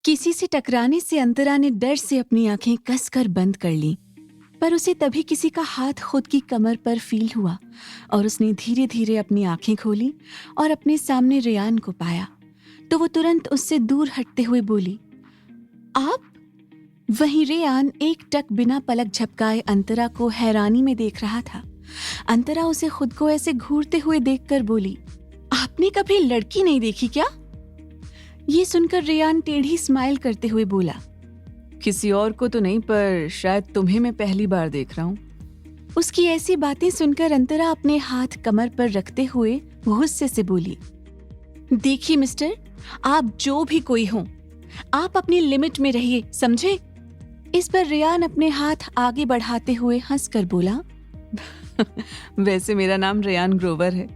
किसी से टकराने से अंतरा ने डर से अपनी आंखें कसकर बंद कर लीं, पर उसे तभी किसी का हाथ खुद की कमर पर फील हुआ और उसने धीरे धीरे अपनी आंखें खोली और अपने सामने रेयान को पाया। तो वो तुरंत उससे दूर हटते हुए बोली, आप? वहीं रेयान एक टक बिना पलक झपकाए अंतरा को हैरानी में देख रहा था। अंतरा उसे खुद को ऐसे घूरते हुए देखकर बोली, आपने कभी लड़की नहीं देखी क्या? ये सुनकर रेयान टेढ़ी स्माइल करते हुए बोला, किसी और को तो नहीं, पर शायद तुम्हें मैं पहली बार देख रहा हूँ। उसकी ऐसी बातें सुनकर अंतरा अपने हाथ कमर पर रखते हुए गुस्से से बोली, देखिए मिस्टर, आप जो भी कोई हो, आप अपनी लिमिट में रहिए, समझे? इस पर रेयान अपने हाथ आगे बढ़ाते हुए हंसकर बोला, वैसे मेरा नाम रेयान ग्रोवर है,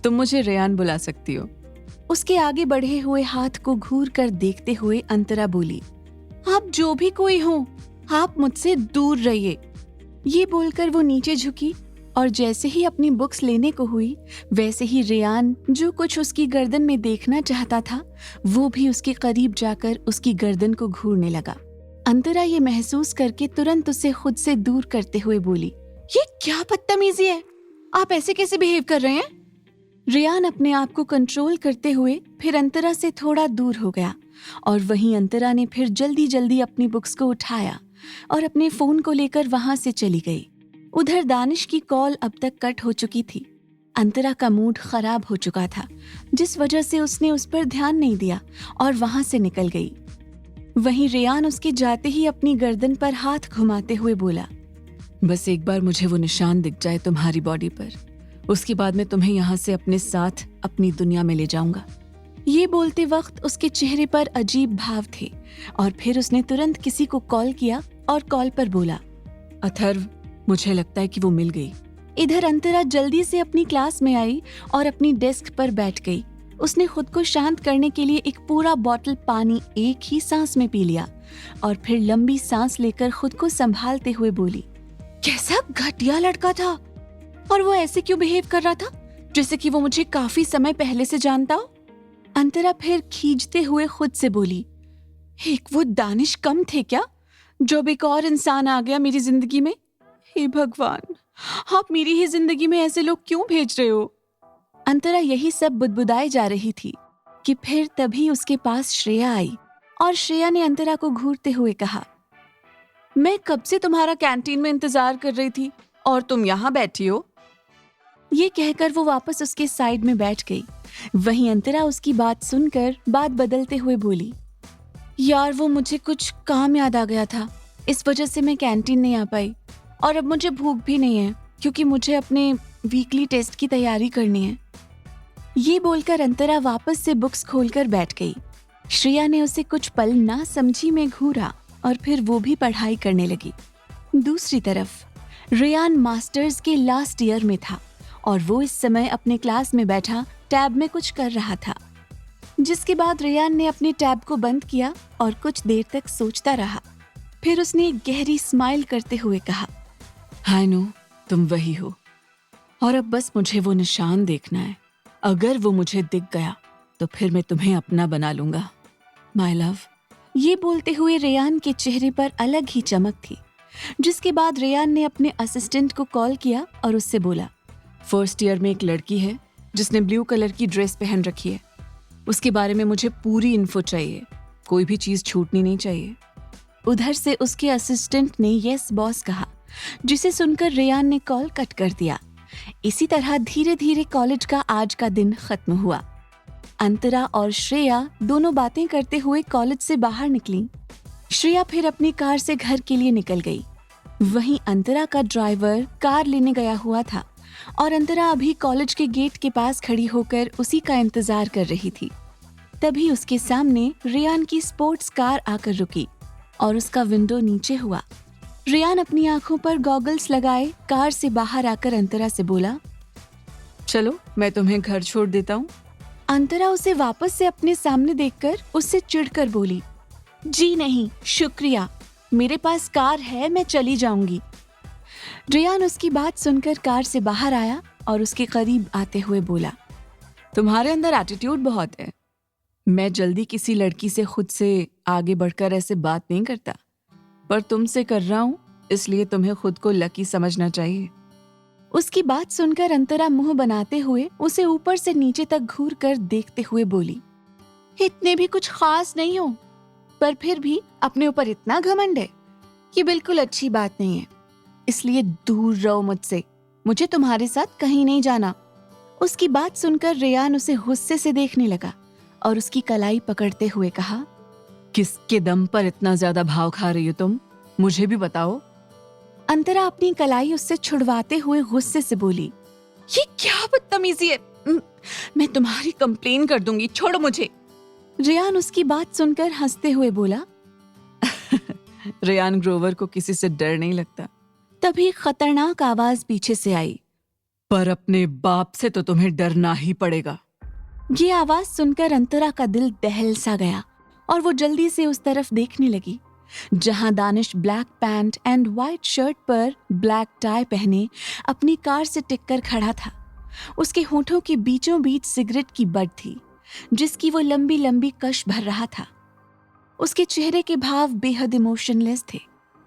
तुम मुझे रेयान बुला सकती हो। उसके आगे बढ़े हुए हाथ को घूर कर देखते हुए अंतरा बोली, आप जो भी कोई हो, आप मुझसे दूर रहिए। ये बोलकर वो नीचे झुकी और जैसे ही अपनी बुक्स लेने को हुई, वैसे ही रेयान जो कुछ उसकी गर्दन में देखना चाहता था, वो भी उसके करीब जाकर उसकी गर्दन को घूरने लगा। अंतरा ये महसूस करके तुरंत उसे खुद से दूर करते हुए बोली, ये क्या बदतमीजी है? आप ऐसे कैसे बिहेव कर रहे हैं? रेयान अपने आप को कंट्रोल करते हुए फिर अंतरा से थोड़ा दूर हो गया और वहीं अंतरा ने फिर जल्दी जल्दी अपनी बुक्स को उठाया और अपने फोन को लेकर वहां से चली गई। उधर दानिश की कॉल अब तक कट हो चुकी थी। अंतरा का मूड खराब हो चुका था, जिस वजह से उसने उस पर ध्यान नहीं दिया और वहां से निकल गई। वहीं रेयान उसके जाते ही अपनी गर्दन पर हाथ घुमाते हुए बोला, बस एक बार मुझे वो निशान दिख जाए तुम्हारी बॉडी पर, उसके बाद मैं तुम्हें यहाँ से अपने साथ अपनी दुनिया में ले जाऊंगा। ये बोलते वक्त उसके चेहरे पर अजीब भाव थे और फिर उसने तुरंत किसी को कॉल किया और कॉल पर बोला, अथर्व, मुझे लगता है कि वो मिल गई। इधर अंतरा जल्दी से अपनी क्लास में आई और अपनी डेस्क पर बैठ गई। उसने खुद को शांत करने के लिए एक पूरा बॉटल पानी एक ही सांस में पी लिया और फिर लंबी सांस लेकर खुद को संभालते हुए बोली, कैसा घटिया लड़का था, और वो ऐसे क्यों बिहेव कर रहा था जैसे कि वो मुझे काफी समय पहले से जानता हो। अंतरा फिर खींचते हुए खुद से बोली, एक वो दानिश कम थे क्या, जो अब एक और इंसान आ गया मेरी जिंदगी में? हे भगवान, आप मेरी ही जिंदगी में ऐसे लोग क्यों भेज रहे हो? अंतरा यही सब बुदबुदाई जा रही थी कि फिर तभी उसके पास श्रेया आई और श्रेया ने अंतरा को घूरते हुए कहा, मैं कब से तुम्हारा कैंटीन में इंतजार कर रही थी और तुम यहाँ बैठी हो। ये कहकर वो वापस उसके साइड में बैठ गई। वहीं अंतरा उसकी बात सुनकर बात बदलते हुए बोली, यार वो मुझे कुछ काम याद आ गया था, इस वजह से मैं कैंटीन नहीं आ पाई और अब मुझे भूख भी नहीं है क्योंकि मुझे अपने वीकली टेस्ट की तैयारी करनी है। ये बोलकर अंतरा वापस से बुक्स खोलकर बैठ गई। श्रेया ने उसे कुछ पल ना समझी में घूरा और फिर वो भी पढ़ाई करने लगी। दूसरी तरफ रेयान मास्टर्स के लास्ट ईयर में था और वो इस समय अपने क्लास में बैठा टैब में कुछ कर रहा था। जिसके बाद रेयान ने अपने टैब को बंद किया और कुछ देर तक सोचता रहा। फिर उसने एक गहरी स्माइल करते हुए कहा, हाय नो, तुम वही हो, और अब बस मुझे वो निशान देखना है। अगर वो मुझे दिख गया तो फिर मैं तुम्हें अपना बना लूंगा, माय लव। ये बोलते हुए रेयान के चेहरे पर अलग ही चमक थी। जिसके बाद रेयान ने अपने असिस्टेंट को कॉल किया और उससे बोला, फर्स्ट ईयर में एक लड़की है जिसने ब्लू कलर की ड्रेस पहन रखी है, उसके बारे में मुझे पूरी इन्फो चाहिए, कोई भी चीज छूटनी नहीं चाहिए। उधर से उसके असिस्टेंट ने यस बॉस कहा, जिसे सुनकर रेयान ने कॉल कट कर दिया। इसी तरह धीरे धीरे कॉलेज का आज का दिन खत्म हुआ। अंतरा और श्रेया दोनों बातें करते हुए कॉलेज से बाहर निकली। श्रेया फिर अपनी कार से घर के लिए निकल गई। वहीं अंतरा का ड्राइवर कार लेने गया हुआ था और अंतरा अभी कॉलेज के गेट के पास खड़ी होकर उसी का इंतजार कर रही थी। तभी उसके सामने रेयान की स्पोर्ट्स कार आकर रुकी और उसका विंडो नीचे हुआ। रेयान अपनी आंखों पर गॉगल्स लगाए कार से बाहर आकर अंतरा से बोला, चलो मैं तुम्हें घर छोड़ देता हूँ। अंतरा उसे वापस से अपने सामने देखकर उससे चिढ़कर बोली, जी नहीं शुक्रिया, मेरे पास कार है, मैं चली जाऊंगी। रेयान उसकी बात सुनकर कार से बाहर आया और उसके करीब आते हुए बोला, तुम्हारे अंदर एटीट्यूड बहुत है। मैं जल्दी किसी लड़की से खुद से आगे बढ़कर ऐसे बात नहीं करता, पर तुमसे कर रहा हूं, इसलिए तुम्हें खुद को लकी समझना चाहिए। उसकी बात सुनकर अंतरा मुंह बनाते हुए उसे ऊपर से नीचे तक घूर कर देखते हुए बोली, इतने भी कुछ खास नहीं हो, पर फिर भी अपने ऊपर इतना घमंड है, ये बिल्कुल अच्छी बात नहीं है। इसलिए दूर रहो मुझसे, मुझे तुम्हारे साथ कहीं नहीं जाना। उसकी बात सुनकर रेयान उसे गुस्से से देखने लगा और उसकी कलाई पकड़ते हुए कहा, किसके दम पर इतना ज्यादा भाव खा रही हो तुम, मुझे भी बताओ। अंतरा अपनी कलाई उससे छुड़वाते हुए गुस्से से बोली, ये क्या बदतमीजी है, मैं तुम्हारी कंप्लेन कर दूंगी, छोड़ो मुझे। रेयान उसकी बात सुनकर हंसते हुए बोला। रेयान ग्रोवर को किसी से डर नहीं लगता। तभी खतरनाक आवाज पीछे से आई, पर अपने बाप से तो तुम्हें डरना ही पड़ेगा। ये आवाज सुनकर अंतरा का दिल दहल सा गया और वो जल्दी से उस तरफ देखने लगी जहां Danish black pant and white shirt पर ब्लैक टाई पहने अपनी कार से टिककर खड़ा था। उसके होठों के बीचों बीच सिगरेट की बड थी जिसकी वो लंबी लंबी कश भर रहा था। उसके चेहरे के भाव बेहद इमोशनलेस थे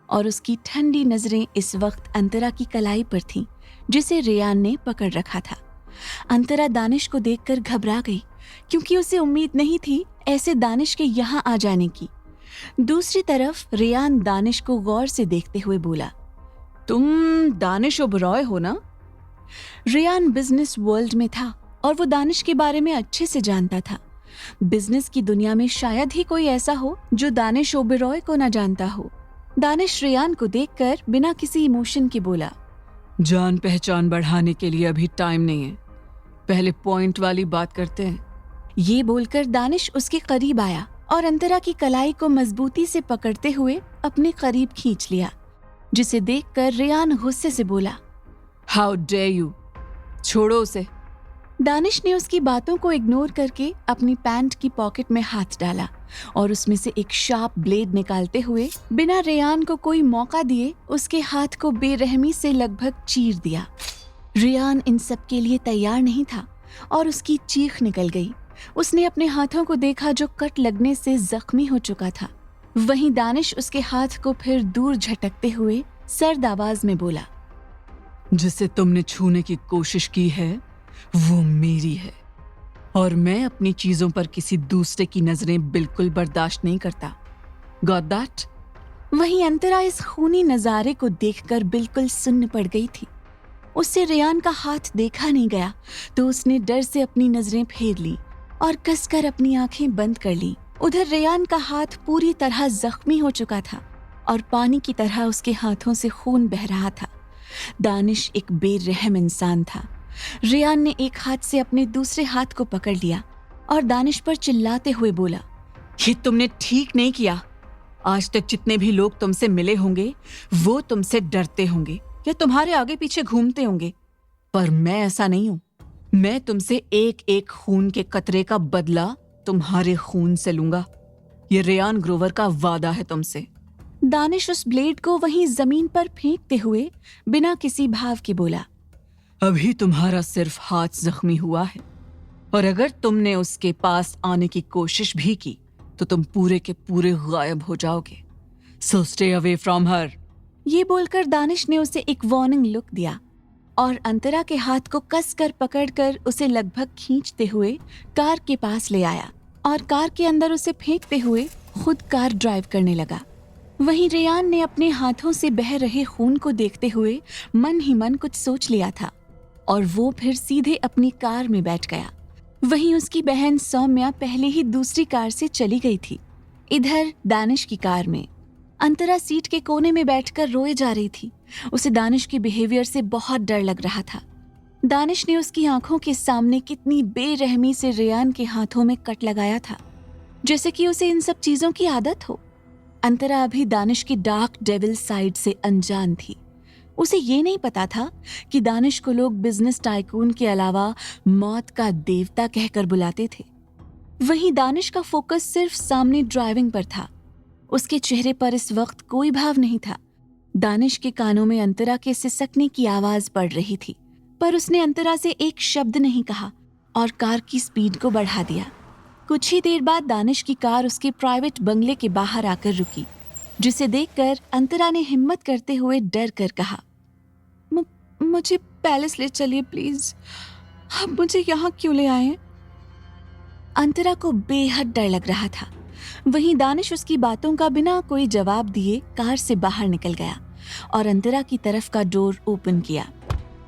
और उसकी ठंडी नजरें इस वक्त अंतरा की कलाई पर थीं जिसे रेयान ने पकड़ रखा था। अंतरा दानिश को देखकर घबरा गई क्योंकि उसे उम्मीद नहीं थी ऐसे दानिश के यहाँ आ जाने की। दूसरी तरफ रेयान दानिश को गौर से देखते हुए बोला, तुम दानिश ओबरॉय हो ना? रेयान बिजनेस वर्ल्ड में था और वो दानिश के बारे में अच्छे से जानता था। बिजनेस की दुनिया में शायद ही कोई ऐसा हो जो दानिश ओबरॉय को न जानता हो। दानिश रेयान को देखकर बिना किसी इमोशन के बोला, जान पहचान बढ़ाने के लिए अभी टाइम नहीं है, पहले पॉइंट वाली बात करते हैं। ये बोलकर दानिश उसके करीब आया और अंतरा की कलाई को मजबूती से पकड़ते हुए अपने करीब खींच लिया, जिसे देखकर रेयान गुस्से से बोला, हाउ डेयर यू, छोड़ो उसे। दानिश ने उसकी बातों को इग्नोर करके अपनी पैंट की पॉकेट में हाथ डाला और उसमें से एक शार्प ब्लेड निकालते हुए बिना रेयान को कोई मौका दिए उसके हाथ को बेरहमी से लगभग चीर दिया। रेयान इन सब के लिए तैयार नहीं था और उसकी चीख निकल गई। उसने अपने हाथों को देखा जो कट लगने से जख्मी हो चुका था। वहीं दानिश उसके हाथ को फिर दूर झटकते हुए सर्द आवाज में बोला, जिसे तुमने छूने की कोशिश की है वो मेरी है और मैं अपनी चीजों पर किसी दूसरे की नजरें बिल्कुल बर्दाश्त नहीं करता। Got that? वहीं अंतरा इस खूनी नजारे को देखकर बिल्कुल सुन्न पड़ गई थी। उससे रेयान का हाथ देखा नहीं गया तो उसने डर से अपनी नजरें फेर ली और कसकर अपनी आंखें बंद कर ली। उधर रेयान का हाथ पूरी तरह जख्मी हो चुका था और पानी की तरह उसके हाथों से खून बह रहा था। दानिश एक बेरहम इंसान था। रेयान ने एक हाथ से अपने दूसरे हाथ को पकड़ लिया और दानिश पर चिल्लाते हुए बोला, ये तुमने ठीक नहीं किया। आज तक जितने भी लोग तुमसे मिले होंगे वो तुमसे डरते होंगे या तुम्हारे आगे पीछे घूमते होंगे, पर मैं ऐसा नहीं हूं। मैं तुमसे एक एक खून के कतरे का बदला तुम्हारे खून से लूंगा। ये रेयान ग्रोवर का वादा है तुमसे। दानिश उस ब्लेड को वहीं जमीन पर फेंकते हुए बिना किसी भाव के बोला, अभी तुम्हारा सिर्फ हाथ जख्मी हुआ है और अगर तुमने उसके पास आने की कोशिश भी की तो तुम पूरे के पूरे गायब हो जाओगे। So stay away from her. ये बोलकर दानिश ने उसे एक वार्निंग लुक दिया और अंतरा के हाथ को कसकर पकड़कर उसे लगभग खींचते हुए कार के पास ले आया और कार के अंदर उसे फेंकते हुए खुद कार ड्राइव करने लगा। वहीं रेयान ने अपने हाथों से बह रहे खून को देखते हुए मन ही मन कुछ सोच लिया था और वो फिर सीधे अपनी कार में बैठ गया। वहीं उसकी बहन सौम्या पहले ही दूसरी कार से चली गई थी। इधर दानिश की कार में अंतरा सीट के कोने में बैठकर रोए जा रही थी। उसे दानिश के बिहेवियर से बहुत डर लग रहा था। दानिश ने उसकी आंखों के सामने कितनी बेरहमी से रेयान के हाथों में कट लगाया था, जैसे कि उसे इन सब चीजों की आदत हो। अंतरा अभी दानिश की डार्क डेविल साइड से अनजान थी। उसे ये नहीं पता था कि दानिश को लोग बिजनेस टाइकून के अलावा मौत का देवता कहकर बुलाते थे। वहीं दानिश का फोकस सिर्फ सामने ड्राइविंग पर था। उसके चेहरे पर इस वक्त कोई भाव नहीं था। दानिश के कानों में अंतरा के सिसकने की आवाज पड़ रही थी, पर उसने अंतरा से एक शब्द नहीं कहा और कार की स्पीड को बढ़ा दिया। कुछ ही देर बाद दानिश की कार उसके प्राइवेट बंगले के बाहर आकर रुकी, जिसे देखकर अंतरा ने हिम्मत करते हुए डर कर कहा, मुझे पैलेस ले चलिए प्लीज, आप मुझे यहाँ क्यों ले आए हैं? अंतरा को बेहद डर लग रहा था। वहीं दानिश उसकी बातों का बिना कोई जवाब दिए कार से बाहर निकल गया और अंतरा की तरफ का डोर ओपन किया,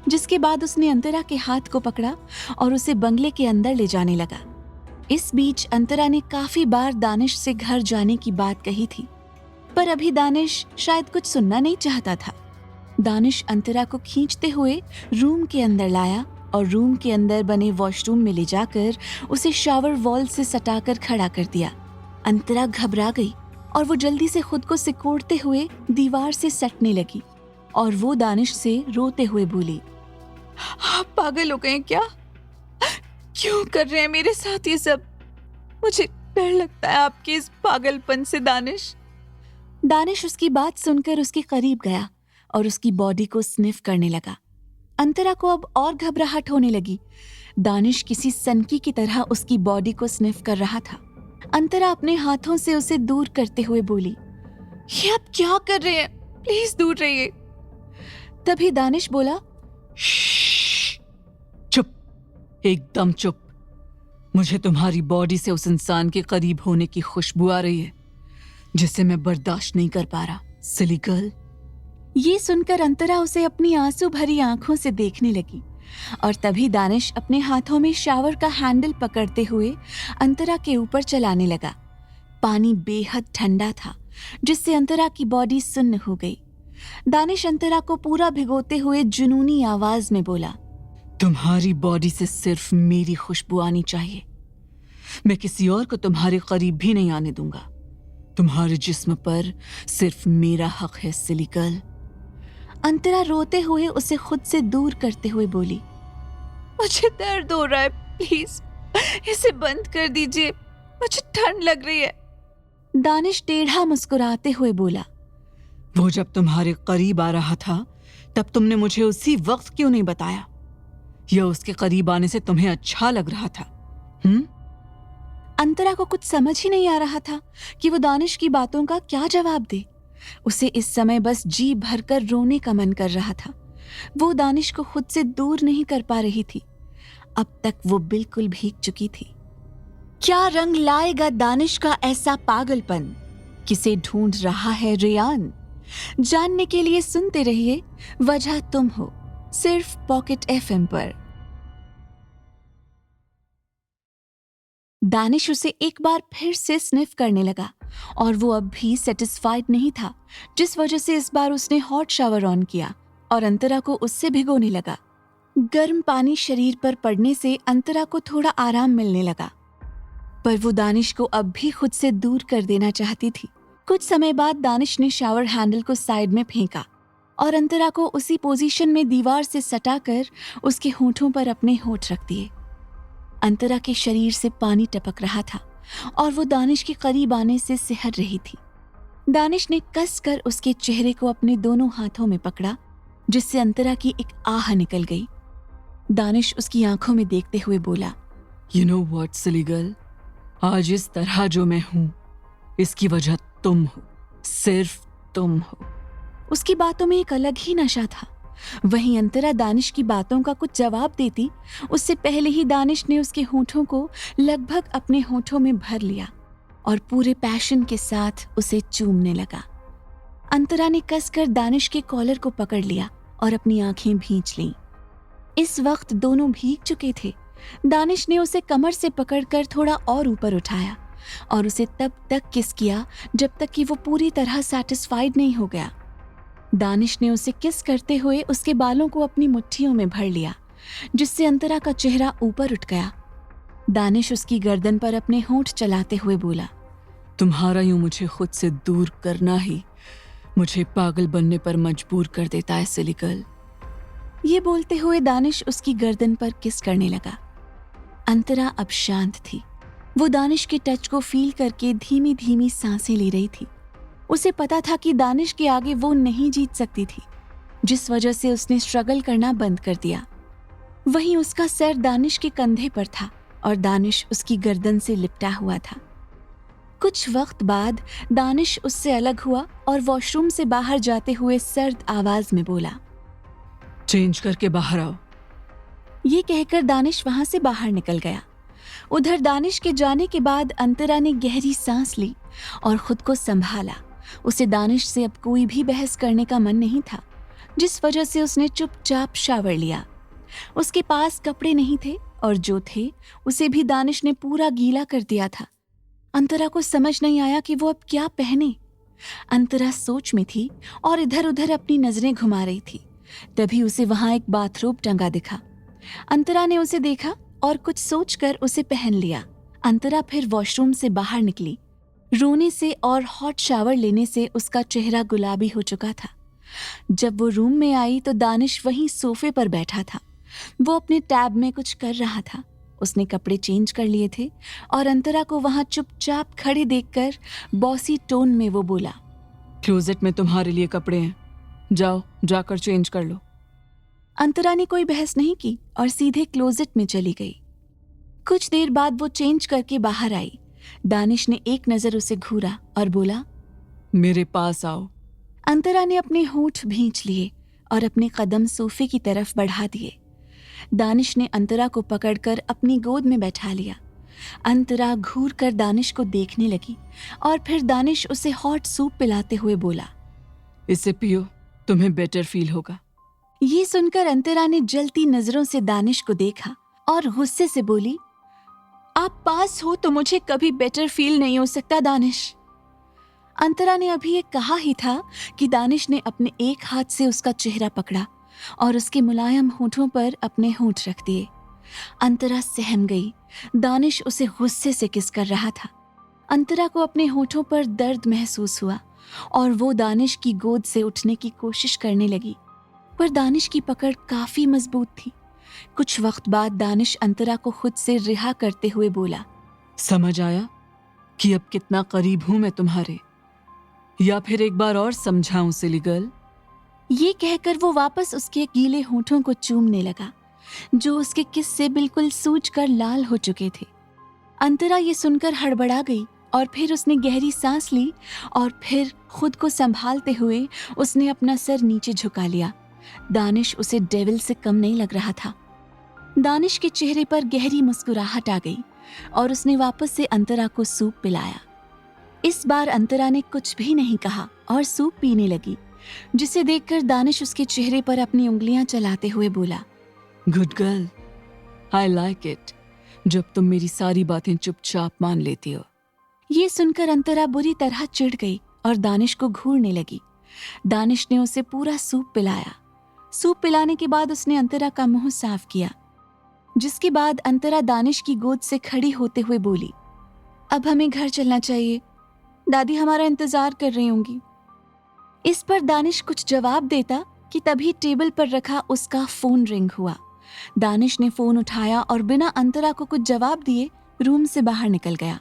जिसके बाद उसने अंतरा के हाथ को पकड़ा और उसे बंगले के अंदर ले जाने लगा। इस बीच अंतरा ने काफी बार दानिश से घर जाने की बात कही थी, पर अभी दानिश शायद कुछ सुनना नहीं चाहता था। दानिश अंतरा को खींचते हुए रूम के अंदर लाया और रूम के अंदर बने वॉशरूम में ले जाकर उसे शावर वॉल से सटाकर खड़ा कर दिया। अंतरा घबरा गई और वो जल्दी से खुद को सिकोड़ते हुए दीवार से सटने लगी और वो दानिश से रोते हुए बोली, आप पागल हो गए हैं क्या? क्यों कर रहे हैं मेरे साथ ये सब? मुझे डर लगता है आपके इस पागलपन से दानिश। दानिश उसकी बात सुनकर उसके करीब गया और उसकी बॉडी को स्निफ करने लगा। अंतरा को अब और घबराहट होने लगी। दानिश किसी सनकी की तरह उसकी बॉडी को स्निफ कर रहा था। अंतरा अपने हाथों से उसे दूर करते हुए बोली, ये आप क्या कर रहे हैं? प्लीज दूर रहिए। तभी दानिश बोला, चुप, एकदम चुप। मुझे तुम्हारी बॉडी से उस इंसान के करीब होने की खुशबू आ रही है जिसे मैं बर्दाश्त नहीं कर पा रहा, सिली गर्ल। ये सुनकर अंतरा उसे अपनी आंसू भरी आंखों से देखने लगी और तभी दानिश अपने हाथों में शावर का हैंडल पकड़ते हुए अंतरा के ऊपर चलाने लगा। पानी बेहद ठंडा था, जिससे अंतरा की बॉडी सुन्न हो गई। दानिश अंतरा को पूरा भिगोते हुए जुनूनी आवाज में बोला, तुम्हारी बॉडी से सिर्फ मेरी खुशबू आनी चाहिए। मैं किसी और को तुम्हारे करीब भी नहीं आने दूंगा। तुम्हारे जिस्म पर सिर्फ मेरा हक है, सिली गर्ल। अंतरा रोते हुए उसे खुद से दूर करते हुए बोली, मुझे दर्द हो रहा है, प्लीज इसे बंद कर दीजिए, मुझे ठंड लग रही है। दानिश टेढ़ा मुस्कुराते हुए बोला, वो जब तुम्हारे करीब आ रहा था तब तुमने मुझे उसी वक्त क्यों नहीं बताया? या उसके करीब आने से तुम्हें अच्छा लग रहा था? अंतरा को कुछ समझ ही नहीं आ रहा था कि वो दानिश की बातों का क्या जवाब दे। उसे इस समय बस जी भरकर रोने का मन कर रहा था। वो दानिश को खुद से दूर नहीं कर पा रही थी। अब तक वो बिल्कुल भीग चुकी थी। क्या रंग लाएगा दानिश का ऐसा पागलपन? किसे ढूंढ रहा है रेयान? जानने के लिए सुनते रहिए वजह तुम हो, सिर्फ पॉकेट एफएम पर। दानिश उसे एक बार फिर से स्निफ करने लगा और वो अब भी सेटिस्फाइड नहीं था, जिस वजह से इस बार उसने हॉट शावर ऑन किया और अंतरा को उससे भिगोने लगा। गर्म पानी शरीर पर पड़ने से अंतरा को थोड़ा आराम मिलने लगा, पर वो दानिश को अब भी खुद से दूर कर देना चाहती थी। कुछ समय बाद दानिश ने शावर हैंडल को साइड में फेंका और अंतरा को उसी पोजीशन में दीवार से सटाकर उसके होठों पर अपने होठ रख दिए। अंतरा के शरीर से पानी टपक रहा था और वो दानिश के करीब आने से सिहर रही थी। दानिश ने कसकर उसके चेहरे को अपने दोनों हाथों में पकड़ा, जिससे अंतरा की एक आह निकल गई। दानिश उसकी आंखों में देखते हुए बोला, You know what, silly girl? आज इस तरह जो मैं हूं, इसकी वजह तुम हो, सिर्फ तुम हो। उसकी बातों में एक अलग ही नशा था। वहीं अंतरा दानिश की बातों का कुछ जवाब देती, उससे पहले ही दानिश ने उसके होठों को लगभग अपने होठों में भर लिया और पूरे पैशन के साथ उसे चूमने लगा। अंतरा ने कसकर दानिश के कॉलर को पकड़ लिया और अपनी आंखें भींच लीं। इस वक्त दोनों भीग चुके थे। दानिश ने उसे कमर से पकड़कर थोड़ा और ऊपर उठाया और उसे तब तक किस किया जब तक कि वो पूरी तरह सैटिस्फाइड नहीं हो गया। दानिश ने उसे किस करते हुए उसके बालों को अपनी मुट्ठियों में भर लिया, जिससे अंतरा का चेहरा ऊपर उठ गया। दानिश उसकी गर्दन पर अपने होंठ चलाते हुए बोला, तुम्हारा यूं मुझे खुद से दूर करना ही मुझे पागल बनने पर मजबूर कर देता है, सिली गर्ल। ये बोलते हुए दानिश उसकी गर्दन पर किस करने लगा। अंतरा अब शांत थी। वो दानिश के टच को फील करके धीमी धीमी सांसें ले रही थी। उसे पता था कि दानिश के आगे वो नहीं जीत सकती थी, जिस वजह से उसने स्ट्रगल करना बंद कर दिया। वहीं उसका सर दानिश के कंधे पर था और दानिश उसकी गर्दन से लिपटा हुआ था। कुछ वक्त बाद दानिश उससे अलग हुआ और वॉशरूम से बाहर जाते हुए सर्द आवाज में बोला, चेंज करके बाहर आओ। ये कहकर दानिश वहां से बाहर निकल गया। उधर दानिश के जाने के बाद अंतरा ने गहरी सांस ली और खुद को संभाला। उसे दानिश से अब कोई भी बहस करने का मन नहीं था, जिस वजह से उसने चुपचाप शावर लिया। उसके पास कपड़े नहीं थे और जो थे उसे भी दानिश ने पूरा गीला कर दिया था। अंतरा को समझ नहीं आया कि वो अब क्या पहने। अंतरा सोच में थी और इधर उधर अपनी नजरें घुमा रही थी। तभी उसे वहां एक बाथरोब टंगा दिखा। अंतरा ने उसे देखा और कुछ सोचकर उसे पहन लिया। अंतरा फिर वॉशरूम से बाहर निकली। रोने से और हॉट शावर लेने से उसका चेहरा गुलाबी हो चुका था। जब वो रूम में आई तो दानिश वहीं सोफे पर बैठा था। वो अपने टैब में कुछ कर रहा था। उसने कपड़े चेंज कर लिए थे और अंतरा को वहां चुपचाप खड़े देखकर बॉसी टोन में वो बोला, क्लोजेट में तुम्हारे लिए कपड़े हैं, जाओ जाकर चेंज कर लो। अंतरा ने कोई बहस नहीं की और सीधे क्लोजेट में चली गई। कुछ देर बाद वो चेंज करके बाहर आई। दानिश ने एक नजर उसे घूरा और बोला, मेरे पास आओ। अंतरा ने अपने होंठ भींच लिए और अपने कदम सोफे की तरफ बढ़ा दिए। दानिश ने अंतरा को पकड़कर अपनी गोद में बैठा लिया। अंतरा घूर कर दानिश को देखने लगी और फिर दानिश उसे हॉट सूप पिलाते हुए बोला, इसे पियो, तुम्हें बेटर फील होगा। ये सुनकर अंतरा ने जलती नजरों से दानिश को देखा और गुस्से से बोली, आप पास हो तो मुझे कभी बेटर फील नहीं हो सकता दानिश। अंतरा ने अभी ये कहा ही था कि दानिश ने अपने एक हाथ से उसका चेहरा पकड़ा और उसके मुलायम होठों पर अपने होंठ रख दिए। अंतरा सहम गई। दानिश उसे गुस्से से किस कर रहा था। अंतरा को अपने होठों पर दर्द महसूस हुआ और वो दानिश की गोद से उठने की कोशिश करने लगी, पर दानिश की पकड़ काफी मजबूत थी। कुछ वक्त बाद दानिश अंतरा को खुद से रिहा करते हुए बोला, समझ आया कि अब कितना करीब हूं मैं तुम्हारे, या फिर एक बार और समझाऊं सिली गर्ल? ये कहकर वो वापस उसके गीले होठों को चूमने लगा, जो उसके किस से बिल्कुल सूज कर लाल हो चुके थे। अंतरा ये सुनकर हड़बड़ा गई और फिर उसने गहरी सांस ली और फिर खुद को संभालते हुए उसने अपना सर नीचे झुका लिया। दानिश उसे डेविल से कम नहीं लग रहा था। दानिश के चेहरे पर गहरी मुस्कुराहट आ गई और उसने वापस से अंतरा को सूप पिलाया। इस बार अंतरा ने कुछ भी नहीं कहा और सूप पीने लगी, जिसे देखकर दानिश उसके चेहरे पर अपनी उंगलियां चलाते हुए बोला, good girl, I like it, जब तुम मेरी सारी बातें चुपचाप मान लेती हो। ये सुनकर अंतरा बुरी तरह चिढ़ गई और दानिश को घूरने लगी। दानिश ने उसे पूरा सूप पिलाया। सूप पिलाने के बाद उसने अंतरा का मुंह साफ किया, जिसके बाद अंतरा दानिश की गोद से खड़ी होते हुए बोली, अब हमें घर चलना चाहिए, दादी हमारा इंतजार कर रही होंगी। इस पर दानिश कुछ जवाब देता कि तभी टेबल पर रखा उसका फोन रिंग हुआ। दानिश ने फोन उठाया और बिना अंतरा को कुछ जवाब दिए रूम से बाहर निकल गया।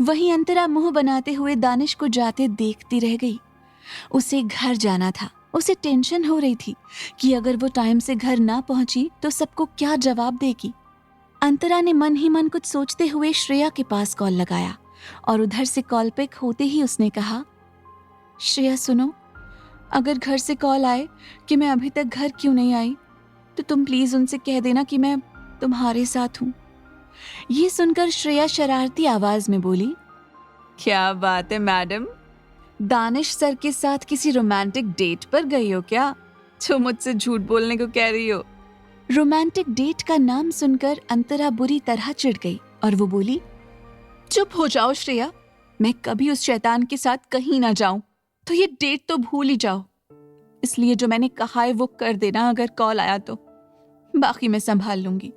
वहीं अंतरा मुंह बनाते हुए दानिश को जाते देखती रह गई। उसे घर जाना था। उसे टेंशन हो रही थी कि अगर वो टाइम से घर ना पहुंची तो सबको क्या जवाब देगी। अंतरा ने मन ही मन कुछ सोचते हुए श्रेया के पास कॉल लगाया और उधर से कॉल पिक होते ही उसने कहा, श्रेया सुनो, अगर घर से कॉल आए कि मैं अभी तक घर क्यों नहीं आई तो तुम प्लीज उनसे कह देना कि मैं तुम्हारे साथ हूँ। ये सुनकर श्रेया शरारती आवाज में बोली, क्या बात है मैडम, दानिश सर के साथ किसी रोमांटिक डेट पर गई हो क्या, जो मुझसे झूठ बोलने को कह रही हो? रोमांटिक डेट का नाम सुनकर अंतरा बुरी तरह चिढ़ गई और वो बोली, चुप हो जाओ श्रेया, मैं कभी उस शैतान के साथ कहीं ना जाऊं, तो ये डेट तो भूल ही जाओ। इसलिए जो मैंने कहा है वो कर देना अगर कॉल आया तो, बाकी मैं संभाल लूंगी।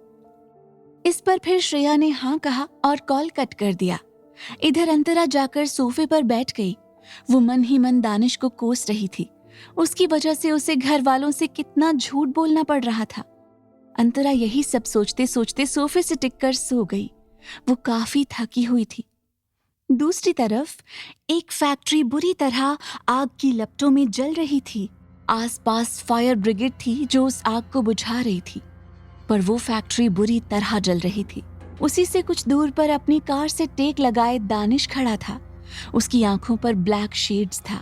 इस पर फिर श्रेया ने हाँ कहा और कॉल कट कर दिया। इधर अंतरा जाकर सोफे पर बैठ गई। वो मन ही मन दानिश को कोस रही थी। उसकी वजह से उसे घर वालों से कितना झूठ बोलना पड़ रहा था। अंतरा यही सब सोचते सोचते सोफे से टिककर सो गई। वो काफी थकी हुई थी। दूसरी तरफ एक फैक्ट्री बुरी तरह आग की लपटों में जल रही थी। आसपास फायर ब्रिगेड थी जो उस आग को बुझा रही थी, पर वो फैक्ट्री बुरी तरह जल रही थी। उसी से कुछ दूर पर अपनी कार से टेक लगाए दानिश खड़ा था। उसकी आंखों पर ब्लैक शेड्स था,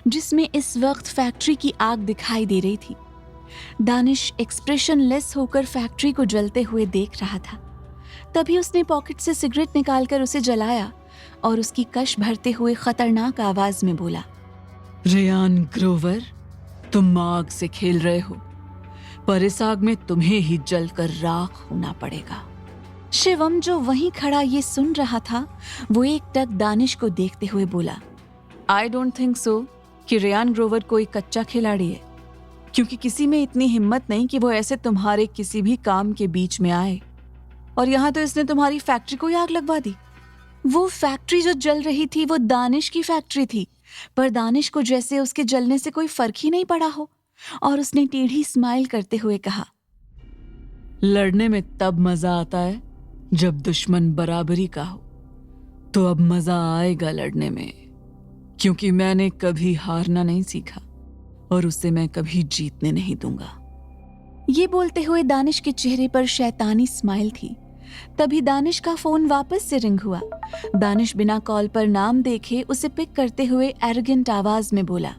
जिसमें इस वक्त फैक्ट्री की आग दिखाई दे रही थी। दानिश एक्सप्रेशनलेस होकर फैक्ट्री को जलते हुए देख रहा था। तभी उसने पॉकेट से सिगरेट निकालकर उसे जलाया और उसकी कश भरते हुए खतरनाक आवाज में बोला, रेयान ग्रोवर, तुम आग से खेल रहे हो, पर इस आग में तुम्हें ही जलकर राख होना पड़ेगा। शिवम जो वहीं खड़ा ये सुन रहा था, वो एकटक दानिश को देखते हुए बोला, आई डोंट थिंक सो कि रेयान ग्रोवर कोई कच्चा खिलाड़ी है, क्योंकि किसी में इतनी हिम्मत नहीं कि वो ऐसे तुम्हारे किसी भी काम के बीच में आए। और यहाँ तो इसने तुम्हारी फैक्ट्री को ही आग लगवा दी। वो फैक्ट्री जो जल रही थी वो दानिश की फैक्ट्री थी, पर दानिश को जैसे उसके जलने से कोई फर्क ही नहीं पड़ा हो, और उसने टेढ़ी स्माइल करते हुए कहा, लड़ने में तब मजा आता है जब दुश्मन बराबरी का हो। तो अब मजा आएगा लड़ने में, क्योंकि मैंने कभी हारना नहीं सीखा और उसे मैं कभी जीतने नहीं दूंगा। ये बोलते हुए दानिश के चेहरे पर शैतानी स्माइल थी। तभी दानिश का फोन वापस से रिंग हुआ। दानिश बिना कॉल पर नाम देखे उसे पिक करते हुए एरोगेंट आवाज में बोला,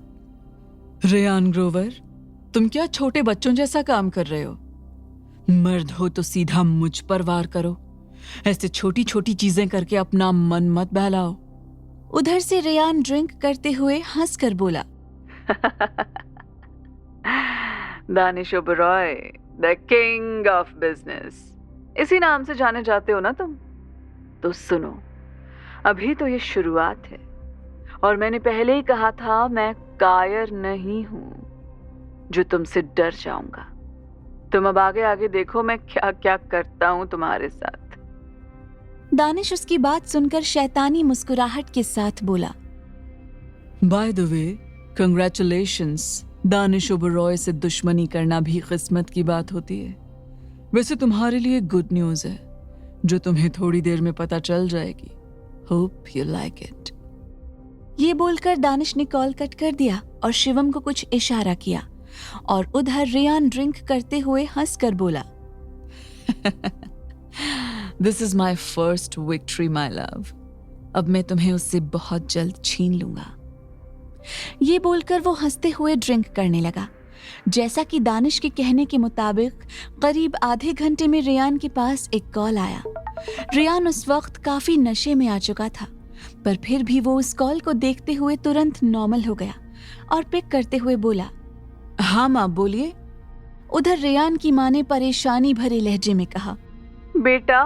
रेयान ग्रोवर, तुम क्या छोटे बच्चों जैसा काम कर रहे हो? मर्द हो तो सीधा मुझ पर वार करो। ऐसे छोटी छोटी चीजें करके अपना मन मत बहलाओ। उधर से रेयान ड्रिंक करते हुए हंसकर बोला, Danish Oberoi, the king of business, इसी नाम से जाने जाते हो ना तुम? तो सुनो, अभी तो ये शुरुआत है, और मैंने पहले ही कहा था मैं कायर नहीं हूं जो तुमसे डर जाऊंगा। तुम अब आगे आगे देखो मैं क्या क्या करता हूं तुम्हारे साथ। दानिश उसकी बात सुनकर शैतानी मुस्कुराहट के साथ बोला, by the way, congratulations. Danish Oberoi से दुश्मनी करना भी किस्मत की बात होती है। वैसे तुम्हारे लिए गुड न्यूज है, जो तुम्हें थोड़ी देर में पता चल जाएगी। Hope you like it. ये बोलकर दानिश ने कॉल कट कर दिया और शिवम को कुछ इशारा किया, और उधर रेयान ड्रिंक करते हुए हंसकर बोला, this is my first victory my love. अब मैं तुम्हें उससे बहुत जल्द छीन लूंगा। ये बोलकर वो हंसते हुए ड्रिंक करने लगा। जैसा कि दानिश के कहने के मुताबिक करीब आधे घंटे में रेयान के पास एक कॉल आया। रेयान उस वक्त काफी नशे में आ चुका था, पर फिर भी वो उस कॉल को देखते हुए तुरंत नॉर्मल हो गया और पिक करते हुए बोला, हाँ माँ, बोलिए। उधर रेयान की माँ ने परेशानी भरे लहजे में कहा, बेटा,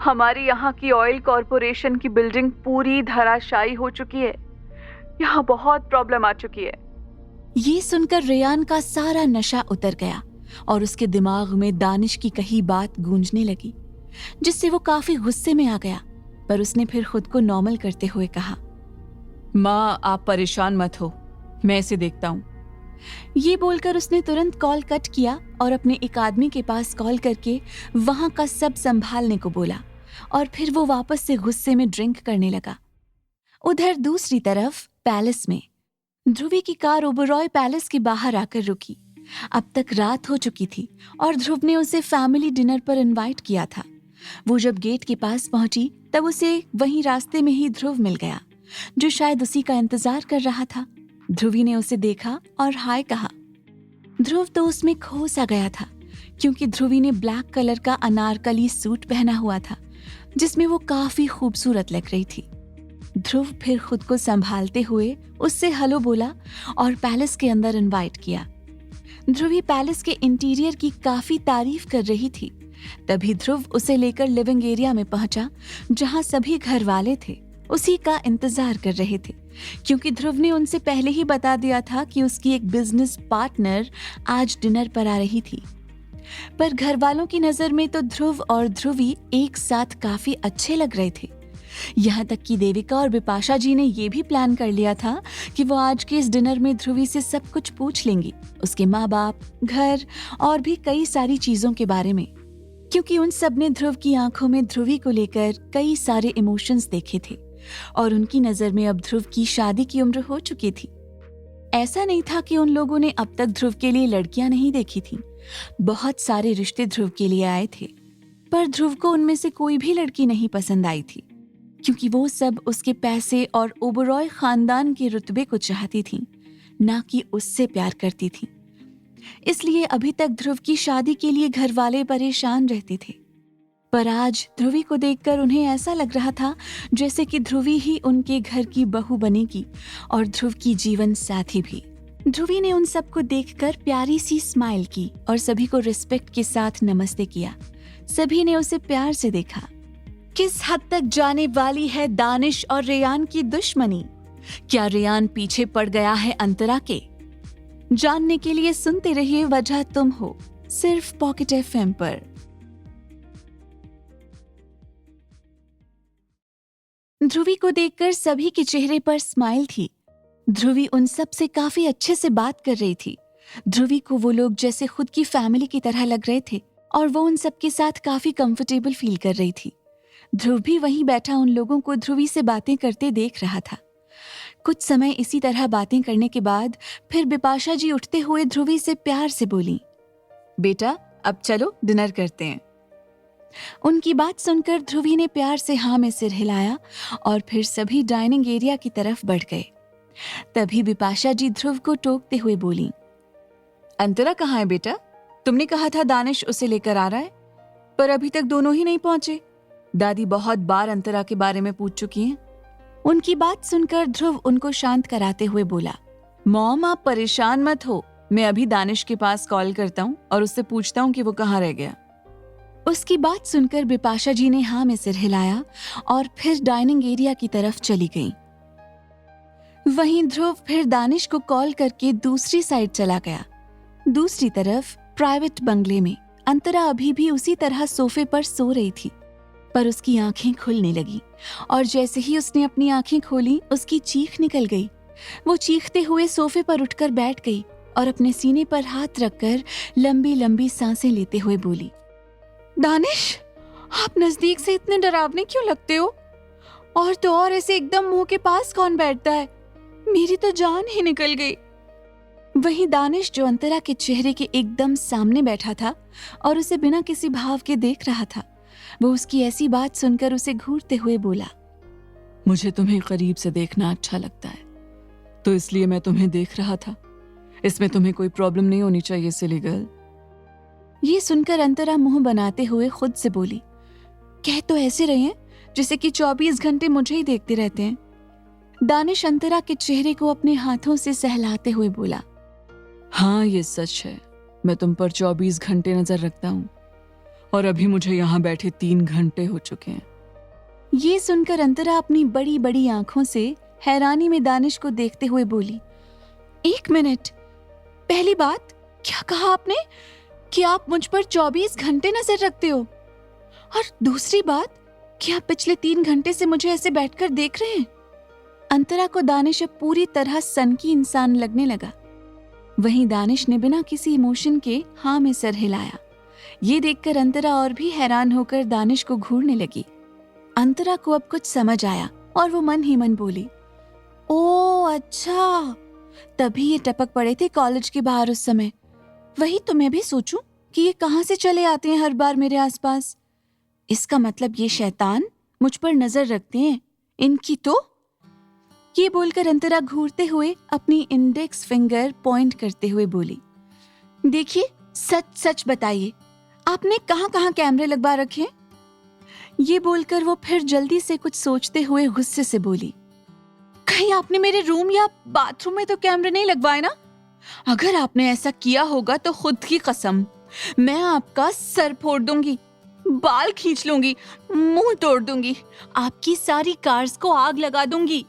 हमारी यहाँ की ऑयल कॉरपोरेशन की बिल्डिंग पूरी धराशायी हो चुकी है। यहाँ बहुत प्रॉब्लम आ चुकी है। ये सुनकर रेयान का सारा नशा उतर गया और उसके दिमाग में दानिश की कही बात गूंजने लगी, जिससे वो काफी गुस्से में आ गया। पर उसने फिर खुद को नॉर्मल करते हुए कहा, माँ, आप परेशान मत हो, मैं इसे देखता हूँ। ये बोलकर उसने तुरंत कॉल कट किया और अपने एक आदमी के पास कॉल करके वहां का सब संभालने को बोला, और फिर वो वापस से गुस्से में ड्रिंक करने लगा। उधर दूसरी तरफ पैलेस में ध्रुवी की कार ओबरॉय पैलेस के बाहर आकर रुकी। अब तक रात हो चुकी थी और ध्रुव ने उसे फैमिली डिनर पर इनवाइट किया था। वो जब गेट के पास पहुंची तब उसे वहीं रास्ते में ही ध्रुव मिल गया, जो शायद उसी का इंतजार कर रहा था। ध्रुवी ने उसे देखा और हाय कहा। ध्रुव तो उसमें खो सा गया था, क्योंकि ध्रुवी ने ब्लैक कलर का अनारकली सूट पहना हुआ था, जिसमें वो काफी खूबसूरत लग रही थी। ध्रुव फिर खुद को संभालते हुए उससे हेलो बोला और पैलेस के अंदर इनवाइट किया। ध्रुवी पैलेस के इंटीरियर की काफी तारीफ कर रही थी। तभी ध्रुव उसे लेकर लिविंग एरिया में पहुंचा, जहां सभी घर वाले थे उसी का इंतजार कर रहे थे, क्योंकि ध्रुव ने उनसे पहले ही बता दिया था कि उसकी एक बिजनेस पार्टनर आज डिनर पर आ रही थी। पर घर वालों की नजर में तो ध्रुव और ध्रुवी एक साथ काफी अच्छे लग रहे थे। यहाँ तक कि देविका और बिपाशा जी ने ये भी प्लान कर लिया था कि वो आज के इस डिनर में ध्रुवी से सब कुछ पूछ लेंगी, उसके माँ बाप, घर और भी कई सारी चीजों के बारे में, क्योंकि उन सब ने ध्रुव की आंखों में ध्रुवी को लेकर कई सारे इमोशंस देखे थे और उनकी नजर में अब ध्रुव की शादी की उम्र हो चुकी थी। ऐसा नहीं था कि उन लोगों ने अब तक ध्रुव के लिए लड़कियां नहीं देखी थी। बहुत सारे रिश्ते ध्रुव के लिए आए थे, पर ध्रुव को उनमें से कोई भी लड़की नहीं पसंद आई थी, क्योंकि वो सब उसके पैसे और ओबरॉय खानदान के रुतबे को चाहती थीं, ना कि उससे प्यार करती थीं। इसलिए अभी तक ध्रुव की शादी के लिए घर वाले परेशान रहते थे। पर आज ध्रुवी को देखकर उन्हें ऐसा लग रहा था जैसे कि ध्रुवी ही उनके घर की बहू बनेगी और ध्रुव की जीवन साथी भी। ध्रुवी ने उन सबको देखकर प्यारी सी स्माइल की और सभी को रिस्पेक्ट के साथ नमस्ते किया। सभी ने उसे प्यार से देखा। किस हद तक जाने वाली है दानिश और रेयान की दुश्मनी? क्या रेयान पीछे पड़ गया है अंतरा के? जानने के लिए सुनते रहिए वजह तुम हो, सिर्फ पॉकेट एफएम पर। ध्रुवी को देखकर सभी के चेहरे पर स्माइल थी। ध्रुवी उन सब से काफी अच्छे से बात कर रही थी। ध्रुवी को वो लोग जैसे खुद की फैमिली की तरह लग रहे थे और वो उन सब के साथ काफी कंफर्टेबल फील कर रही थी। ध्रुव भी वहीं बैठा उन लोगों को ध्रुवी से बातें करते देख रहा था। कुछ समय इसी तरह बातें करने के बाद फिर बिपाशा जी उठते हुए ध्रुवी से प्यार से बोली, बेटा अब चलो डिनर करते हैं। उनकी बात सुनकर ध्रुवी ने प्यार से हाँ में सिर हिलाया और फिर सभी डाइनिंग एरिया की तरफ बढ़ गए। तभी बिपाशा जी ध्रुव को टोकते हुए बोली, अंतरा कहाँ है बेटा? तुमने कहा था दानिश उसे लेकर आ रहा है, पर अभी तक दोनों ही नहीं पहुंचे। दादी बहुत बार अंतरा के बारे में पूछ चुकी हैं। उनकी बात सुनकर ध्रुव उनको शांत कराते हुए बोला, मॉम आप परेशान मत हो, मैं अभी दानिश के पास कॉल करता हूँ और उससे पूछता हूँ कि वो कहाँ रह गया। उसकी बात सुनकर बिपाशा जी ने हाँ में सिर हिलाया और फिर डाइनिंग एरिया की तरफ चली गईं। वहीं ध्रुव फिर दानिश को कॉल करके दूसरी साइड चला गया। दूसरी तरफ प्राइवेट बंगले में अंतरा अभी भी उसी तरह सोफे पर सो रही थी, पर उसकी आंखें खुलने लगी और जैसे ही उसने अपनी आंखें खोली उसकी चीख निकल गई। वो चीखते हुए सोफे पर उठकर बैठ गई और अपने सीने पर हाथ रखकर लंबी लंबी सांसें लेते हुए बोली, दानिश आप नजदीक से इतने डरावने क्यों लगते हो? और तो और ऐसे एकदम मुंह के पास कौन बैठता है? मेरी तो जान ही निकल गई। वहीं दानिश जो अंतरा के चेहरे के एकदम सामने बैठा था और उसे बिना किसी भाव के देख रहा था, वो उसकी ऐसी बात सुनकर उसे घूरते हुए बोला, मुझे तुम्हें करीब से देखना अच्छा लगता है, तो इसलिए मैं तुम्हें देख रहा था। इसमें तुम्हें कोई प्रॉब्लम नहीं होनी चाहिए सिली गर्ल। ये सुनकर अंतरा मुंह बनाते हुए खुद से बोली, कह तो ऐसे रहे हैं जैसे कि 24 घंटे मुझे ही देखते रहते हैं। दानिश अंतरा के चेहरे को अपने हाथों से सहलाते हुए बोला, हाँ ये सच है, मैं तुम पर 24 घंटे नजर रखता हूँ और अभी मुझे यहाँ बैठे 3 घंटे हो चुके हैं। ये सुनकर अंतरा अपनी बड़ी बड़ी आंखों से हैरानी में दानिश को देखते हुए बोली, 1 मिनट, पहली बात क्या कहा आपने कि आप मुझ पर 24 घंटे नजर रखते हो? और दूसरी बात, क्या आप पिछले 3 घंटे से मुझे ऐसे बैठकर देख रहे हैं? अंतरा को दानिश अब पूरी तरह सनकी इंसान लगने लगा। वहीं दानिश ने बिना किसी इमोशन के हाँ में सर हिलाया। ये देखकर अंतरा और भी हैरान होकर दानिश को घूरने लगी। अंतरा को अब कुछ समझ आया और वो मन ही मन बोली, ओ अच्छा, तभी ये टपक पड़े थे कॉलेज के बाहर उस समय। वही तो मैं भी सोचूं कि ये कहाँ से चले आते हैं हर बार मेरे आसपास। इसका मतलब ये शैतान मुझ पर नजर रखते हैं इनकी तो। ये बोलकर अंतरा घूरते हुए अपनी इंडेक्स फिंगर पॉइंट करते हुए बोली, देखिए सच सच बताइए, आपने कहाँ कहाँ कैमरे लगवा रखे हैं? ये बोलकर वो फिर जल्दी से कुछ सोचते हुए गुस्से से बोली, कहीं आपने मेरे रूम या बाथरूम में तो कैमरे नहीं लगवाए ना? अगर आपने ऐसा किया होगा तो खुद की कसम, मैं आपका सर फोड़ दूंगी, बाल खींच लूंगी, मुंह तोड़ दूंगी, आपकी सारी कार्स को आग लगा दूंगी।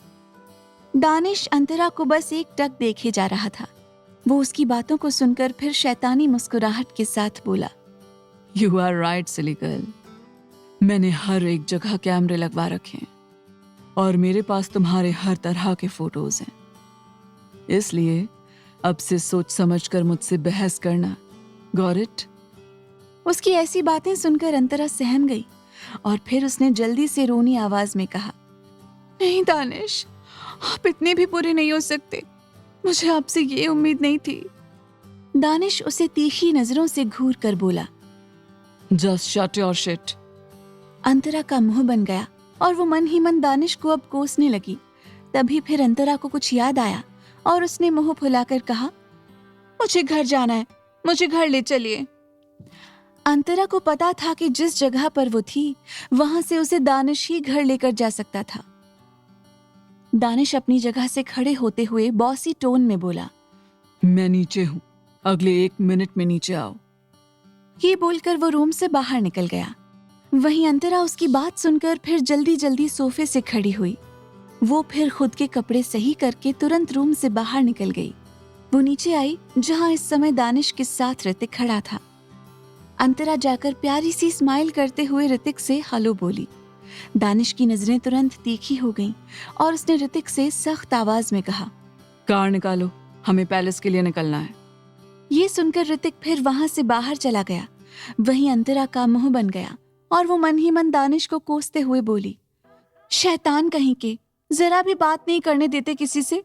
दानिश अंतरा को बस एक टक देखे जा रहा था। वो उसकी बातों को सुनकर फिर शैतानी मुस्कुराहट के साथ बोला, you are right silly girl, मैंने हर एक जगह कैमरे लगवा रखे हैं और मेरे पास तुम्हारे हर तरह के फोटोज हैं, इसलिए अब से सोच समझकर मुझसे बहस करना, गॉट इट? उसकी ऐसी बातें सुनकर अंतरा सहम गई और फिर उसने जल्दी से रोनी आवाज में कहा, नहीं दानिश, आप इतने भी बुरे नहीं हो सकते, मुझे आपसे ये उम्मीद नहीं थी। दानिश उसे तीखी नजरों से घूर कर बोला, जस्ट शट योर शिट। अंतरा का मुंह बन गया और वो मन ही मन दानिश को अब कोसने लगी। तभी फिर अंतरा को कुछ याद आया और उसने मुंह फुलाकर कहा, मुझे घर जाना है, मुझे घर ले चलिए। अंतरा को पता था कि जिस जगह पर वो थी वहां से उसे दानिश ही घर लेकर जा सकता था। दानिश अपनी जगह से खड़े होते हुए बॉसी टोन में बोला, मैं नीचे हूं, अगले 1 मिनट में नीचे आओ। ये बोलकर वो रूम से बाहर निकल गया। वहीं अंतरा उसकी बात सुनकर फिर जल्दी जल्दी सोफे से खड़ी हुई। वो फिर खुद के कपड़े सही करके तुरंत रूम से बाहर निकल गई। वो नीचे आई जहां इस समय दानिश के साथ ऋतिक खड़ा था। अंतरा जाकर प्यारी सी स्माइल करते हुए ऋतिक से हेलो बोली। दानिश की नजरें तुरंत तीखी हो गईं और उसने ऋतिक से सख्त आवाज में कहा, कार निकालो, हमें पैलेस के लिए निकलना है। ये सुनकर ऋतिक फिर वहां से बाहर चला गया। वहीं अंतरा का मुंह बन गया और वो मन ही मन दानिश को कोसते हुए बोली, शैतान कहीं के, जरा भी बात नहीं करने देते किसी से।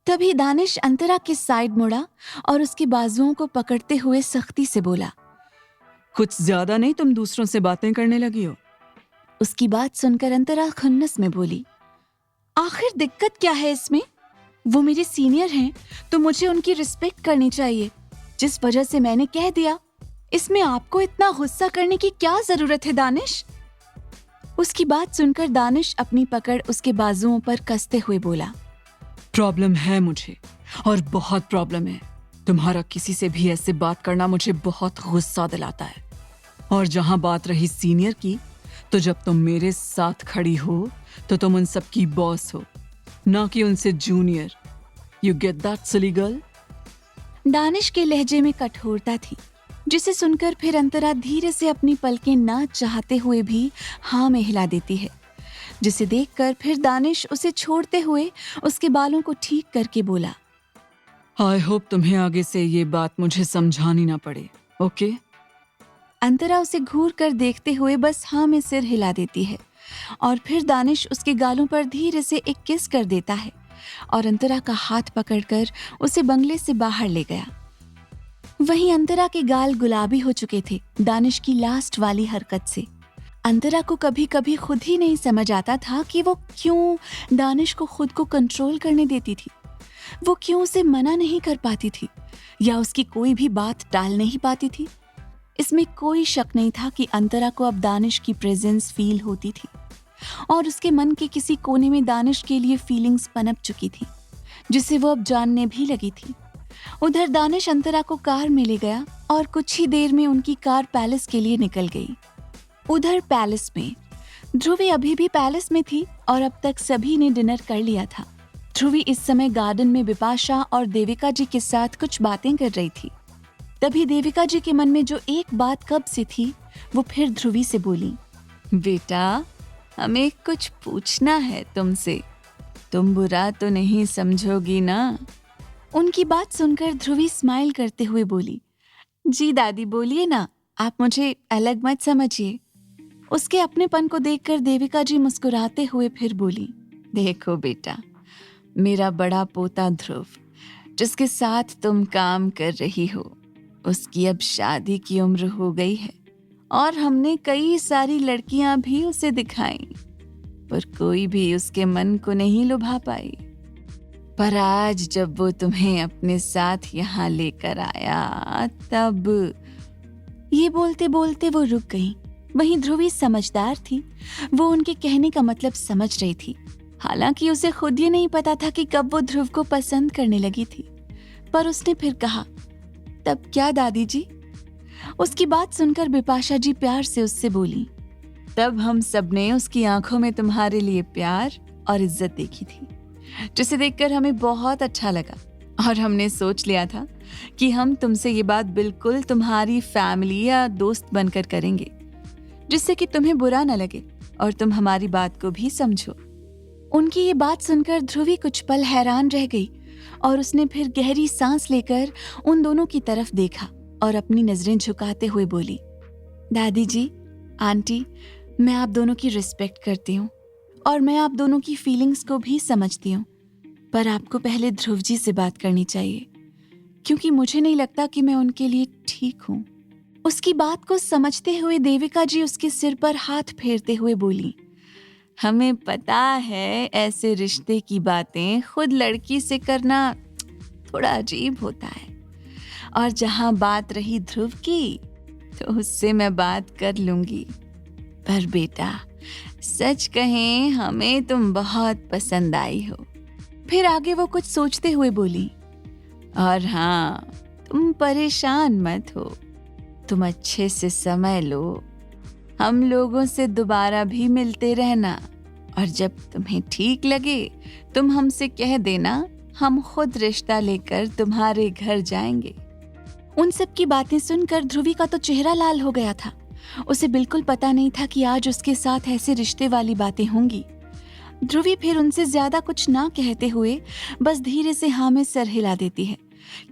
तभी दानिश अंतरा की साइड मुड़ा और उसके बाजुओं को पकड़ते हुए सख्ती से बोला, कुछ ज्यादा नहीं तुम दूसरों से बातें करने लगी हो। उसकी बात सुनकर अंतरा खुन्नस में बोली, आखिर दिक्कत क्या है इसमें? वो मेरे सीनियर हैं तो मुझे उनकी रिस्पेक्ट करनी चाहिए। जिस वजह से मैंने कह दिया, इसमें आपको इतना गुस्सा करने की क्या जरूरत है दानिश? उसकी बात सुनकर दानिश अपनी पकड़ उसके बाजुओं पर कसते हुए बोला, प्रॉब्लम है मुझे, और बहुत प्रॉब्लम है। तुम्हारा किसी से भी ऐसे बात करना मुझे बहुत गुस्सा दिलाता है। और जहां बात रही सीनियर की, तो जब तुम मेरे साथ खड़ी हो तो तुम उन सब की बॉस हो, ना कि उनसे junior. You get that silly girl? Danish के लहजे में कठोरता थी, जिसे सुनकर फिर अंतरा धीरे से अपनी पलकें ना चाहते हुए भी हाँ में हिला देती है, जिसे देखकर फिर दानिश उसे छोड़ते हुए उसके बालों को ठीक करके बोला, आई होप तुम्हें आगे से ये बात मुझे समझानी ना पड़े, ओके? अंतरा उसे घूर कर देखते हुए बस हाँ में सिर हिला देती है और फिर दानिश उसके गालों पर धीरे से एक किस कर देता है और अंतरा का हाथ पकड़कर उसे बंगले से बाहर ले गया। वहीं अंतरा के गाल गुलाबी हो चुके थे दानिश की लास्ट वाली हरकत से। अंतरा को कभी कभी खुद ही नहीं समझ आता था कि वो क्यों दानिश को खुद को कंट्रोल करने देती थी। वो क्यों उसे मना नहीं कर पाती थी या उसकी कोई भी बात टाल नहीं पाती थी। इसमें कोई शक नहीं था कि अंतरा को अब दानिश की प्रेजेंस फील होती थी और उसके मन के किसी कोने में दानिश के लिए फीलिंग्स पनप चुकी थी, जिसे वो अब जानने भी लगी थी। उधर दानिश अंतरा को कार में ले गया और कुछ ही देर में उनकी कार पैलेस के लिए निकल गई। उधर पैलेस में ध्रुवी अभी भी पैलेस में थी और अब तक सभी ने डिनर कर लिया था। ध्रुवी इस समय गार्डन में बिपाशा और देविका जी के साथ कुछ बातें कर रही थी। तभी देविका जी के मन में जो एक बात कब से थी, वो फिर ध्रुवी से बोली, बेटा, हमें कुछ पूछना है तुमसे, तुम बुरा तो नहीं समझोगी ना? उनकी बात सुनकर ध्रुवी स्माइल करते हुए बोली, जी दादी बोलिए ना, आप मुझे अलग मत समझिए। उसके अपनेपन को देखकर देविका जी मुस्कुराते हुए फिर बोली, देखो बेटा, मेरा बड़ा पोता ध्रुव, जिसके साथ तुम काम कर रही हो, उसकी अब शादी की उम्र हो गई है और हमने कई सारी लड़कियां भी उसे दिखाई, पर कोई भी उसके मन को नहीं लुभा पाई। पर आज जब वो तुम्हें अपने साथ यहाँ लेकर आया तब। ये बोलते बोलते वो रुक गई। वहीं ध्रुवी समझदार थी, वो उनके कहने का मतलब समझ रही थी। हालांकि उसे खुद ये नहीं पता था कि कब वो ध्रुव को पसंद करने लगी थी, पर उसने फिर कहा, तब क्या दादी जी? उसकी बात सुनकर बिपाशा जी प्यार से उससे बोली, तब हम सबने उसकी आंखों में तुम्हारे लिए प्यार और इज्जत देखी थी, जिसे देखकर हमें बहुत अच्छा लगा और हमने सोच लिया था कि हम तुमसे ये बात बिल्कुल तुम्हारी फैमिली या दोस्त बनकर करेंगे, जिससे कि तुम्हें बुरा न लगे और तुम हमारी बात को भी समझो। उनकी ये बात सुनकर ध्रुवी कुछ पल हैरान रह गई और उसने फिर गहरी सांस लेकर उन दोनों की तरफ देखा और अपनी नजरें झुकाते हुए बोली, दादी जी, आंटी, मैं आप दोनों की रिस्पेक्ट करती हूँ और मैं आप दोनों की फीलिंग्स को भी समझती हूँ, पर आपको पहले ध्रुव जी से बात करनी चाहिए, क्योंकि मुझे नहीं लगता कि मैं उनके लिए ठीक हूँ। उसकी बात को समझते हुए देविका जी उसके सिर पर हाथ फेरते हुए बोली, हमें पता है ऐसे रिश्ते की बातें खुद लड़की से करना थोड़ा अजीब होता है, और जहां बात रही ध्रुव की तो उससे मैं बात कर लूंगी। पर बेटा, सच कहें हमें तुम बहुत पसंद आई हो। फिर आगे वो कुछ सोचते हुए बोली, और हाँ, तुम परेशान मत हो, तुम अच्छे से समय लो, हम लोगों से दोबारा भी मिलते रहना, और जब तुम्हें ठीक लगे तुम हमसे कह देना, हम खुद रिश्ता लेकर तुम्हारे घर जाएंगे। उन सब की बातें सुनकर ध्रुवी का तो चेहरा लाल हो गया था। उसे बिल्कुल पता नहीं था कि आज उसके साथ ऐसे रिश्ते वाली बातें होंगी। ध्रुवी फिर उनसे ज्यादा कुछ ना कहते हुए बस धीरे से हाँ में सर हिला देती है,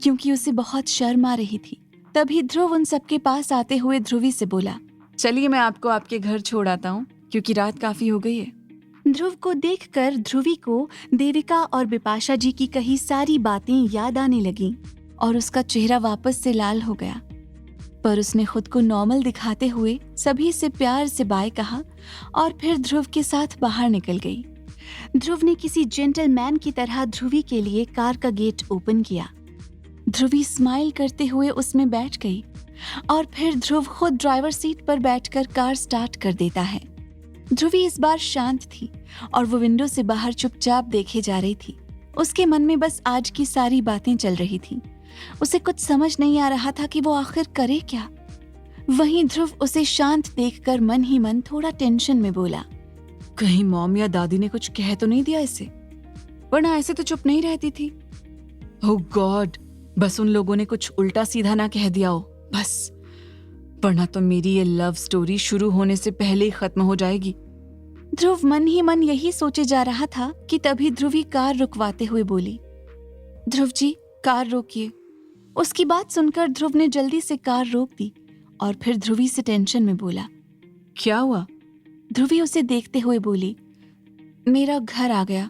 क्योंकि उसे बहुत शर्म आ रही थी। तभी ध्रुव उन सबके पास आते हुए ध्रुवी से बोला, चलिए मैं आपको आपके घर छोड़ आता हूँ, क्योंकि रात काफी हो गई है। ध्रुव को देखकर ध्रुवी को देविका और बिपाशा जी की कही सारी बातें याद आने लगीं और उसका चेहरा वापस से लाल हो गया। पर उसने खुद को नॉर्मल दिखाते हुए सभी से प्यार से बाय कहा और फिर ध्रुव के साथ बाहर निकल गई। ध्रुव ने किसी जेंटलमैन की तरह ध्रुवी के लिए कार का गेट ओपन किया। ध्रुवी स्माइल करते हुए उसमें बैठ गई और फिर ध्रुव खुद ड्राइवर सीट पर बैठकर कार स्टार्ट कर देता है। ध्रुवी इस बार शांत थी और वो विंडो से बाहर चुपचाप देखे जा रही थी। उसके मन में बस आज की सारी बातें चल रही थी। उसे कुछ समझ नहीं आ रहा था कि वो आखिर करे क्या। वहीं ध्रुव उसे शांत देखकर मन ही मन थोड़ा टेंशन में बोला, कहीं मॉम या दादी ने कुछ कह तो नहीं दिया इसे, वरना ऐसे तो चुप नहीं रहती थी। ओह गॉड, बस उन लोगों ने कुछ उल्टा सीधा ना कह दिया हो, बस, वरना तो मेरी ये लव स्टोरी शुरू होने से पहले ही खत्म हो जाएगी। ध्रुव मन ही मन यही सोचे जा रहा था कि तभी ध्रुवी कार रुकवाते हुए बोली, ध्रुव जी कार रोकिए। उसकी बात सुनकर ध्रुव ने जल्दी से कार रोक दी और फिर ध्रुवी से टेंशन में बोला, क्या हुआ? ध्रुवी उसे देखते हुए बोली, मेरा घर आ गया।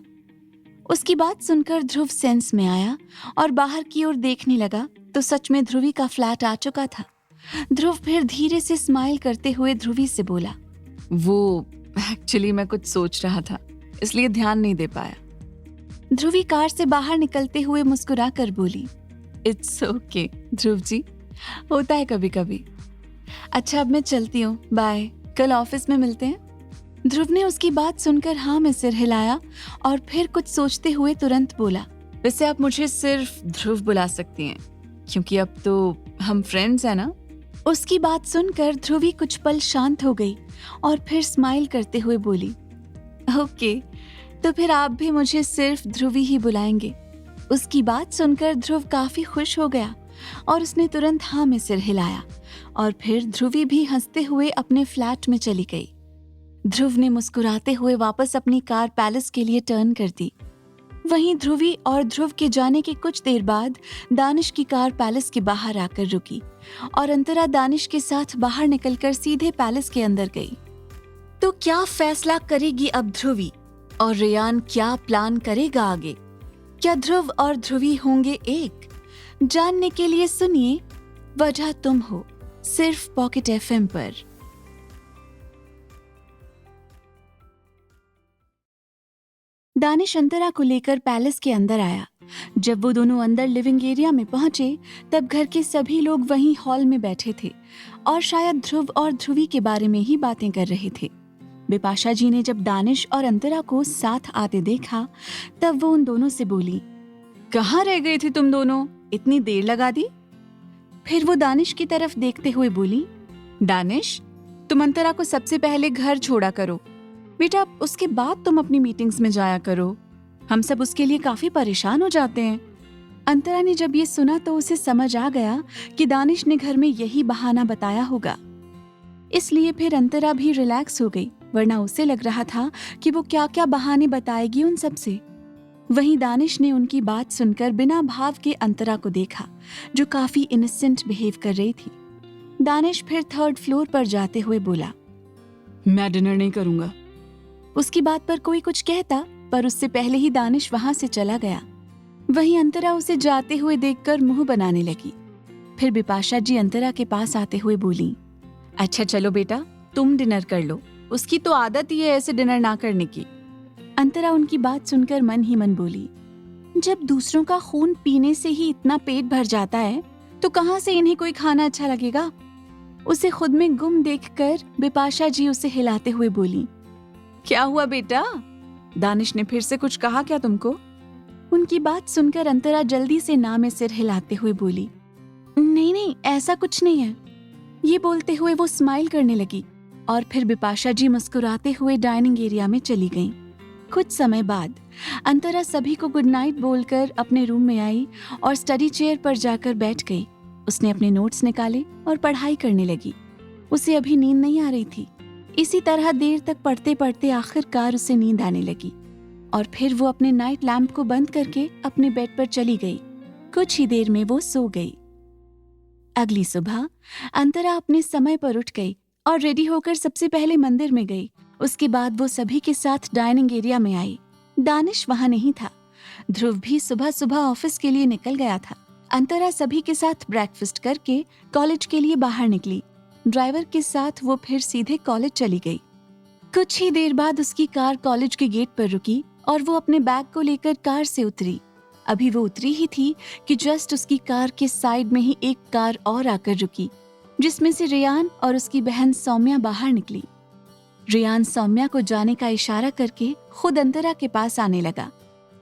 उसकी बात सुनकर ध्रुव सेंस में आया और बाहर की ओर देखने लगा तो सच में ध्रुवी का फ्लैट आ चुका था। ध्रुव फिर धीरे से स्माइल करते हुए ध्रुवी से बोला, वो एक्चुअली मैं कुछ सोच रहा था, इसलिए ध्यान नहीं दे पाया। ध्रुवी कार से बाहर निकलते हुए मुस्कुरा कर बोली, इट्स ओके ध्रुव जी, होता है कभी कभी। अच्छा अब मैं चलती हूँ, बाय, कल ऑफिस में मिलते हैं। ध्रुव ने उसकी बात सुनकर हाँ में सिर हिलाया और फिर कुछ सोचते हुए तुरंत बोला, वैसे आप मुझे सिर्फ ध्रुव बुला सकती हैं, क्योंकि अब तो हम फ्रेंड्स हैं ना। उसकी बात सुनकर ध्रुवी कुछ पल शांत हो गई और फिर स्माइल करते हुए बोली, ओके, तो फिर आप भी मुझे सिर्फ ध्रुवी ही बुलाएंगे। उसकी बात सुनकर ध्रुव काफी खुश हो गया और उसने तुरंत हाँ में सिर हिलाया और फिर ध्रुवी भी हंसते हुए अपने फ्लैट में चली गई। ध्रुव ने मुस्कुराते हुए वापस अपनी कार पैलेस के लिए टर्न कर दी। वहीं ध्रुवी और ध्रुव के जाने के कुछ देर बाद दानिश की कार पैलेस के बाहर आकर रुकी और अंतरा दानिश के साथ बाहर निकलकर सीधे पैलेस के अंदर गई। तो क्या फैसला करेगी अब ध्रुवी और रेयान क्या प्लान करेगा आगे? क्या ध्रुव और ध्रुवी होंगे एक? जानने के लिए सुनिए वजह तुम हो, सिर्फ पॉकेट एफएम पर। दानिश अंतरा को लेकर पैलेस के अंदर आया। जब वो दोनों अंदर लिविंग एरिया में पहुंचे तब घर के सभी लोग वहीं हॉल में बैठे थे और शायद ध्रुव और ध्रुवी के बारे में ही बातें कर रहे थे। बिपाशा जी ने जब दानिश और अंतरा को साथ आते देखा तब वो उन दोनों से बोली, कहाँ रह गई थी तुम दोनों, इतनी देर लगा दी? फिर वो दानिश की तरफ देखते हुए बोली, दानिश, तुम अंतरा को सबसे पहले घर छोड़ा करो बेटा, उसके बाद तुम अपनी मीटिंग्स में जाया करो। हम सब उसके लिए काफी परेशान हो जाते हैं। अंतरा ने जब ये सुना तो उसे समझ आ गया कि दानिश ने घर में यही बहाना बताया होगा, इसलिए फिर अंतरा भी रिलैक्स हो गई, वरना उसे लग रहा था कि वो क्या क्या बहाने बताएगी उन सब से। वहीं दानिश ने उनकी बात सुनकर बिना भाव के अंतरा को देखा जो काफी इनोसेंट बिहेव कर रही थी। दानिश फिर 3rd फ्लोर पर जाते हुए बोला, मैं डिनर नहीं करूंगा। उसकी बात पर कोई कुछ कहता पर उससे पहले ही दानिश वहां से चला गया। वहीं अंतरा उसे जाते हुए देखकर मुंह बनाने लगी। फिर बिपाशा जी अंतरा के पास आते हुए बोली, अच्छा चलो बेटा, तुम डिनर कर लो, उसकी तो आदत ही है ऐसे डिनर ना करने की। अंतरा उनकी बात सुनकर मन ही मन बोली, जब दूसरों का खून पीने से ही इतना पेट भर जाता है तो कहाँ से इन्हें कोई खाना अच्छा लगेगा। उसे खुद में गुम देखकर बिपाशा जी उसे हिलाते हुए बोली, क्या हुआ बेटा, दानिश ने फिर से कुछ कहा क्या तुमको? उनकी बात सुनकर अंतरा जल्दी से ना में सिर हिलाते हुए बोली, नहीं नहीं, ऐसा कुछ नहीं है। ये बोलते हुए वो स्माइल करने लगी और फिर बिपाशा जी मुस्कुराते हुए डाइनिंग एरिया में चली गईं। कुछ समय बाद अंतरा सभी को गुड नाइट बोलकर अपने रूम में आई और स्टडी चेयर पर जाकर बैठ गई। उसने अपने नोट्स निकाले और पढ़ाई करने लगी। उसे अभी नींद नहीं आ रही थी। इसी तरह देर तक पढ़ते पढ़ते आखिरकार उसे नींद आने लगी और फिर वो अपने नाइट लैम्प को बंद करके अपने बेड पर चली गई। कुछ ही देर में वो सो गई। अगली सुबह अंतरा अपने समय पर उठ गई और रेडी होकर सबसे पहले मंदिर में गई। उसके बाद वो सभी के साथ डाइनिंग एरिया में आई। दानिश वहां नहीं था। ध्रुव भी सुबह सुबह ऑफिस के लिए निकल गया था। अंतरा सभी के साथ ब्रेकफास्ट करके कॉलेज के लिए बाहर निकली। ड्राइवर के साथ वो फिर सीधे कॉलेज चली गई। कुछ ही देर बाद उसकी कार कॉलेज के गेट पर रुकी और वो अपने बैग को लेकर कार से उतरी। अभी वो उतरी ही थी कि जस्ट उसकी कार के साइड में ही एक कार और आकर रुकी, जिसमें से रेयान और उसकी बहन सौम्या बाहर निकली। रेयान सौम्या को जाने का इशारा करके खुद अंतरा के पास आने लगा।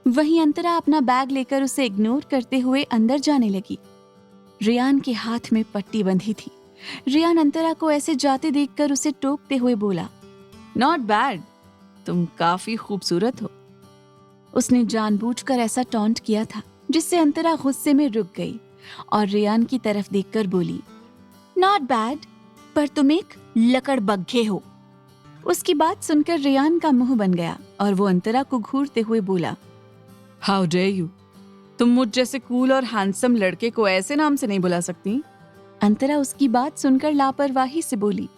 वहीं अंतरा अपना बैग लेकर उसे इग्नोर करते हुए अंदर जाने लगी। रेयान के हाथ में पट्टी बंधी थी। रेयान अंतरा को ऐसे जाते देखकर उसे टोकते हुए बोला, नॉट बैड, तुम काफी खूबसूरत हो। उसने जानबूझकर ऐसा टॉन्ट किया था जिससे अंतरा गुस्से में रुक गई और रेयान की तरफ देखकर बोली, नॉट बैड, पर तुम एक लकड़बग्घे हो। उसकी बात सुनकर रेयान का मुंह बन गया और वो अंतरा को घूरते हुए बोला, हाउ डेयर यू, तुम मुझ जैसे कूल और हैंडसम लड़के को ऐसे नाम से नहीं बुला सकती। अंतरा उसकी बात सुनकर लापरवाही से बोली,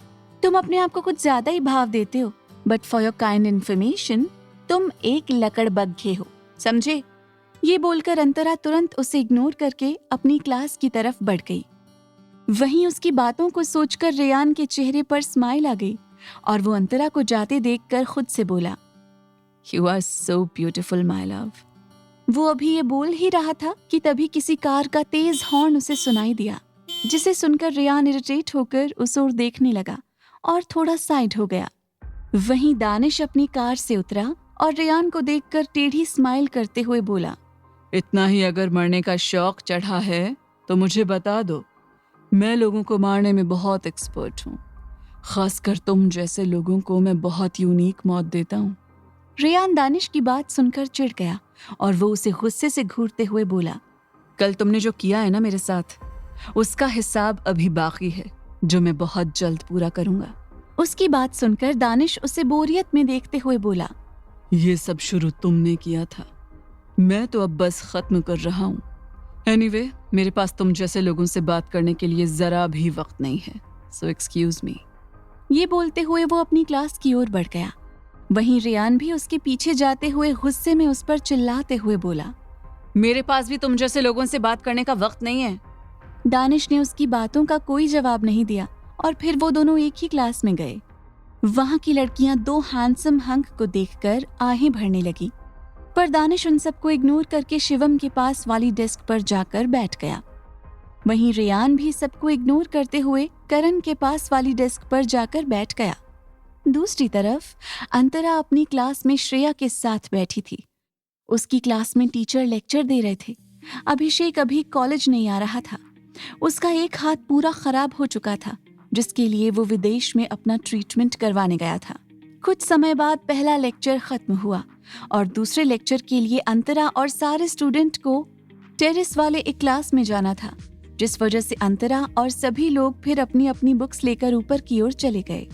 तुम अपने आप को कुछ ज्यादा ही भाव देते हो, but for your kind information तुम एक लकड़बग्घे हो, समझे। ये बोलकर अंतरा तुरंत उसे इग्नोर करके अपनी क्लास की तरफ बढ़ गई। वहीं उसकी बातों को सोचकर रेयान के चेहरे पर स्माइल आ गई और वो अंतरा को जाते देखकर खुद से बोला, you are so beautiful my love. वो अभी ये बोल ही रहा था कि तभी किसी कार का तेज हॉर्न उसे सुनाई दिया, जिसे सुनकर रेयान इरिटेट होकर उस ओर देखने लगा और थोड़ा साइड हो गया। वहीं दानिश अपनी कार से उतरा और रेयान को देखकर टेढ़ी स्माइल करते हुए बोला, इतना ही अगर मरने का शौक चढ़ा है तो मुझे बता दो, मैं लोगों को मारने में बहुत एक्सपर्ट हूँ। खासकर तुम जैसे लोगों को मैं बहुत यूनिक मौत देता हूँ। रेयान दानिश की बात सुनकर चिढ़ गया और वो उसे गुस्से से घूरते हुए बोला, कल तुमने जो किया है ना मेरे साथ, उसका हिसाब अभी बाकी है जो मैं बहुत जल्द पूरा करूंगा। उसकी बात सुनकर दानिश उसे बोरियत में देखते हुए बोला, ये सब शुरू तुमने किया था, मैं तो अब बस खत्म कर रहा हूँ। एनीवे, मेरे पास तुम जैसे लोगों से बात करने के लिए जरा भी वक्त नहीं है, सो एक्सक्यूज मी। ये बोलते हुए वो अपनी क्लास की ओर बढ़ गया। वहीं रेयान भी उसके पीछे जाते हुए गुस्से में उस पर चिल्लाते हुए बोला, मेरे पास भी तुम जैसे लोगों से बात करने का वक्त नहीं है। दानिश ने उसकी बातों का कोई जवाब नहीं दिया और फिर वो दोनों एक ही क्लास में गए। वहां की लड़कियां दो हैंडसम हंक को देखकर आहें भरने लगी, पर दानिश उन सबको इग्नोर करके शिवम के पास वाली डेस्क पर जाकर बैठ गया। वहीं रेयान भी सबको इग्नोर करते हुए करण के पास वाली डेस्क पर जाकर बैठ गया। दूसरी तरफ अंतरा अपनी क्लास में श्रेया के साथ बैठी थी। उसकी क्लास में टीचर लेक्चर दे रहे थे। अभिषेक अभी कॉलेज नहीं आ रहा था। उसका एक हाथ पूरा खराब हो चुका था, जिसके लिए वो विदेश में अपना ट्रीटमेंट करवाने गया था। कुछ समय बाद पहला लेक्चर खत्म हुआ और दूसरे लेक्चर के लिए अंतरा और सारे स्टूडेंट को टेरेस वाले एक क्लास में जाना था, जिस वजह से अंतरा और सभी लोग फिर अपनी अपनी बुक्स लेकर ऊपर की ओर चले गए।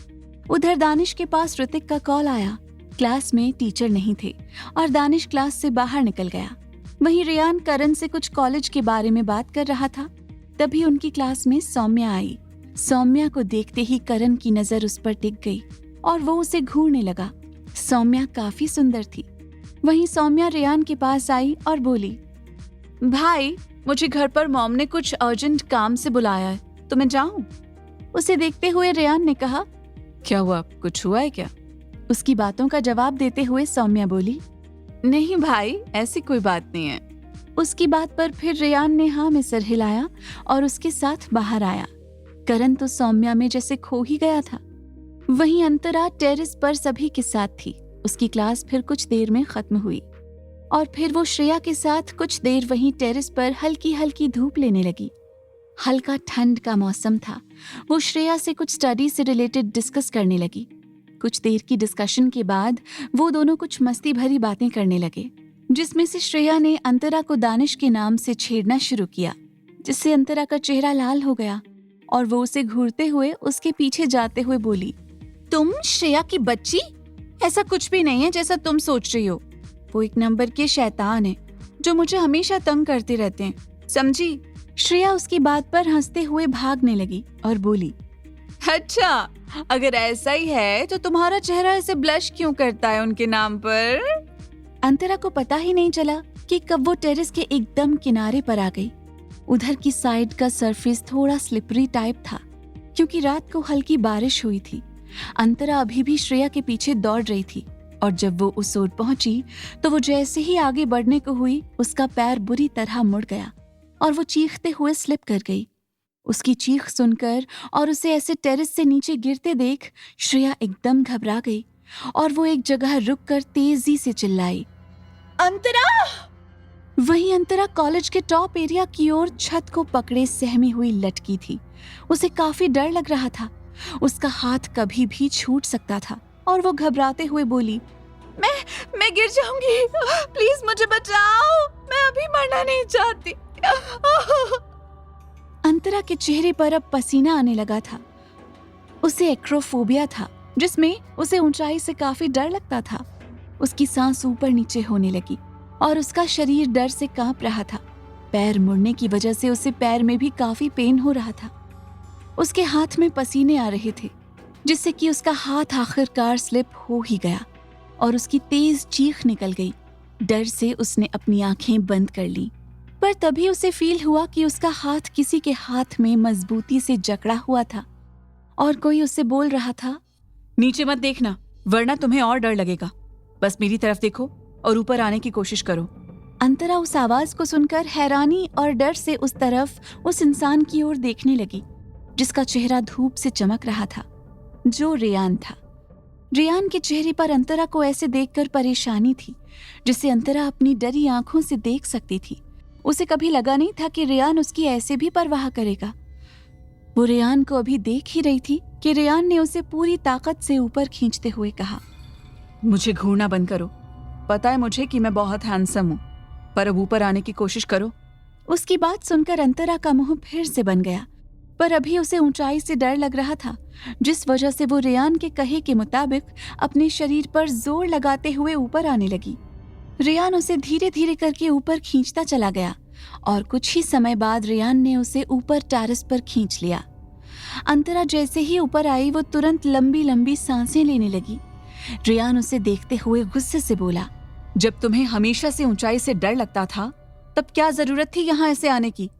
उधर दानिश के पास ऋतिक का कॉल आया। क्लास में टीचर नहीं थे और दानिश क्लास से बाहर निकल गया। वहीं रेयान करण से कुछ कॉलेज के बारे में बात कर रहा था। तभी उनकी क्लास में सौम्या आई। सौम्या को देखते ही करण की नजर उस पर टिक गई और वो उसे घूरने लगा। सौम्या काफी सुंदर थी। वहीं सौम्या रेयान के पास आई और बोली, भाई मुझे घर पर मॉम ने कुछ अर्जेंट काम से बुलाया है, तो मैं जाऊं? उसे देखते हुए रेयान ने कहा। क्या हुआ, कुछ हुआ है क्या? उसकी बातों का जवाब देते हुए सौम्या बोली, नहीं भाई, ऐसी कोई बात नहीं है। उसकी बात पर फिर रेयान ने हाँ में सर हिलाया और उसके साथ बाहर आया। करण तो सौम्या में जैसे खो ही गया था। वहीं अंतरा टेरेस पर सभी के साथ थी। उसकी क्लास फिर कुछ देर में खत्म हुई और फिर वो श्रेया के साथ कुछ देर वहीं टेरेस पर हल्की हल्की धूप लेने लगी। हल्का ठंड का मौसम था। वो श्रेया से कुछ स्टडी से रिलेटेड डिस्कस करने लगी। कुछ देर की डिस्कशन के बाद वो दोनों कुछ मस्ती भरी बातें करने लगे, जिसमें से श्रेया ने अंतरा को दानिश के नाम से छेड़ना शुरू किया, जिससे अंतरा का चेहरा लाल हो गया और वो उसे घूरते हुए उसके पीछे जाते हुए बोली, तुम श्रेया की बच्ची? ऐसा कुछ भी नहीं है जैसा तुम सोच रही हो। वो एक नंबर के शैतान है जो मुझे हमेशा तंग करते रहते हैं, समझी? श्रेया उसकी बात पर हंसते हुए भागने लगी और बोली, अच्छा, अगर ऐसा ही है तो तुम्हारा चेहरा ऐसे ब्लश क्यों करता है उनके नाम पर? अंतरा को पता ही नहीं चला कि कब वो टेरेस के एकदम किनारे पर आ गई। उधर की साइड का सरफेस थोड़ा स्लिपरी टाइप था क्योंकि रात को हल्की बारिश हुई थी। अंतरा अभी भी श्रेया के पीछे दौड़ रही थी और जब वो उस ओर पहुंची तो वो जैसे ही आगे बढ़ने को हुई, उसका पैर बुरी तरह मुड़ गया और वो चीखते हुए स्लिप कर गई। उसकी चीख सुनकर और उसे ऐसे टेरेस से नीचे गिरते देख श्रेया एकदम घबरा गई और वो एक जगह रुककर तेजी से चिल्लाई, अंतरा! वहीं अंतरा कॉलेज के टॉप एरिया की ओर छत को पकड़े सहमी हुई लटकी थी। उसे काफी डर लग रहा था। उसका हाथ कभी भी छूट सकता था और वो घबराते हुए बोली, मैं गिर जाऊंगी, प्लीज मुझे बचाओ, मैं अभी मरना नहीं चाहती। अंतरा के चेहरे पर अब पसीना आने लगा था। उसे एक्रोफोबिया था, जिसमें उसे ऊंचाई से काफी डर लगता था। उसकी सांस ऊपर नीचे होने लगी और उसका शरीर डर से कांप रहा था। पैर मुड़ने की वजह से उसे पैर में भी काफी पेन हो रहा था। उसके हाथ में पसीने आ रहे थे, जिससे कि उसका हाथ आखिरकार स्लिप हो ही गया और उसकी तेज चीख निकल गई। डर से उसने अपनी आंखें बंद कर ली, पर तभी उसे फील हुआ कि उसका हाथ किसी के हाथ में मजबूती से जकड़ा हुआ था और कोई उससे बोल रहा था, नीचे मत देखना वरना तुम्हें और डर लगेगा, बस मेरी तरफ देखो और ऊपर आने की कोशिश करो। अंतरा उस आवाज को सुनकर हैरानी और डर से उस तरफ उस इंसान की ओर देखने लगी जिसका चेहरा धूप से चमक रहा था, जो रेयान था। रेयान के चेहरे पर अंतरा को ऐसे देखकर परेशानी थी जिसे अंतरा अपनी डरी आंखों से देख सकती थी। उसे कभी लगा नहीं था कि रेयान उसकी ऐसे भी परवाह करेगा। वो रेयान को अभी देख ही रही थी कि रेयान ने उसे पूरी ताकत से ऊपर खींचते हुए कहा, मुझे घूरना बंद करो, पता है मुझे कि मैं बहुत हैंडसम हूँ, पर अब ऊपर आने की कोशिश करो। उसकी बात सुनकर अंतरा का मुंह फिर से बन गया, पर अभी उसे ऊंचाई से डर लग रहा था, जिस वजह से वो रेयान के कहे के मुताबिक अपने शरीर पर जोर लगाते हुए ऊपर आने लगी। रेयान उसे धीरे धीरे करके ऊपर खींचता चला गया और कुछ ही समय बाद रेयान ने उसे ऊपर टेरेस पर खींच लिया। अंतरा जैसे ही ऊपर आई वो तुरंत लंबी लंबी सांसें लेने लगी। रेयान उसे देखते हुए गुस्से से बोला, जब तुम्हें हमेशा से ऊंचाई से डर लगता था तब क्या जरूरत थी यहाँ ऐसे आने की?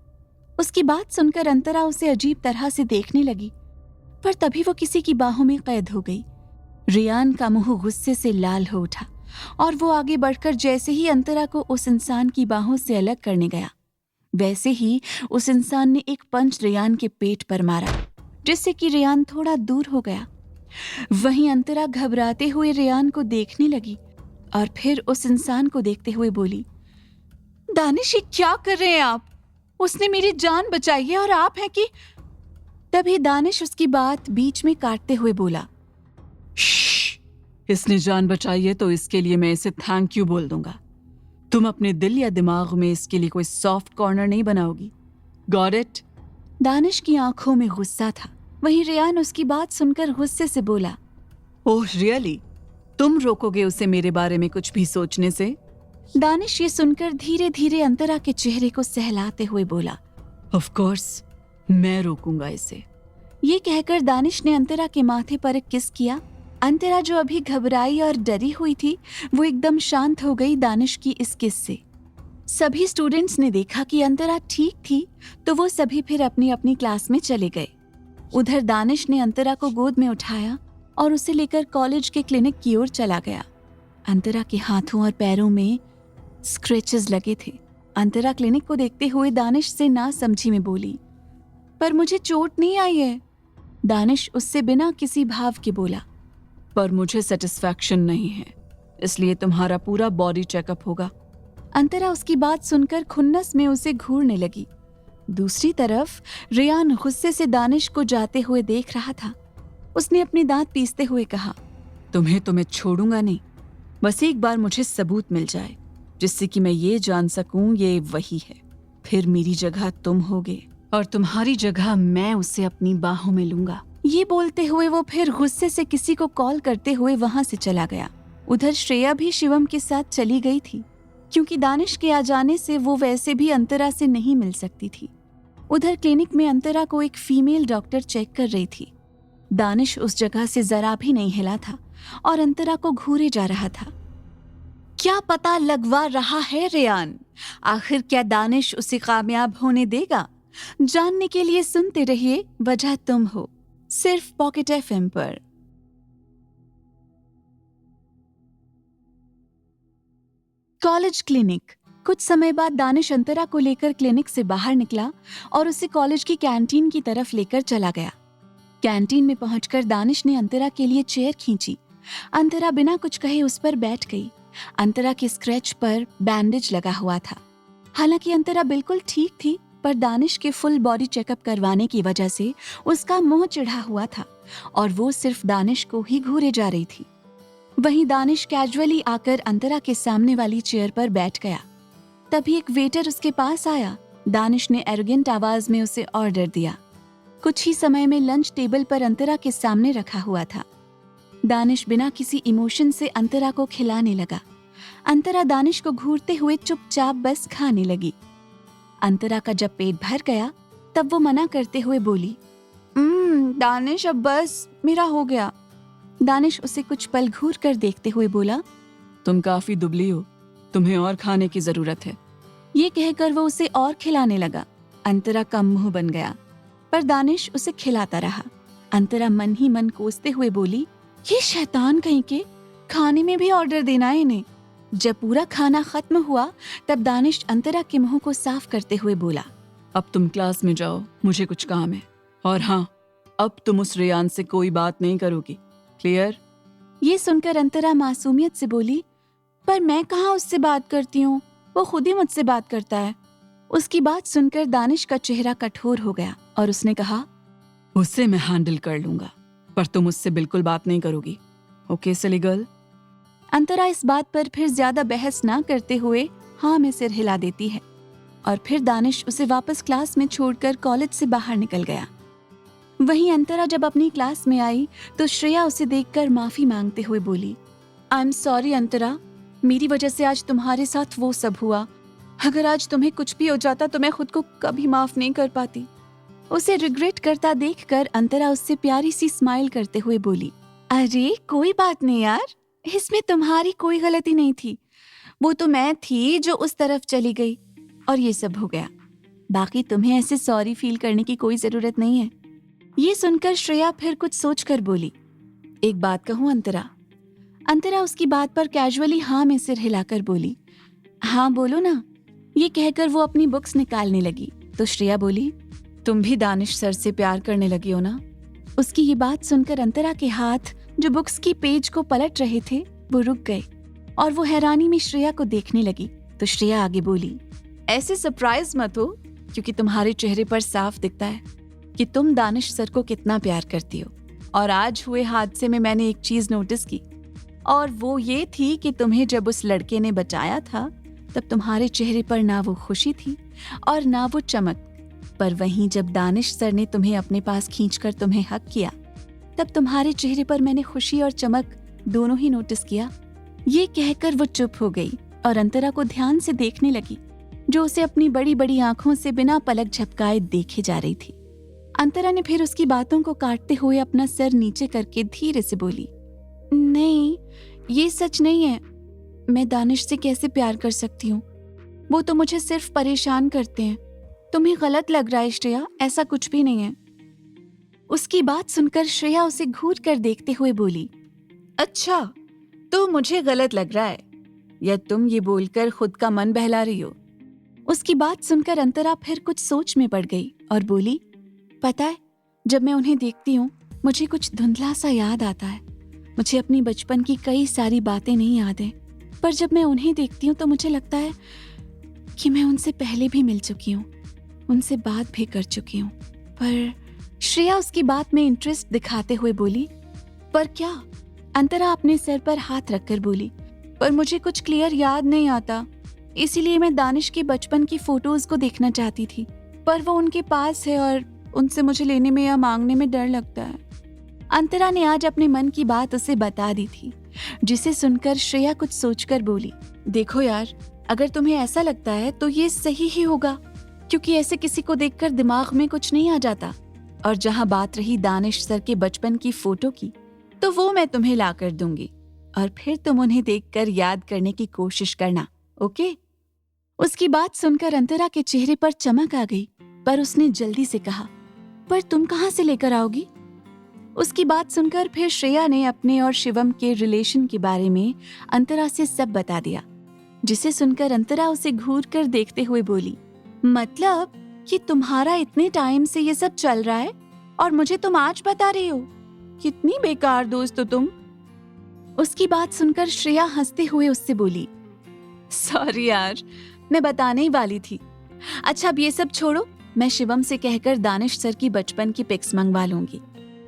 उसकी बात सुनकर अंतरा उसे अजीब तरह से देखने लगी, पर तभी वो किसी की बाहों में कैद हो गई। रेयान का मुंह गुस्से से लाल हो उठा और वो आगे बढ़कर जैसे ही अंतरा को उस इंसान की बाहों से अलग करने गया, वैसे ही उस इंसान ने एक पंच रेयान के पेट पर मारा, जिससे कि रेयान थोड़ा दूर हो गया। वहीं अंतरा घबराते हुए रेयान को देखने लगी और फिर उस इंसान को देखते हुए बोली, दानिश, ये क्या कर रहे हैं आप? उसने मेरी जान बचाई है और आप हैं कि? तभी दानिश उसकी बात बीच में काटते हुए बोला, इसने जान बचाई है तो इसके लिए मैं इसे थैंक यू बोल दूंगा। तुम अपने दिल या दिमाग में इसके लिए कोई सॉफ्ट कॉर्नर नहीं बनाओगी। Got it? दानिश की आंखों में गुस्सा था। वहीं रेयान उसकी बात सुनकर गुस्से से बोला, ओह रियली? तुम रोकोगे उसे मेरे बारे में कुछ भी सोचने से? दानिश ये सुनकर धीरे धीरे अंतरा के चेहरे को सहलाते हुए बोला, ऑफ कोर्स मैं रोकूंगा इसे। ये कहकर दानिश ने अंतरा के माथे पर एक किस किया। अंतरा जो अभी घबराई और डरी हुई थी वो एकदम शांत हो गई दानिश की इस किस से। सभी स्टूडेंट्स ने देखा कि अंतरा ठीक थी, तो वो सभी फिर अपनी अपनी क्लास में चले गए। उधर दानिश ने अंतरा को गोद में उठाया और उसे लेकर कॉलेज के क्लिनिक की ओर चला गया। अंतरा के हाथों और पैरों में स्क्रैचेस लगे थे। अंतरा क्लिनिक को देखते हुए दानिश से ना समझी में बोली, पर मुझे चोट नहीं आई है। दानिश उससे बिना किसी भाव के बोला, पर मुझे सेटिस्फैक्शन नहीं है, इसलिए तुम्हारा पूरा बॉडी चेकअप होगा। अंतरा उसकी बात सुनकर खुन्नस में उसे घूरने लगी। दूसरी तरफ रेयान गुस्से से दानिश को जाते हुए देख रहा था। उसने अपने दांत पीसते हुए कहा, तुम्हें तो मैं छोड़ूंगा नहीं, बस एक बार मुझे सबूत मिल जाए जिससे कि मैं ये जान सकूं ये वही है। फिर मेरी जगह तुम होगे और तुम्हारी जगह मैं उसे अपनी बाहों में लूंगा। ये बोलते हुए वो फिर गुस्से से किसी को कॉल करते हुए वहां से चला गया। उधर श्रेया भी शिवम के साथ चली गई थी, क्योंकि दानिश के आ जाने से वो वैसे भी अंतरा से नहीं मिल सकती थी। उधर क्लिनिक में अंतरा को एक फीमेल डॉक्टर चेक कर रही थी। दानिश उस जगह से जरा भी नहीं हिला था और अंतरा को घूरे जा रहा था। क्या पता लगवा रहा है रेयान? आखिर क्या दानिश उसे कामयाब होने देगा? जानने के लिए सुनते रहिए वजह तुम हो, सिर्फ पॉकेट एफएम पर। College clinic. कुछ समय बाद दानिश अंतरा को लेकर क्लिनिक से बाहर निकला और उसे कॉलेज की कैंटीन की तरफ लेकर चला गया। कैंटीन में पहुंचकर दानिश ने अंतरा के लिए चेयर खींची। अंतरा बिना कुछ कहे उस पर बैठ गई। अंतरा के स्क्रैच पर बैंडेज लगा हुआ था। हालांकि अंतरा बिल्कुल ठीक थी, पर दानिश के फुल बॉडी चेकअप करवाने की वजह से उसका मुंह चिढ़ा हुआ था और वो सिर्फ दानिश को ही घूरे जा रही थी। वहीं दानिश कैजुअली आकर अंतरा के सामने वाली चेयर पर बैठ गया। तभी एक वेटर उसके पास आया। दानिश ने एरोगेंट आवाज में उसे ऑर्डर दिया। कुछ ही समय में लंच टेबल पर अंतरा के सामने रखा हुआ था। दानिश बिना किसी इमोशन से अंतरा को खिलाने लगा। अंतरा दानिश को घूरते हुए चुपचाप बस खाने लगी। अंतरा का जब पेट भर गया तब वो मना करते हुए बोली, दानिश अब बस, मेरा हो गया। दानिश उसे कुछ पल घूर कर देखते हुए बोला, तुम काफी दुबली हो, तुम्हें और खाने की जरूरत है। ये कहकर वो उसे और खिलाने लगा। अंतरा का मुंह बन गया, पर दानिश उसे खिलाता रहा। अंतरा मन ही मन कोसते हुए बोली, ये शैतान कहीं के, खाने में भी ऑर्डर देना है इन्हें। जब पूरा खाना खत्म हुआ तब दानिश अंतरा के मुंह को साफ करते हुए बोला, अब तुम क्लास में जाओ, मुझे कुछ काम है। और हाँ, अब तुम उस रेयान से कोई बात नहीं करोगी, क्लियर? ये सुनकर अंतरा मासूमियत से बोली, पर मैं कहाँ उससे बात करती हूँ, वो खुद ही मुझसे बात करता है। उसकी बात सुनकर दानिश का चेहरा कठोर हो गया और उसने कहा, उससे मैं हैंडल कर लूंगा, पर तुम उससे बिल्कुल बात नहीं करोगी, ओके सिली गर्ल? अंतरा इस बात पर फिर ज्यादा बहस ना करते हुए हाँ में सिर हिला देती है और फिर दानिश उसे वापस क्लास में छोड़कर कॉलेज से बाहर निकल गया। वहीं अंतरा जब अपनी क्लास में आई तो श्रेया उसे देखकर माफी मांगते हुए बोली, आई एम सॉरी अंतरा, मेरी वजह से आज तुम्हारे साथ वो सब हुआ। अगर आज तुम्हें कुछ भी हो जाता तो मैं खुद को कभी माफ नहीं कर पाती। उसे रिग्रेट करता देखकर अंतरा उससे प्यारी सी स्माइल करते हुए बोली, अरे कोई बात नहीं यार, इसमें तुम्हारी कोई गलती नहीं थी। वो तो मैं थी जो उस तरफ चली गई और ये सब हो गया। बाकी तुम्हें ऐसे सॉरी फील करने की कोई जरूरत नहीं है। ये सुनकर श्रेया फिर कुछ सोचकर बोली, एक बात कहूँ अंतरा? अंतरा उसकी बात पर कैजुअली हाँ में सिर हिलाकर बोली, हाँ बोलो ना। ये कहकर वो अपनी बुक्स निकालने लगी तो श्रेया बोली, तुम भी दानिश सर से प्यार करने लगी हो ना? उसकी ये बात सुनकर अंतरा के हाथ जो बुक्स की पेज को पलट रहे थे वो रुक गए और वो हैरानी में श्रेया को देखने लगी। तो श्रेया आगे बोली, ऐसे सरप्राइज मत हो, क्योंकि तुम्हारे चेहरे पर साफ दिखता है कि तुम दानिश सर को कितना प्यार करती हो। और आज हुए हादसे में मैंने एक चीज नोटिस की, और वो ये थी कि तुम्हें जब उस लड़के ने बचाया था तब तुम्हारे चेहरे पर ना वो खुशी थी और ना वो चमक, पर वहीं जब दानिश सर ने तुम्हें अपने पास खींचकर तुम्हें हक किया तब तुम्हारे चेहरे पर मैंने खुशी और चमक दोनों ही नोटिस किया। ये कहकर वो चुप हो गई और अंतरा को ध्यान से देखने लगी, जो उसे अपनी बड़ी बड़ी आंखों से बिना पलक झपकाए देखे जा रही थी। अंतरा ने फिर उसकी बातों को काटते हुए अपना सर नीचे करके धीरे से बोली, नहीं ये सच नहीं है। मैं दानिश से कैसे प्यार कर सकती हूँ? वो तो मुझे सिर्फ परेशान करते हैं। तुम्हें गलत लग रहा है श्रेया, ऐसा कुछ भी नहीं है। उसकी बात सुनकर श्रेया उसे घूर कर देखते हुए बोली, अच्छा, तो मुझे गलत लग रहा है, या तुम ये बोलकर खुद का मन बहला रही हो? उसकी बात सुनकर अंतरा फिर कुछ सोच में पड़ गई और बोली, पता है, जब मैं उन्हें देखती हूँ मुझे कुछ धुंधला सा याद आता है। मुझे अपनी बचपन की कई सारी बातें नहीं याद हैं, पर जब मैं उन्हें देखती हूँ तो मुझे लगता है कि मैं उनसे पहले भी मिल चुकी हूँ, उनसे बात भी कर चुकी हूँ। पर श्रेया उसकी बात में इंटरेस्ट दिखाते हुए बोली, पर क्या? अंतरा अपने सर पर हाथ रखकर बोली, पर मुझे कुछ क्लियर याद नहीं आता, इसीलिए मैं दानिश की बचपन की फोटोज को देखना चाहती थी, पर वो उनके पास है और उनसे मुझे लेने में या मांगने में डर लगता है। अंतरा ने आज अपने मन की बात उसे बता दी थी, जिसे सुनकर श्रेया कुछ सोचकर बोली, देखो यार, अगर तुम्हें ऐसा लगता है तो ये सही ही होगा, क्योंकि ऐसे किसी को देखकर दिमाग में कुछ नहीं आ जाता। और जहाँ बात रही दानिश सर के बचपन की फोटो की, तो वो मैं तुम्हें ला कर दूंगी और फिर तुम उन्हें देखकर याद करने की कोशिश करना, ओके? उसकी बात सुनकर अंतरा के चेहरे पर चमक आ गई, पर उसने जल्दी से कहा, पर तुम कहाँ से लेकर आओगी? उसकी बात सुनकर फिर श्रेया ने अपने और शिवम के रिलेशन के बारे में अंतरा से सब बता दिया, जिसे सुनकर अंतरा उसे घूर कर देखते हुए बोली, मतलब कि तुम्हारा इतने टाइम से ये सब चल रहा है और मुझे तुम आज बता रही हो? कितनी बेकार दोस्त हो तुम। उसकी बात सुनकर श्रेया हंसते हुए उससे बोली, सॉरी यार, मैं बताने ही वाली थी। अच्छा, अब ये सब छोड़ो, मैं शिवम से कहकर दानिश सर की बचपन की पिक्स मंगवा लूंगी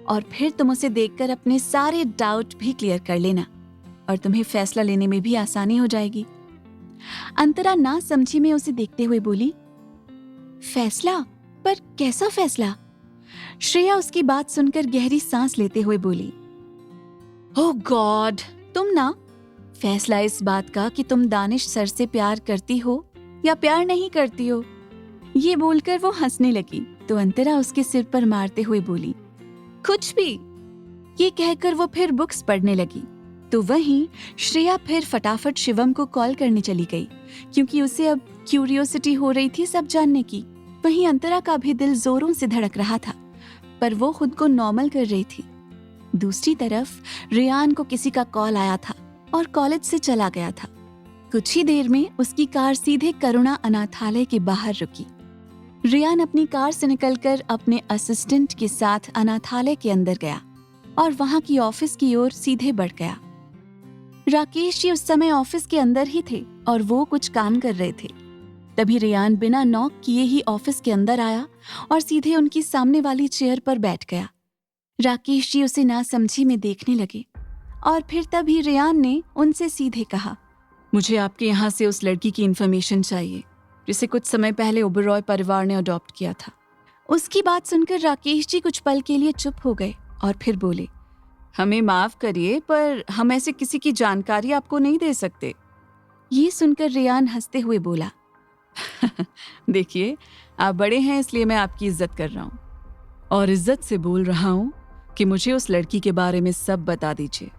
और फिर तुम उसे देखकर अपने सारे डाउट भी क्लियर कर लेना और तुम्हें फैसला लेने में भी आसानी हो जाएगी। अंतरा ना समझी में उसे देखते हुए बोली, फैसला? पर कैसा फैसला? श्रेया उसकी बात सुनकर गहरी सांस लेते हुए बोली, ओह गॉड, तुम ना, फैसला इस बात का कि तुम दानिश सर से प्यार करती हो या प्यार नहीं करती हो। ये बोलकर वो हंसने लगी तो अंतरा उसके सिर पर मारते हुए बोली, कुछ भी। ये कहकर वो फिर बुक्स पढ़ने लगी तो वहीं श्रेया फिर फटाफट शिवम को कॉल करने चली गई, क्योंकि उसे अब क्यूरियोसिटी हो रही थी सब जानने की। वहीं अंतरा का भी दिल जोरों से धड़क रहा था, पर वो खुद को नॉर्मल कर रही थी। दूसरी तरफ रियान को किसी का कॉल आया था और कॉलेज से चला गया था। कुछ ही देर में उसकी कार सीधे करुणा अनाथालय के बाहर रुकी। रियान अपनी कार से निकलकर अपने असिस्टेंट के साथ अनाथालय के अंदर गया और वहां की ऑफिस की ओर सीधे बढ़ गया। राकेश जी उस समय ऑफिस के अंदर ही थे और वो कुछ काम कर रहे थे। तभी रियान बिना नॉक किए ही ऑफिस के अंदर आया और सीधे उनकी सामने वाली चेयर पर बैठ गया। राकेश जी उसे नासमझी में देखने लगे और फिर तभी रियान ने उनसे सीधे कहा, मुझे आपके यहाँ से उस लड़की की इन्फॉर्मेशन चाहिए जिसे कुछ समय पहले ओबेरॉय परिवार ने अडॉप्ट किया था। उसकी बात सुनकर राकेश जी कुछ पल के लिए चुप हो गए और फिर बोले, हमें माफ करिए, पर हम ऐसे किसी की जानकारी आपको नहीं दे सकते। ये सुनकर रियान हंसते हुए बोला, देखिए, आप बड़े हैं इसलिए मैं आपकी इज्जत कर रहा हूँ और इज्जत से बोल रहा हूँ कि मुझे उस लड़की के बारे में सब बता दीजिए।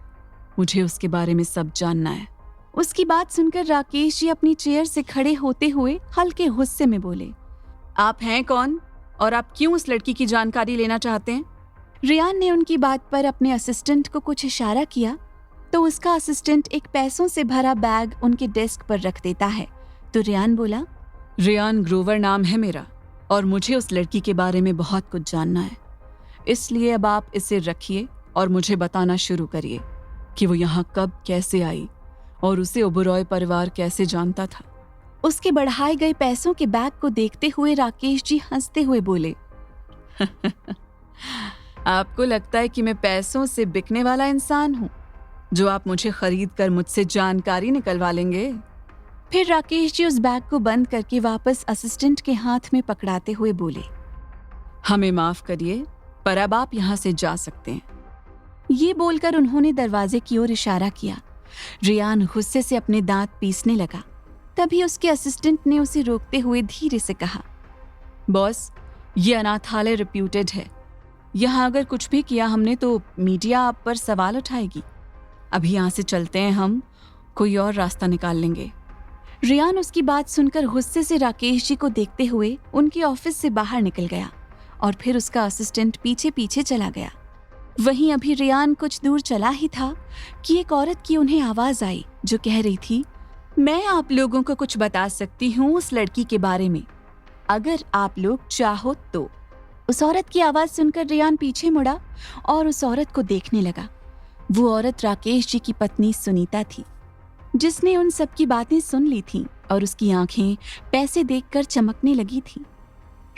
मुझे उसके बारे में सब जानना है। उसकी बात सुनकर राकेश जी अपनी चेयर से खड़े होते हुए हल्के गुस्से में बोले, आप हैं कौन और आप क्यों उस लड़की की जानकारी लेना चाहते हैं? रियान ने उनकी बात पर अपने असिस्टेंट को कुछ इशारा किया तो उसका असिस्टेंट एक पैसों से भरा बैग उनके डेस्क पर रख देता है। तो रियान बोला, रियान ग्रोवर नाम है मेरा और मुझे उस लड़की के बारे में बहुत कुछ जानना है, इसलिए अब आप इसे रखिए और मुझे बताना शुरू करिए कि वो यहाँ कब कैसे आई और उसे ओबेरॉय परिवार कैसे जानता था। उसके बढ़ाए गए पैसों के बैग को देखते हुए राकेश जी हंसते हुए बोले, आपको लगता है कि मैं पैसों से बिकने वाला इंसान हूँ जो आप मुझे खरीद कर मुझसे जानकारी निकलवा लेंगे? फिर राकेश जी उस बैग को बंद करके वापस असिस्टेंट के हाथ में पकड़ाते हुए बोले, हमें माफ करिए, पर अब आप यहाँ से जा सकते हैं। ये बोलकर उन्होंने दरवाजे की ओर इशारा किया। रियान गुस्से से अपने दांत पीसने लगा। तभी उसके असिस्टेंट ने उसे रोकते हुए धीरे से कहा, बॉस, ये अनाथालय रिप्यूटेड है। यहाँ अगर कुछ भी किया हमने तो मीडिया आप पर सवाल उठाएगी। अभी यहाँ से चलते हैं, हम कोई और रास्ता निकाल लेंगे। रियान उसकी बात सुनकर गुस्से से राकेश जी को देखते हुए उनके ऑफिस से बाहर निकल गया और फिर उसका असिस्टेंट पीछे पीछे चला गया। वहीं अभी रियान कुछ दूर चला ही था कि एक औरत की उन्हें आवाज आई जो कह रही थी, मैं आप लोगों को कुछ बता सकती हूँ उस लड़की के बारे में, अगर आप लोग चाहो तो। उस औरत की आवाज सुनकर रियान पीछे मुड़ा और उस औरत को देखने लगा। वो औरत राकेश जी की पत्नी सुनीता थी, जिसने उन सब की बातें सुन ली थीं और उसकी आंखें पैसे देखकर चमकने लगी थीं।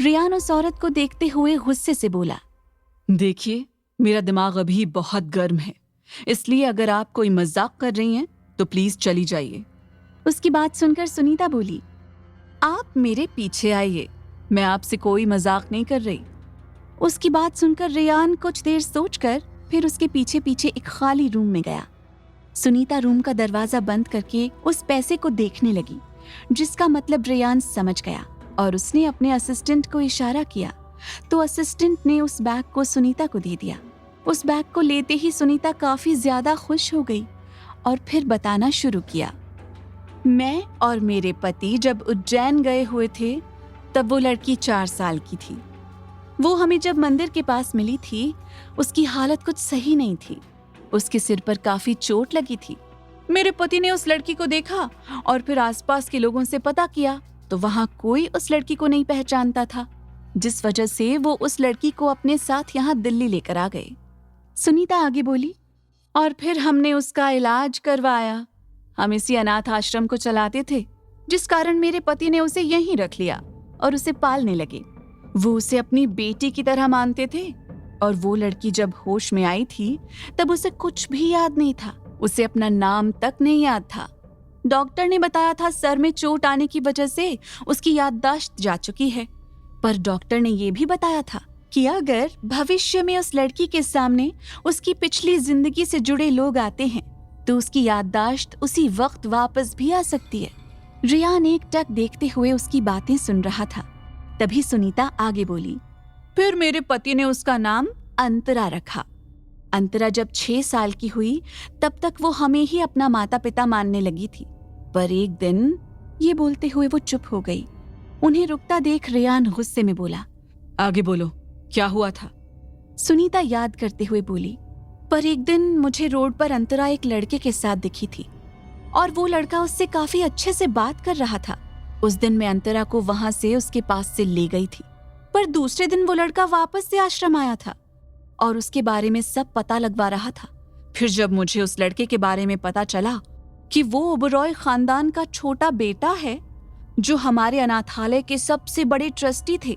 रियान उस औरत को देखते हुए गुस्से से बोला, देखिए, मेरा दिमाग अभी बहुत गर्म है, इसलिए अगर आप कोई मजाक कर रही हैं तो प्लीज चली जाइए। उसकी बात सुनकर सुनीता बोली, आप मेरे पीछे आइए, मैं आपसे कोई मजाक नहीं कर रही। उसकी बात सुनकर रियान कुछ देर सोचकर फिर उसके पीछे पीछे एक खाली रूम में गया। सुनीता रूम का दरवाजा बंद करके उस पैसे को देखने लगी, जिसका मतलब रियान समझ गया और उसने अपने असिस्टेंट को इशारा किया तो असिस्टेंट ने उस बैग को सुनीता को दे दिया। उस बैग को लेते ही सुनीता काफी ज्यादा खुश हो गई और फिर बताना शुरू किया, मैं और मेरे पति जब उज्जैन गए हुए थे तब वो लड़की 4 साल की थी। वो हमें जब मंदिर के पास मिली थी, उसकी हालत कुछ सही नहीं थी, उसके सिर पर काफी चोट लगी थी। मेरे पति ने उस लड़की को देखा और फिर आसपास के लोगों से पता किया तो वहां कोई उस लड़की को नहीं पहचानता था, जिस वजह से वो उस लड़की को अपने साथ यहाँ दिल्ली लेकर आ गए। सुनीता आगे बोली, और फिर हमने उसका इलाज करवाया। हम इसी अनाथ आश्रम को चलाते थे, जिस कारण मेरे पति ने उसे यहीं रख लिया और उसे पालने लगे। वो उसे अपनी बेटी की तरह मानते थे और वो लड़की जब होश में आई थी तब उसे कुछ भी याद नहीं था, उसे अपना नाम तक नहीं याद था। डॉक्टर ने बताया था सर में चोट आने की वजह से उसकी याददाश्त जा चुकी है, पर डॉक्टर ने ये भी बताया था कि अगर भविष्य में उस लड़की के सामने उसकी पिछली जिंदगी से जुड़े लोग आते हैं तो उसकी याददाश्त उसी वक्त वापस भी आ सकती है। रियान एकटक देखते हुए उसकी बातें सुन रहा था। तभी सुनीता आगे बोली, फिर मेरे पति ने उसका नाम अंतरा रखा। अंतरा जब 6 साल की हुई तब तक वो हमें ही अपना माता पिता मानने लगी थी, पर एक दिन, ये बोलते हुए वो चुप हो गई। उन्हें रुकता देख रियान गुस्से में बोला, आगे बोलो, क्या हुआ था? सुनीता याद करते हुए बोली, पर एक दिन मुझे रोड पर अंतरा एक लड़के के साथ दिखी थी और वो लड़का उससे काफी अच्छे से बात कर रहा था। उस दिन मैं अंतरा को वहां से उसके पास से ले गई थी, पर दूसरे दिन वो लड़का वापस से आश्रम आया था और उसके बारे में सब पता लगवा रहा था। फिर जब मुझे उस लड़के के बारे में पता चला कि वो ओबरॉय खानदान का छोटा बेटा है जो हमारे अनाथालय के सबसे बड़े ट्रस्टी थे,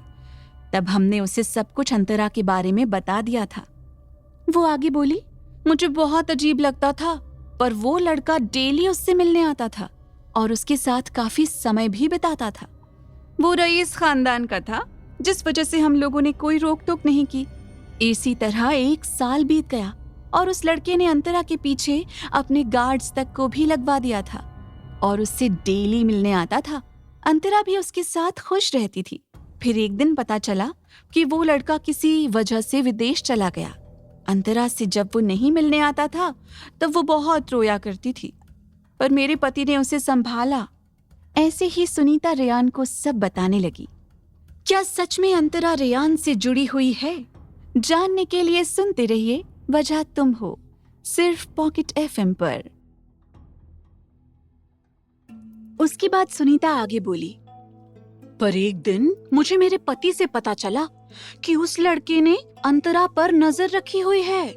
तब हमने उसे सब कुछ अंतरा के बारे में बता दिया था। वो आगे बोली, मुझे बहुत अजीब लगता था, पर वो लड़का डेली उससे मिलने आता था और उसके साथ काफी समय भी बिताता था। वो रईस खानदान का था, जिस वजह से हम लोगों ने कोई रोक टोक नहीं की। इसी तरह 1 साल बीत गया और उस लड़के ने अंतरा के पीछे अपने गार्ड्स तक को भी लगवा दिया था और उससे डेली मिलने आता था। अंतरा भी उसके साथ खुश रहती थी। फिर एक दिन पता चला कि वो लड़का किसी वजह से विदेश चला गया। अंतरा से जब वो नहीं मिलने आता था तब वो बहुत रोया करती थी, पर मेरे पति ने उसे संभाला। ऐसे ही सुनीता रियान को सब बताने लगी। क्या सच में अंतरा रियान से जुड़ी हुई है? जानने के लिए सुनते रहिए वजह तुम हो, सिर्फ पॉकेट FM पर। उसके बाद सुनीता आगे बोली, पर एक दिन मुझे मेरे पति से पता चला कि उस लड़के ने अंतरा पर नजर रखी हुई है।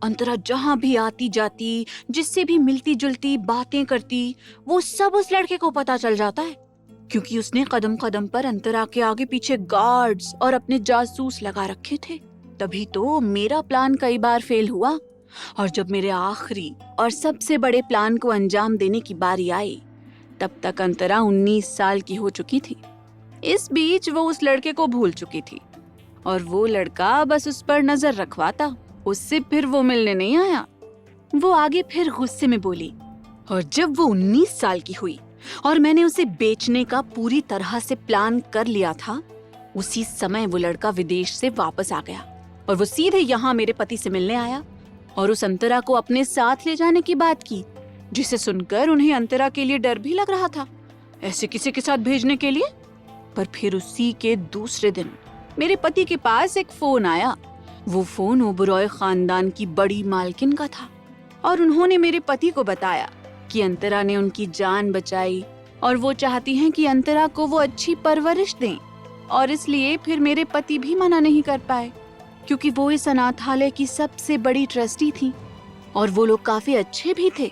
अंतरा जहां भी आती जाती, जिससे भी मिलती जुलती बातें करती, वो सब उस लड़के को पता चल जाता है, क्योंकि उसने कदम कदम पर अंतरा के आगे पीछे गार्ड्स और अपने जासूस लगा रखे थे। तभी तो मेरा प्लान कई बार फेल हुआ और जब मेरे आखिरी और सबसे बड़े प्लान को अंजाम देने की बारी आई तब तक अंतरा 19 साल की हो चुकी थी। इस बीच वो उस लड़के को भूल चुकी थी और वो लड़का बस उस पर नजर रखवाता, उससे फिर वो मिलने नहीं आया। वो आगे फिर गुस्से में बोली, और जब वो 19 साल की हुई और मैंने उसे बेचने का पूरी तरह से प्लान कर लिया था, उसी समय वो लड़का विदेश से वापस आ गया और वो सीधे यहाँ मेरे पति से मिलने आया और उस अंतरा को अपने साथ ले जाने की बात की, जिसे सुनकर उन्हें अंतरा के लिए डर भी लग रहा था। ऐसे किसी के साथ भेजने के लिए? पर फिर उसी के दूसरे दिन मेरे पति के पास एक फोन आया। वो फोन ओबरॉय खानदान की बड़ी मालकिन का था और उन्होंने मेरे पति को बताया कि अंतरा ने उनकी जान बचाई और वो चाहती हैं कि अंतरा को वो अच्छी परवरिश दें। और इसलिए फिर मेरे पति भी मना नहीं कर पाए क्योंकि वो इस अनाथालय की सबसे बड़ी ट्रस्टी थी और वो लोग काफी अच्छे भी थे,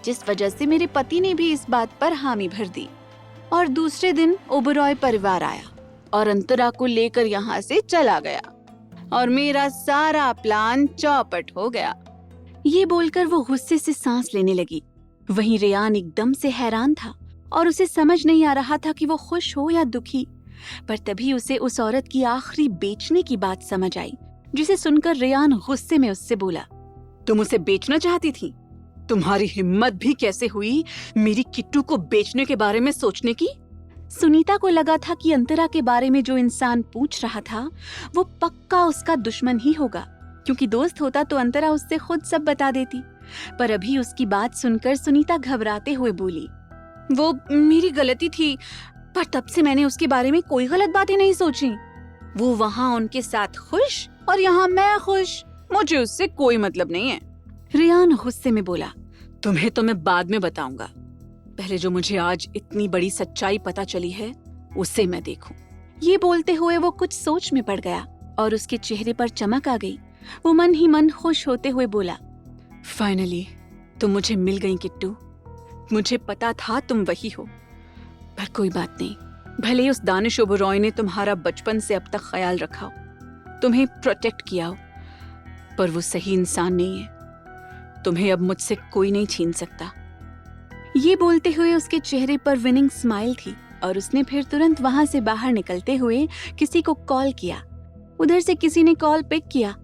जिस वजह से मेरे पति ने भी इस बात पर हामी भर दी। और दूसरे दिन ओबरॉय परिवार आया और अंतरा को लेकर यहाँ से चला गया और मेरा सारा प्लान चौपट हो गया। ये बोलकर वो गुस्से से सांस लेने लगी। वहीं रेयान एकदम से हैरान था और उसे समझ नहीं आ रहा था कि वो खुश हो या दुखी। पर तभी उसे उस औरत की आखिरी बेचने की बात समझ आई, जिसे सुनकर रेयान गुस्से में उससे बोला, तुम उसे बेचना चाहती थी? तुम्हारी हिम्मत भी कैसे हुई मेरी किट्टू को बेचने के बारे में सोचने की? सुनीता को लगा था कि अंतरा के बारे में जो इंसान पूछ रहा था वो पक्का उसका दुश्मन ही होगा, क्योंकि दोस्त होता तो अंतरा उससे खुद सब बता देती। पर अभी उसकी बात सुनकर सुनीता घबराते हुए बोली, वो मेरी गलती थी, पर तब से मैंने उसके बारे में कोई गलत बातें नहीं सोची। वो वहाँ उनके साथ खुश और यहाँ मैं खुश, मुझे उससे कोई मतलब नहीं है। रेयान गुस्से में बोला, तुम्हें तो मैं बाद में बताऊंगा, पहले जो मुझे आज इतनी बड़ी सच्चाई पता चली है उसे मैं देखूं। ये बोलते हुए वो कुछ सोच में पड़ गया और उसके चेहरे पर चमक आ गई। वो मन ही मन खुश होते हुए बोला, फाइनली तुम मुझे मिल गई किट्टू, मुझे पता था तुम वही हो। पर कोई बात नहीं, भले उस दानिश ओबरॉय ने तुम्हारा बचपन से अब तक ख्याल रखा हो, तुम्हें प्रोटेक्ट किया हो, पर वो सही इंसान नहीं है। तुम्हें अब मुझसे कोई नहीं छीन सकता। ये बोलते हुए उसके चेहरे पर विनिंग स्माइल थी और उसने फिर तुरंत वहां से बाहर निकलते हुए किसी को कॉल किया। उधर से किसी ने कॉल पिक किया।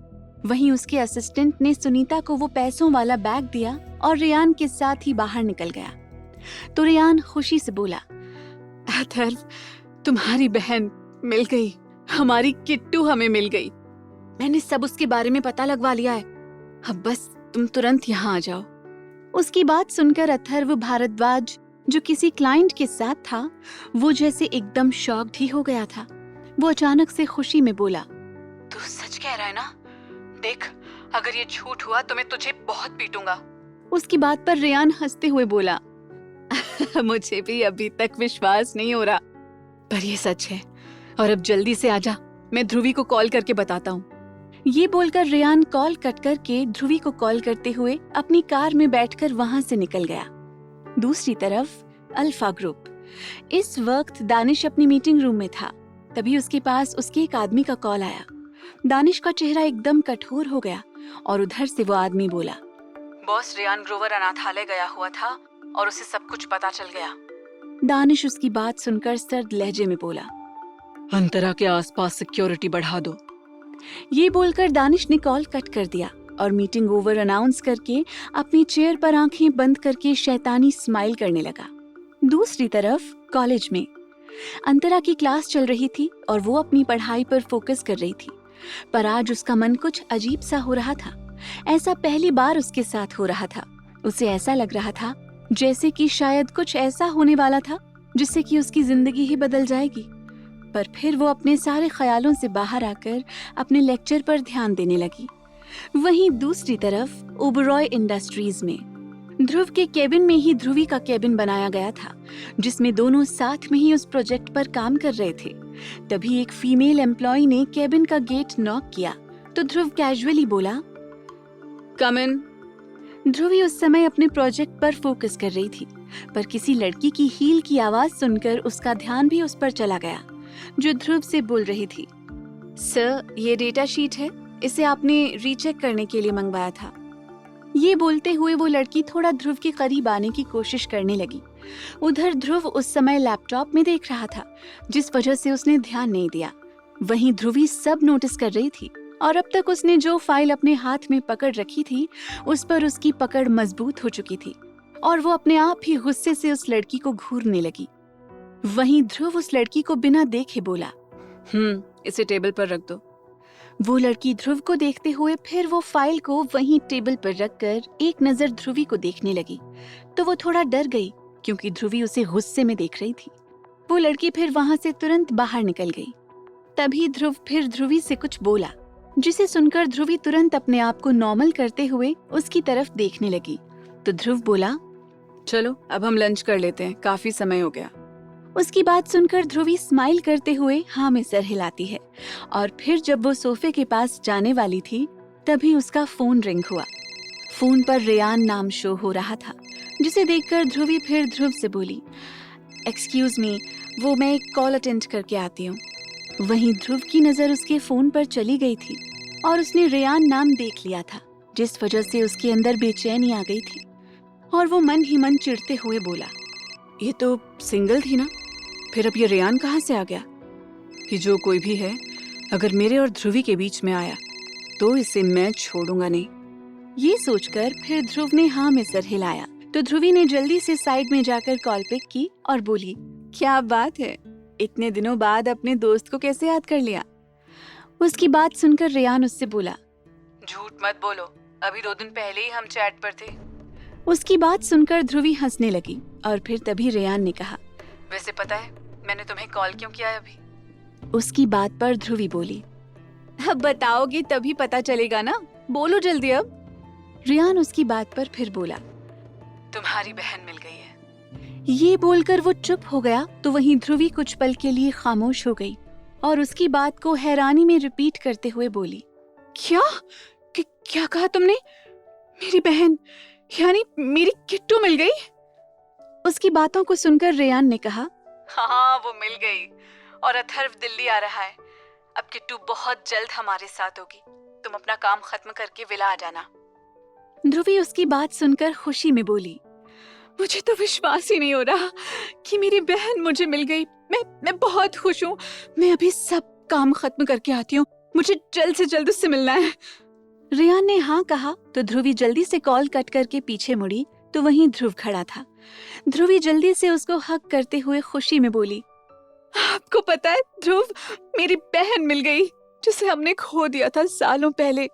वहीं उसके असिस्टेंट ने सुनीता को वो पैसों वाला बैग दिया और रेयान के साथ ही बाहर निकल गया। तो रेयान खुशी से बोला, अथर्व, तुम्हारी बहन मिल गई, हमारी किट्टू हमें मिल गई। मैंने सब उसके बारे में पता लगवा लिया है, अब बस तुम तुरंत यहाँ आ जाओ। उसकी बात सुनकर अथर्व भारद्वाज, जो किसी क्लाइंट के साथ था, वो जैसे एकदम शॉक्ड ही हो गया था। वो अचानक से खुशी में बोला, तू सच कह रहा है ना? देख, अगर ये झूठ हुआ तो मैं तुझे बहुत पीटूंगा। उसकी बात पर रेयान हंसते हुए बोला, मुझे भी अभी तक विश्वास नहीं हो रहा, पर ये सच है। और अब जल्दी से आजा, मैं ध्रुवी को कॉल करके बताता हूँ। ये बोलकर रेयान कॉल कट करके ध्रुवी को कॉल करते हुए अपनी कार में बैठकर वहां से निकल गया। दूसरी तरफ अल्फा ग्रुप। इस वक्त दानिश अपनी मीटिंग रूम में था। तभी उसके पास उसके एक आदमी का कॉल आया। दानिश का चेहरा एकदम कठोर हो गया और उधर से वो आदमी बोला, बॉस, रेयान ग्रोवर अनाथालय गया हुआ था और उसे सब कुछ पता चल गया। दानिश उसकी बात सुनकर सर्द लहजे में बोला, अंतरा के आसपास सिक्योरिटी बढ़ा दो। ये बोलकर दानिश ने कॉल कट कर दिया और मीटिंग ओवर अनाउंस करके अपनी चेयर पर आंखें बंद करके शैतानी स्माइल करने लगा। दूसरी तरफ कॉलेज में अंतरा की क्लास चल रही थी और वो अपनी पढ़ाई पर फोकस कर रही थी, पर आज उसका मन कुछ अजीब सा हो रहा था। ऐसा पहली बार उसके साथ हो रहा था। उसे ऐसा लग रहा था जैसे कि शायद कुछ ऐसा होने वाला था जिससे कि उसकी जिंदगी ही बदल जाएगी। पर फिर वो अपने सारे ख्यालों से बाहर आकर अपने लेक्चर पर ध्यान देने लगी। वहीं दूसरी तरफ ओबरॉय इंडस्ट्रीज में ध्रुव के केबिन में ही ध्रुवी का केबिन बनाया गया था, जिसमें दोनों साथ में ही उस प्रोजेक्ट पर काम कर रहे थे। तभी एक फीमेल एम्प्लॉय ने केबिन का गेट नॉक किया तो ध्रुव कैजुअली बोला, कम इन। ध्रुवी उस समय अपने प्रोजेक्ट पर फोकस कर रही थी, पर किसी लड़की की हील की आवाज सुनकर उसका ध्यान भी उस पर चला गया, जो ध्रुव से बोल रही थी, सर, ये डेटा शीट है, इसे आपने रीचेक करने के लिए मंगवाया था। ये बोलते हुए वो लड़की थोड़ा ध्रुव के करीब आने की कोशिश करने लगी। उधर ध्रुव उस समय लैपटॉप में देख रहा था, जिस वजह से उसने ध्यान नहीं दिया। वहीं ध्रुवी सब नोटिस कर रही थी और अब तक उसने जो फाइल अपने हाथ में पकड़ रखी थी उस पर उसकी पकड़ मजबूत हो चुकी थी और वो अपने आप ही गुस्से से उस लड़की को घूरने लगी। वहीं ध्रुव उस लड़की को बिना देखे बोला, इसे टेबल पर रख दो। वो लड़की ध्रुव को देखते हुए फिर वो फाइल को वहीं टेबल पर रखकर एक नजर ध्रुवी को देखने लगी तो वो थोड़ा डर गई क्योंकि ध्रुवी उसे गुस्से में देख रही थी। वो लड़की फिर वहां से तुरंत बाहर निकल गई। तभी ध्रुव फिर ध्रुवी से कुछ बोला, जिसे सुनकर ध्रुवी तुरंत अपने आप को नॉर्मल करते हुए उसकी तरफ देखने लगी। तो ध्रुव बोला, चलो अब हम लंच कर लेते हैं, काफी समय हो गया। उसकी बात सुनकर ध्रुवी स्माइल करते हुए हाँ में सर हिलाती है। और फिर जब वो सोफे के पास जाने वाली थी तभी उसका फोन रिंग हुआ। फोन पर रेयान नाम शो हो रहा था, जिसे देखकर ध्रुवी फिर ध्रुव से बोली, एक्सक्यूज मी, वो मैं एक कॉल अटेंड करके आती हूँ। वहीं ध्रुव की नजर उसके फोन पर चली गई थी और उसने रेयान नाम देख लिया था, जिस वजह से उसके अंदर बेचैनी आ गई थी और वो मन ही मन चिढ़ते हुए बोला, ये तो सिंगल थी ना, फिर अब ये रेयान कहाँ से आ गया? कि जो कोई भी है, अगर मेरे और ध्रुवी के बीच में आया तो इसे मैं छोड़ूंगा नहीं। ये सोचकर फिर ध्रुव ने हाँ में सर हिलाया। तो ध्रुवी ने जल्दी से साइड में जाकर कॉल पिक की और बोली, क्या बात है, इतने दिनों बाद अपने दोस्त को कैसे याद कर लिया? उसकी बात सुनकर रेयान उससे बोला, झूठ मत बोलो, अभी 2 दिन पहले ही हम चैट पर थे। उसकी बात सुनकर ध्रुवी हंसने लगी और फिर तभी रेयान ने कहा, वैसे पता है मैंने तुम्हें कॉल क्यों किया है अभी? उसकी बात पर ध्रुवी बोली, अब बताओगे तभी पता चलेगा ना, बोलो जल्दी अब। रेयान उसकी बात पर फिर बोला, तुम्हारी बहन मिल गई है। ये बोलकर वो चुप हो गया। तो वहीं ध्रुवी कुछ पल के लिए खामोश हो गई और उसकी बात को हैरानी में रिपीट करते हुए बोली, क्या कहा तुमने? मेरी बहन यानी मेरी किट्टू मिल गई? उसकी बातों को सुनकर रेयान ने कहा, हाँ वो मिल गई और अथर्व दिल्ली आ रहा है। अब किट्टू बहुत जल्द हमारे साथ होगी, तुम अपना काम खत्म करके विला आ जाना। ध्रुवी उसकी बात सुनकर खुशी में बोली, मुझे तो विश्वास ही नहीं हो रहा कि मेरी बहन मुझे मिल गई। मैं बहुत खुश हूँ। मैं अभी सब काम खत्म करके आती हूँ, मुझे जल्द से जल्द उससे मिलना है। रेयान ने हाँ कहा तो ध्रुवी जल्दी से कॉल कट करके पीछे मुड़ी तो वहीं ध्रुव खड़ा था। ध्रुवी जल्दी से उसको हग करते हुए खुशी में बोली, आपको पता है ध्रुव, मेरी बहन मिल गई जिसे हमने खो दिया था सालों पहले,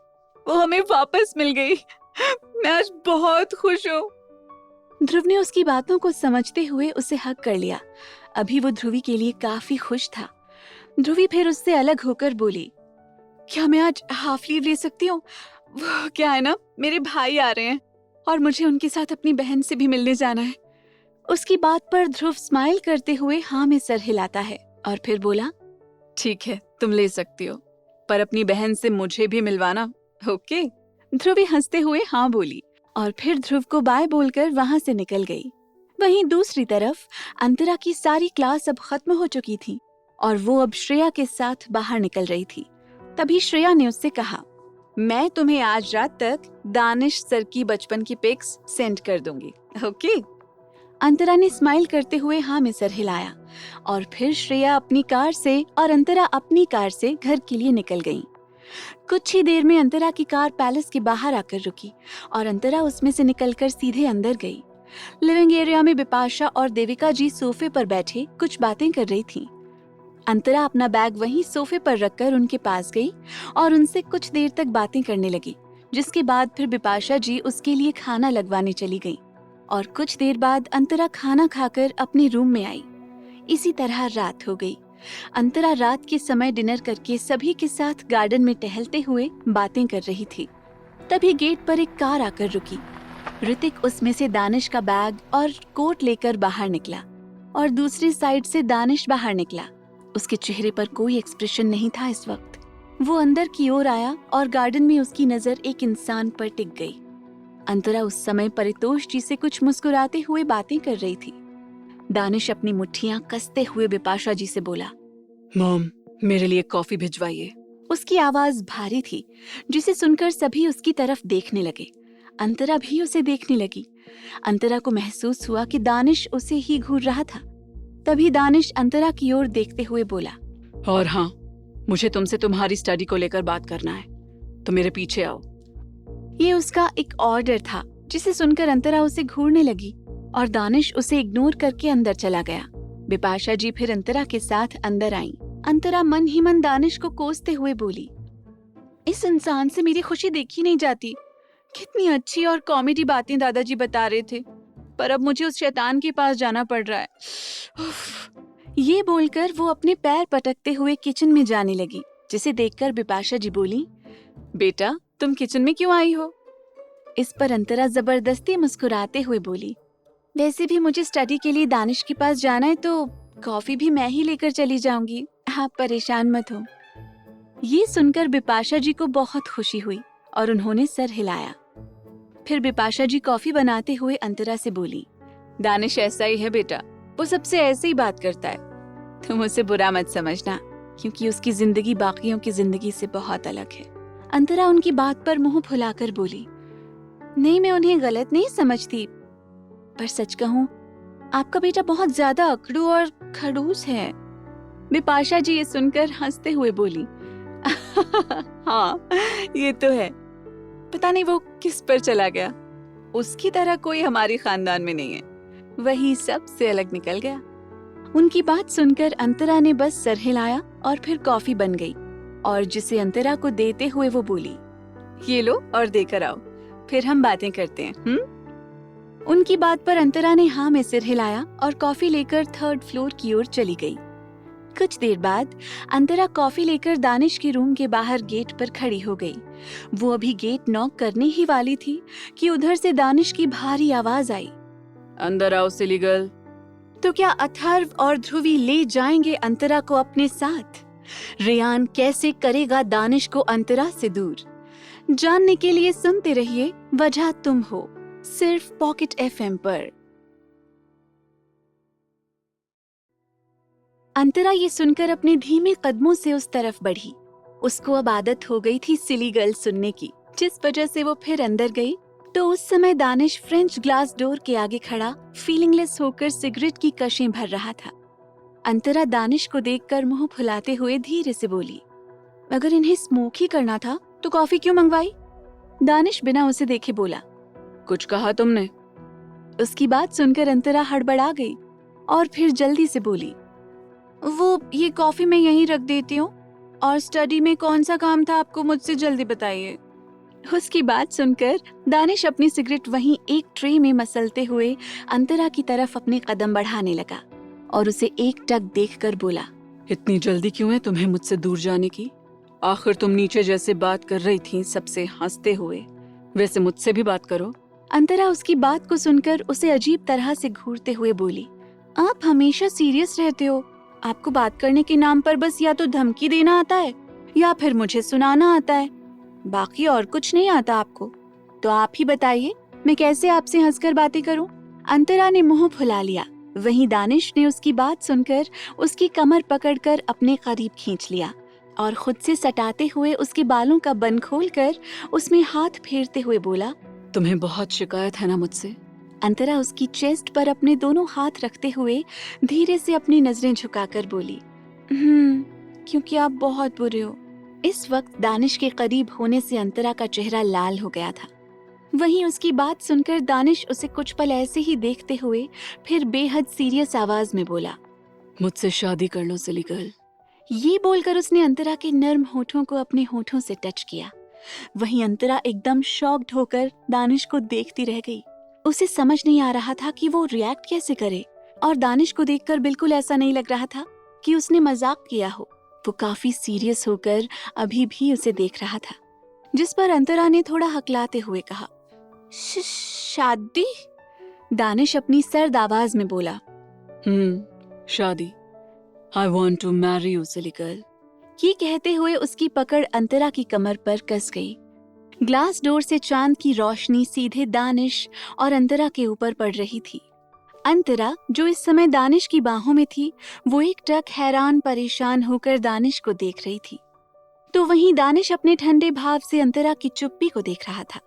वो हमें वापस मिल गई। मैं आज बहुत खुश हूँ। ध्रुव ने उसकी बातों को समझते हुए उसे हग कर लिया। अभी वो ध्रुवी के लिए काफी खुश था। ध्रुवी फिर उससे अलग होकर बोली, क्या मैं आज हाफ लीव ले सकती हूँ? वो क्या है ना, मेरे भाई आ रहे हैं और मुझे उनके साथ अपनी बहन से भी मिलने जाना है। उसकी बात पर ध्रुव स्माइल करते हुए हाँ में सर हिलाता है और फिर बोला, ठीक है तुम ले सकती हो, पर अपनी बहन से मुझे भी मिलवाना, ओके? ध्रुवी हंसते हुए हाँ बोली और फिर ध्रुव को बाय बोलकर वहां से निकल गई। वहीं दूसरी तरफ अंतरा की सारी क्लास अब खत्म हो चुकी थी और वो अब श्रेया के साथ बाहर निकल रही थी। तभी श्रेया ने उससे कहा, मैं तुम्हें आज रात तक दानिश सर की बचपन की पिक्स सेंड कर दूंगी, ओके? अंतरा ने स्माइल करते हुए हाँ में सर हिलाया और फिर श्रेया अपनी कार से और अंतरा अपनी कार से घर के लिए निकल गईं। कुछ ही देर में अंतरा की कार पैलेस के बाहर आकर रुकी और अंतरा उसमें से निकलकर सीधे अंदर गई। लिविंग एरिया में बिपाशा और देविका जी सोफे पर बैठे कुछ बातें कर रही थीं। अंतरा अपना बैग वहीं सोफे पर रखकर उनके पास गई और उनसे कुछ देर तक बातें करने लगी, जिसके बाद फिर बिपाशा जी उसके लिए खाना लगवाने चली गईं और कुछ देर बाद अंतरा खाना खाकर अपने रूम में आई। इसी तरह रात हो गई। अंतरा रात के समय डिनर करके सभी के साथ गार्डन में टहलते हुए बातें कर रही थी। तभी गेट पर एक कार आकर रुकी। ऋतिक उसमें से दानिश का बैग और कोट लेकर बाहर निकला और दूसरी साइड से दानिश बाहर निकला। उसके चेहरे पर कोई एक्सप्रेशन नहीं था इस वक्त। वो अंदर की ओर आया और गार्डन में उसकी नजर एक इंसान पर टिक गई। अंतरा उस समय परितोष जी से कुछ मुस्कुराते हुए बातें कर रही थी। दानिश अपनी मुट्ठियां कसते हुए बिपाशा जी से बोला, मॉम मेरे लिए कॉफी भिजवाइए। उसकी आवाज भारी थी, जिसे सुनकर सभी उसकी तरफ देखने लगे। अंतरा भी उसे देखने लगी। अंतरा को महसूस हुआ कि दानिश उसे ही घूर रहा था। तभी दानिश अंतरा की ओर देखते हुए बोला, और हाँ, मुझे तुमसे तुम्हारी स्टडी को लेकर बात करना है, तो मेरे पीछे आओ। ये उसका एक ऑर्डर था, जिसे सुनकर अंतरा उसे घूरने लगी और दानिश उसे इग्नोर करके अंदर चला गया। बिपाशा जी फिर अंतरा के साथ अंदर आईं। अंतरा मन ही मन दानिश को कोसते हुए बोली, इस इंसान से मेरी खुशी देखी नहीं जाती। कितनी अच्छी और कॉमेडी बातें दादाजी बता रहे थे, पर अब मुझे उस शैतान के पास जाना पड़ रहा है। उफ। ये बोलकर वो अपने पैर पटकते हुए किचन में जाने लगी, जिसे देखकर बिपाशा जी बोली, बेटा, तुम किचन में क्यों आई हो? इस पर अंतरा जबरदस्ती मुस्कुराते हुए बोली, वैसे भी मुझे स्टडी के लिए दानिश के पास जाना है, तो कॉफी भी मैं ही लेकर चली जाऊंगी, आप परेशान मत हो। ये सुनकर बिपाशा जी को बहुत खुशी हुई और उन्होंने सर हिलाया। फिर बिपाशा जी कॉफी बनाते हुए अंतरा से बोली, दानिश ऐसा ही है बेटा, वो सबसे ऐसे ही बात करता है। तुम उसे बुरा मत समझना, क्योंकि उसकी जिंदगी बाकियों की जिंदगी से बहुत अलग है। अंतरा उनकी बात पर मुंह फुलाकर बोली, नहीं, मैं उन्हें गलत नहीं समझती, पर सच कहूँ आपका बेटा बहुत ज्यादा अकड़ू और खड़ूस है। बिपाशा जी ये सुनकर हंसते हुए बोली, हाँ ये तो है, पता नहीं वो किस पर चला गया। उसकी तरह कोई हमारी खानदान में नहीं है, वही सबसे अलग निकल गया। उनकी बात सुनकर अंतरा ने बस सर हिलाया और फिर कॉफी बन गई और जिसे अंतरा को देते हुए वो बोली, ये लो और देकर आओ, फिर हम बातें करते हैं। उनकी बात पर अंतरा ने हाँ में सिर हिलाया और कॉफी लेकर 3rd फ्लोर की ओर चली गई। कुछ देर बाद अंतरा कॉफी लेकर दानिश के रूम के बाहर गेट पर खड़ी हो गई। वो अभी गेट नॉक करने ही वाली थी कि उधर से दानिश की भारी आवाज आई, अंदर आओ सिली गर्ल। तो क्या अथर्व और ध्रुवी ले जाएंगे अंतरा को अपने साथ? रेयान कैसे करेगा दानिश को अंतरा से दूर? जानने के लिए सुनते रहिए वजह तुम हो, सिर्फ पॉकेट FM पर। अंतरा ये सुनकर अपने धीमे कदमों से उस तरफ बढ़ी। उसको अब आदत हो गई थी सिली गर्ल सुनने की, जिस वजह से वो फिर अंदर गई तो उस समय दानिश फ्रेंच ग्लास डोर के आगे खड़ा फीलिंगलेस होकर सिगरेट की कशें भर रहा था। अंतरा दानिश को देखकर मुंह फुलाते हुए धीरे से बोली, अगर इन्हें स्मोक ही करना था तो कॉफी क्यों मंगवाई? दानिश बिना उसे देखे बोला, कुछ कहा तुमने? उसकी बात सुनकर अंतरा हड़बड़ा गई और फिर जल्दी से बोली, वो ये कॉफी मैं यहीं रख देती हूँ, और स्टडी में कौन सा काम था आपको मुझसे जल्दी बताइए। उसकी बात सुनकर दानिश अपनी सिगरेट वहीं एक ट्रे में मसलते हुए अंतरा की तरफ अपने कदम बढ़ाने लगा और उसे एक टक देखकर बोला, इतनी जल्दी क्यों है तुम्हें मुझसे दूर जाने की? आखिर तुम नीचे जैसे बात कर रही थी सबसे हंसते हुए, वैसे मुझसे भी बात करो। अंतरा उसकी बात को सुनकर उसे अजीब तरह से घूरते हुए बोली, आप हमेशा सीरियस रहते हो, आपको बात करने के नाम पर बस या तो धमकी देना आता है या फिर मुझे सुनाना आता है, बाकी और कुछ नहीं आता आपको। तो आप ही बताइए, मैं कैसे आपसे हंसकर बातें करूं? अंतरा ने मुंह फुला लिया। वहीं दानिश ने उसकी बात सुनकर उसकी कमर पकड़कर अपने करीब खींच लिया और खुद से सटाते हुए उसके बालों का बन खोलकर उसमें हाथ फेरते हुए बोला, तुम्हें बहुत शिकायत है ना मुझसे? अंतरा उसकी चेस्ट पर अपने दोनों हाथ रखते हुए धीरे से अपनी नजरें झुकाकर बोली, क्योंकि आप बहुत बुरे हो। इस वक्त दानिश के करीब होने से अंतरा का चेहरा लाल हो गया था। वहीं उसकी बात सुनकर दानिश उसे कुछ पल ऐसे ही देखते हुए फिर बेहद सीरियस आवाज में बोला, मुझसे शादी कर लो सिली गर्ल। ये बोलकर उसने अंतरा के नर्म होठों को अपने होठों से टच किया। वहीं अंतरा एकदम शॉक्ड होकर दानिश को देखती रह गई। उसे समझ नहीं आ रहा था कि वो रिएक्ट कैसे करे, और दानिश को देखकर बिल्कुल ऐसा नहीं लग रहा था कि उसने मजाक किया हो। वो काफी सीरियस होकर अभी भी उसे देख रहा था, जिस पर अंतरा ने थोड़ा हकलाते हुए कहा, शादी? दानिश अपनी सर्द आवाज में बोला, शादी। I want to marry you, silly girl. ये कहते हुए उसकी पकड़ अंतरा की कमर पर कस गई। ग्लास डोर से चांद की रोशनी सीधे दानिश और अंतरा के ऊपर पड़ रही थी। अंतरा, जो इस समय दानिश की बाहों में थी, वो एक टक हैरान परेशान होकर दानिश को देख रही थी। तो वहीं दानिश अपने ठंडे भाव से अंतरा की चुप्पी को देख रहा था,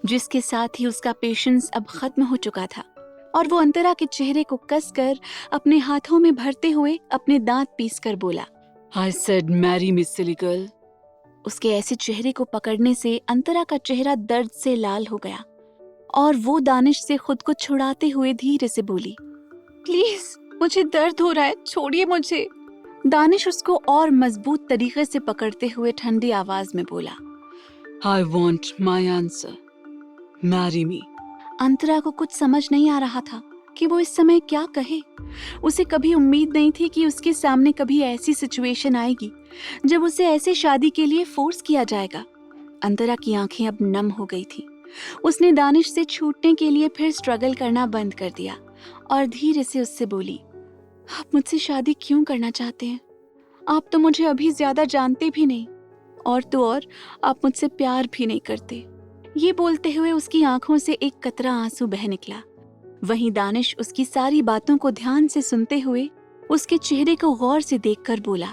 जिसके साथ ही उसका पेशेंस अब खत्म हो चुका था और वो अंतरा के चेहरे को कसकर अपने हाथों में भरते हुए अपने दांत पीसकर बोला, I said marry me, silly girl. उसके ऐसे चेहरे को पकड़ने से अंतरा का चेहरा दर्द से लाल हो गया और वो दानिश से खुद को छुड़ाते हुए धीरे से बोली, प्लीज, मुझे दर्द हो रहा है, छोड़िए मुझे। दानिश उसको और मजबूत तरीके से पकड़ते हुए ठंडी आवाज में बोला, I want my answer. Marry me. अंतरा को कुछ समझ नहीं आ रहा था कि वो इस समय क्या कहे। उसे कभी उम्मीद नहीं थी कि उसके सामने कभी ऐसी सिचुएशन आएगी जब उसे ऐसे शादी के लिए फोर्स किया जाएगा। अंतरा की आंखें अब नम हो गई थी। उसने दानिश से छूटने के लिए फिर स्ट्रगल करना बंद कर दिया और धीरे से उससे बोली, आप मुझसे शादी क्यों करना चाहते हैं? आप तो मुझे अभी ज्यादा जानते भी नहीं, और तो और आप मुझसे प्यार भी नहीं करते। ये बोलते हुए उसकी आंखों से एक कतरा आंसू बह निकला। वहीं दानिश उसकी सारी बातों को ध्यान से सुनते हुए उसके चेहरे को गौर से देखकर बोला,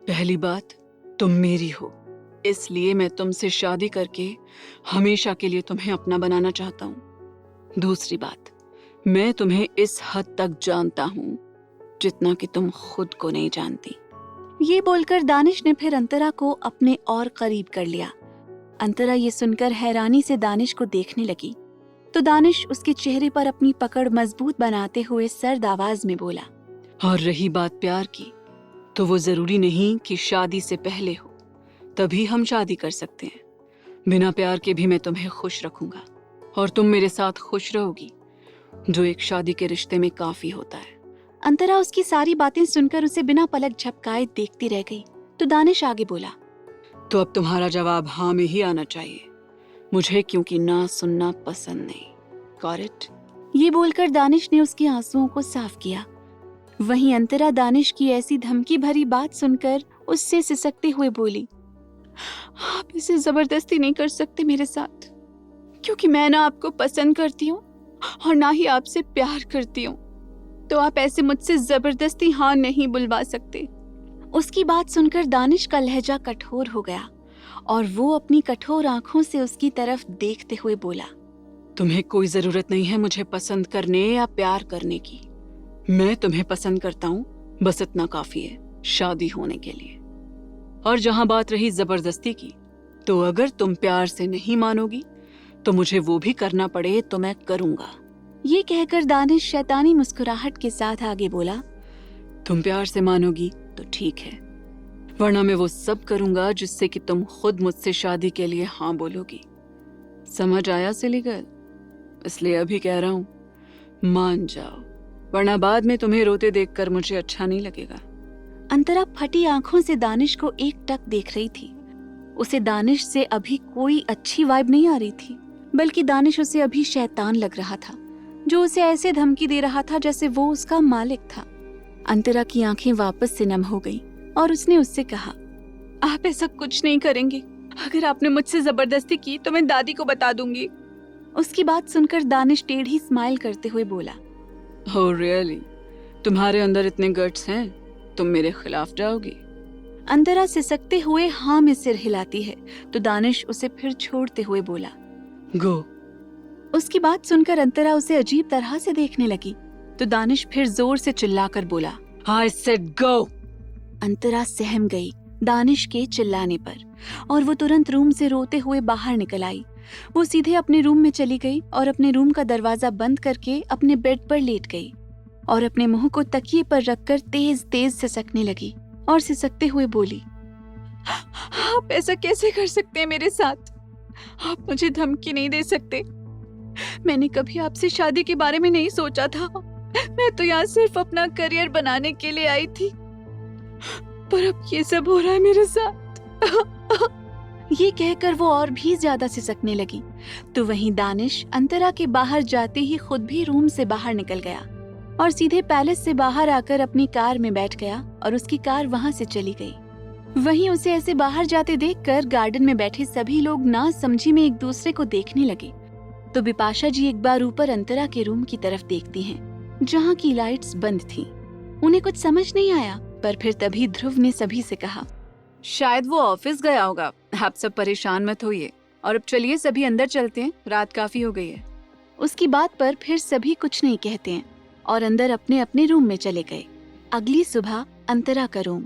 पहली बात, तुम मेरी हो, इसलिए मैं तुमसे शादी करके हमेशा के लिए तुम्हें अपना बनाना चाहता हूँ। दूसरी बात, मैं तुम्हें इस हद तक जानता हूँ जितना कि तुम खुद को नहीं जानती। ये बोलकर दानिश ने फिर अंतरा को अपने और करीब कर लिया। अंतरा ये सुनकर हैरानी से दानिश को देखने लगी तो दानिश उसके चेहरे पर अपनी पकड़ मजबूत बनाते हुए सर्द आवाज में बोला, और रही बात प्यार की, तो वो जरूरी नहीं कि शादी से पहले हो, तभी हम शादी कर सकते हैं। बिना प्यार के भी मैं तुम्हें खुश रखूंगा और तुम मेरे साथ खुश रहोगी, जो एक शादी के रिश्ते में काफी होता है। अंतरा उसकी सारी बातें सुनकर उसे बिना पलक झपकाए देखती रह गई तो दानिश आगे बोला, तो अब तुम्हारा जवाब हाँ में ही आना चाहिए मुझे, क्योंकि ना सुनना पसंद नहीं। Got it? ये बोलकर दानिश ने उसके आंसुओं को साफ किया। वहीं अंतरा दानिश की ऐसी धमकी भरी बात सुनकर उससे सिसकते हुए बोली, आप इसे जबरदस्ती नहीं कर सकते मेरे साथ, क्योंकि मैं ना आपको पसंद करती हूँ और ना ही आपसे प्यार करती हूँ, तो आप ऐसे मुझसे जबरदस्ती हाँ नहीं बुलवा सकते। उसकी बात सुनकर दानिश का लहजा कठोर हो गया और वो अपनी कठोर आंखों से उसकी तरफ देखते हुए बोला, तुम्हें कोई जरूरत नहीं है मुझे पसंद करने या प्यार करने की। मैं तुम्हें पसंद करता हूँ, बस इतना काफी है शादी होने के लिए। और जहां बात रही जबरदस्ती की, तो अगर तुम प्यार से नहीं मानोगी तो मुझे वो भी करना पड़े तो मैं करूंगा। ये कहकर दानिश शैतानी मुस्कुराहट के साथ आगे बोला, तुम प्यार से मानोगी तो ठीक है, वरना मैं वो सब करूंगा जिससे कि तुम खुद मुझसे शादी के लिए हाँ बोलोगी। समझ आया सिली गर्ल? इसलिए अभी कह रहा हूँ, मान जाओ, वरना बाद में तुम्हें रोते देखकर मुझे अच्छा नहीं लगेगा। अंतरा फटी आंखों से दानिश को एकटक देख रही थी। उसे दानिश से अभी कोई अच्छी वाइब नहीं आ रही थी, बल्कि दानिश उसे अभी शैतान लग रहा था, जो उसे ऐसे धमकी दे रहा था जैसे वो उसका मालिक था। अंतरा की आंखें वापस से नम हो गईं और उसने उससे कहा, आप ऐसा कुछ नहीं करेंगे। अगर आपने मुझसे जबरदस्ती की तो मैं दादी को बता दूंगी। उसकी बात सुनकर दानिश टेढ़ी स्माइल करते हुए बोला, Oh really? तुम्हारे अंदर इतने गट्स हैं, तुम मेरे खिलाफ जाओगी? अंतरा सिसकते हुए हाँ में सिर हिलाती है तो दानिश उसे फिर छोड़ते हुए बोला, गो। उसकी बात सुनकर अंतरा उसे अजीब तरह से देखने लगी तो दानिश फिर जोर से चिल्लाकर बोला, I said go. अंतरा सहम गई दानिश के चिल्लाने पर और वो तुरंत रूम से रोते हुए बाहर निकल आई। वो सीधे अपने रूम में चली गई और अपने रूम का दरवाजा बंद करके अपने बेड पर लेट गई और अपने मुंह को तकिए पर रखकर तेज तेज सिसकने लगी और सिसकते हुए बोली, आप ऐसा कैसे कर सकते हैं मेरे साथ? आप मुझे धमकी नहीं दे सकते। मैंने कभी आपसे शादी के बारे में नहीं सोचा था। मैं तो यहाँ सिर्फ अपना करियर बनाने के लिए आई थी, पर अब ये सब हो रहा है मेरे साथ। ये कहकर वो और भी ज्यादा सिसकने लगी तो वहीं दानिश अंतरा के बाहर जाते ही खुद भी रूम से बाहर निकल गया और सीधे पैलेस से बाहर आकर अपनी कार में बैठ गया और उसकी कार वहां से चली गई। वहीं उसे ऐसे बाहर जाते देखकर गार्डन में बैठे सभी लोग ना समझी में एक दूसरे को देखने लगे तो बिपाशा जी एक बार ऊपर अंतरा के रूम की तरफ देखती हैं, जहाँ की लाइट्स बंद थी। उन्हें कुछ समझ नहीं आया, पर फिर तभी ध्रुव ने सभी से कहा, शायद वो ऑफिस गया होगा, आप सब परेशान मत होइए, और अब चलिए सभी अंदर चलते हैं, रात काफी हो गई है। उसकी बात पर फिर सभी कुछ नहीं कहते हैं और अंदर अपने अपने रूम में चले गए। अगली सुबह अंतरा का रूम।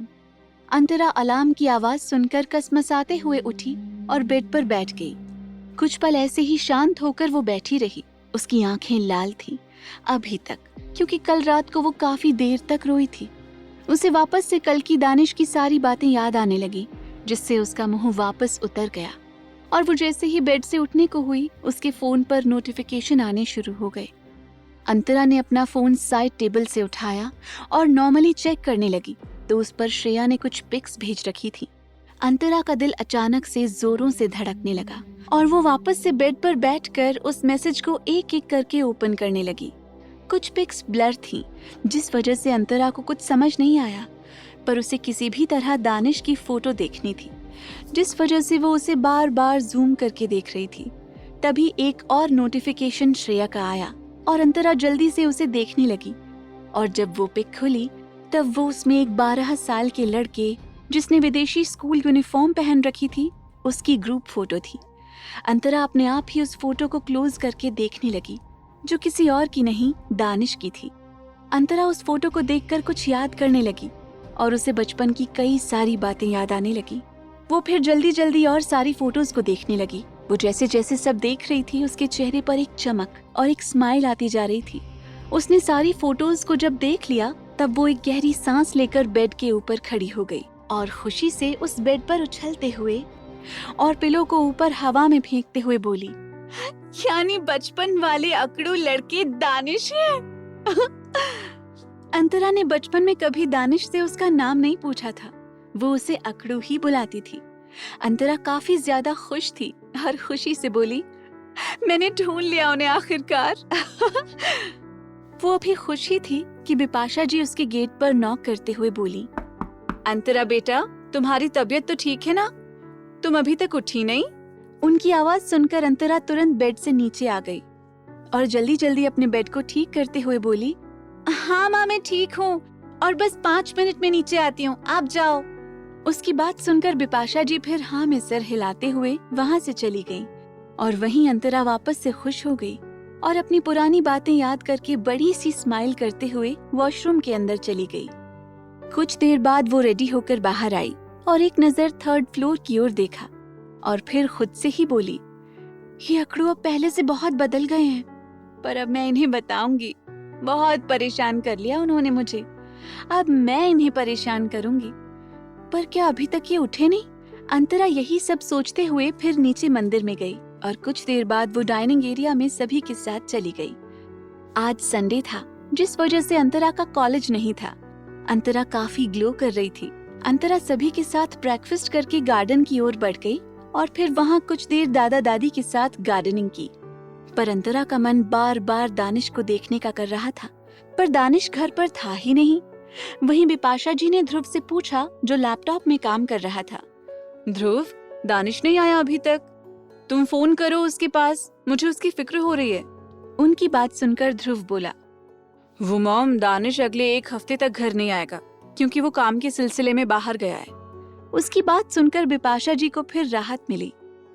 अंतरा अलार्म की आवाज सुनकर कसमसाते हुए उठी और बेड पर बैठ गई। कुछ पल ऐसे ही शांत होकर वो बैठी रही। उसकी आंखें लाल थीं अभी तक, क्योंकि कल रात को वो काफी देर तक रोई थी। उसे वापस से कल की दानिश की सारी बातें याद आने लगी, जिससे उसका मुंह वापस उतर गया और वो जैसे ही बेड से उठने को हुई, उसके फोन पर नोटिफिकेशन आने शुरू हो गए। अंतरा ने अपना फोन साइड टेबल से उठाया और नॉर्मली चेक करने लगी तो उस पर श्रेया ने कुछ पिक्स भेज रखी थी। अंतरा का दिल अचानक से जोरों से धड़कने लगा और वो वापस से बेड पर बैठकर उस मैसेज को एक एक करके ओपन करने लगी। कुछ पिक्स ब्लर थीं, जिस वजह से अंतरा को कुछ समझ नहीं आया, पर उसे किसी भी तरह दानिश की फोटो देखनी थी, जिस वजह से वो उसे बार बार जूम करके देख रही थी। तभी एक और नोटिफिकेशन श्रेया का आया और अंतरा जल्दी से उसे देखने लगी, और जब वो पिक खुली तब वो उसमें एक 12 साल के लड़के जिसने विदेशी स्कूल यूनिफॉर्म पहन रखी थी, उसकी ग्रुप फोटो थी। अंतरा अपने आप ही उस फोटो को क्लोज करके देखने लगी, जो किसी और की नहीं, दानिश की थी। अंतरा उस फोटो को देखकर कुछ याद करने लगी और उसे बचपन की कई सारी बातें याद आने लगी। वो फिर जल्दी जल्दी और सारी फोटोज को देखने लगी। वो जैसे जैसे सब देख रही थी, उसके चेहरे पर एक चमक और एक स्माइल आती जा रही थी। उसने सारी फोटोज को जब देख लिया तब वो एक गहरी सांस लेकर बेड के ऊपर खड़ी हो गई और खुशी से उस बेड पर उछलते हुए और पिलो को ऊपर हवा में फेंकते हुए बोली, यानी बचपन वाले अकड़ू लड़के दानिश है। अंतरा ने बचपन में कभी दानिश से उसका नाम नहीं पूछा था, वो उसे अकड़ू ही बुलाती थी। अंतरा काफी ज्यादा खुश थी और खुशी से बोली, मैंने ढूंढ लिया उन्हें आखिरकार। वो अभी खुश ही थी कि बिपाशा जी उसके गेट पर नॉक करते हुए बोली, अंतरा बेटा, तुम्हारी तबीयत तो ठीक है ना? तुम अभी तक उठी नहीं? उनकी आवाज सुनकर अंतरा तुरंत बेड से नीचे आ गई और जल्दी जल्दी अपने बेड को ठीक करते हुए बोली, हाँ माँ, मैं ठीक हूँ और बस 5 मिनट में नीचे आती हूँ, आप जाओ। उसकी बात सुनकर बिपाशा जी फिर हाँ में सर हिलाते हुए वहाँ से चली गई और वहीं अंतरा वापस से खुश हो गई और अपनी पुरानी बातें याद करके बड़ी सी स्माइल करते हुए वॉशरूम के अंदर चली गई। कुछ देर बाद वो रेडी होकर बाहर आई और एक नजर 3rd फ्लोर की ओर देखा और फिर खुद से ही बोली, ये अकड़ू अब पहले से बहुत बदल गए हैं, पर अब मैं इन्हें बताऊंगी। बहुत परेशान कर लिया उन्होंने मुझे, अब मैं इन्हें परेशान करूंगी। पर क्या अभी तक ये उठे नहीं? अंतरा यही सब सोचते हुए फिर नीचे मंदिर में गई और कुछ देर बाद वो डाइनिंग एरिया में सभी के साथ चली गई। आज संडे था, जिस वजह से अंतरा का कॉलेज नहीं था। अंतरा काफी ग्लो कर रही थी। अंतरा सभी के साथ ब्रेकफास्ट करके गार्डन की ओर बढ़ गई और फिर वहाँ कुछ देर दादा दादी के साथ गार्डनिंग की। पर अंतरा का मन बार बार दानिश को देखने का कर रहा था, पर दानिश घर पर था ही नहीं। वहीं बिपाशा जी ने ध्रुव से पूछा, जो लैपटॉप में काम कर रहा था, ध्रुव, दानिश नहीं आया अभी तक? तुम फोन करो उसके पास, मुझे उसकी फिक्र हो रही है। उनकी बात सुनकर ध्रुव बोला, वो मॉम, दानिश अगले 1 हफ्ते तक घर नहीं आएगा क्योंकि वो काम के सिलसिले में बाहर गया है। उसकी बात सुनकर बिपाशा जी को फिर राहत मिली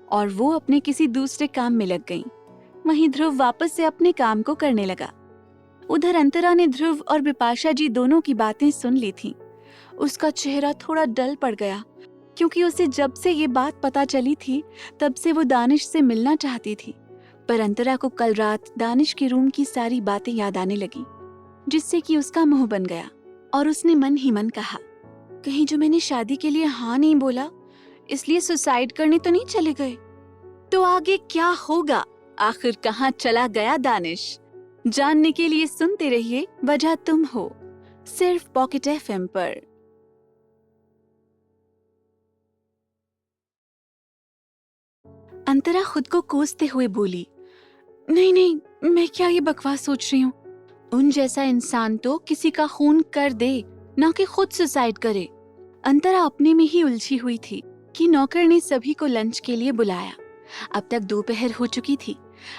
और वो अपने किसी दूसरे काम में लग गईं। वहीं ध्रुव वापस से अपने काम को करने लगा। उधर अंतरा ने ध्रुव और बिपाशा जी दोनों की बातें सुन ली थीं। उसका चेहरा थोड़ा डल पड़ गया क्योंकि उसे जब से ये बात पता चली थी तब से वो दानिश से मिलना चाहती थी। पर अंतरा को कल रात दानिश के रूम की सारी बातें याद आने लगी, जिससे कि उसका मुंह बन गया और उसने मन ही मन कहा, कहीं जो मैंने शादी के लिए हाँ नहीं बोला इसलिए सुसाइड करने तो नहीं चले गए? तो आगे क्या होगा, आखिर कहाँ चला गया दानिश? जानने के लिए सुनते रहिए वजह तुम हो, सिर्फ पॉकेट FM पर। अंतरा खुद को कोसते हुए बोली, नहीं नहीं, मैं क्या ये बकवास सोच रही हूँ? उन जैसा इंसान तो किसी का खून कर दे, ना कि खुद सुसाइड करे। अंतरा अपने में ही उलझी हुई थी कि नौकर ने सभी को लंच के लिए बुलाया। अब तक दोपहर हो चुकी थी।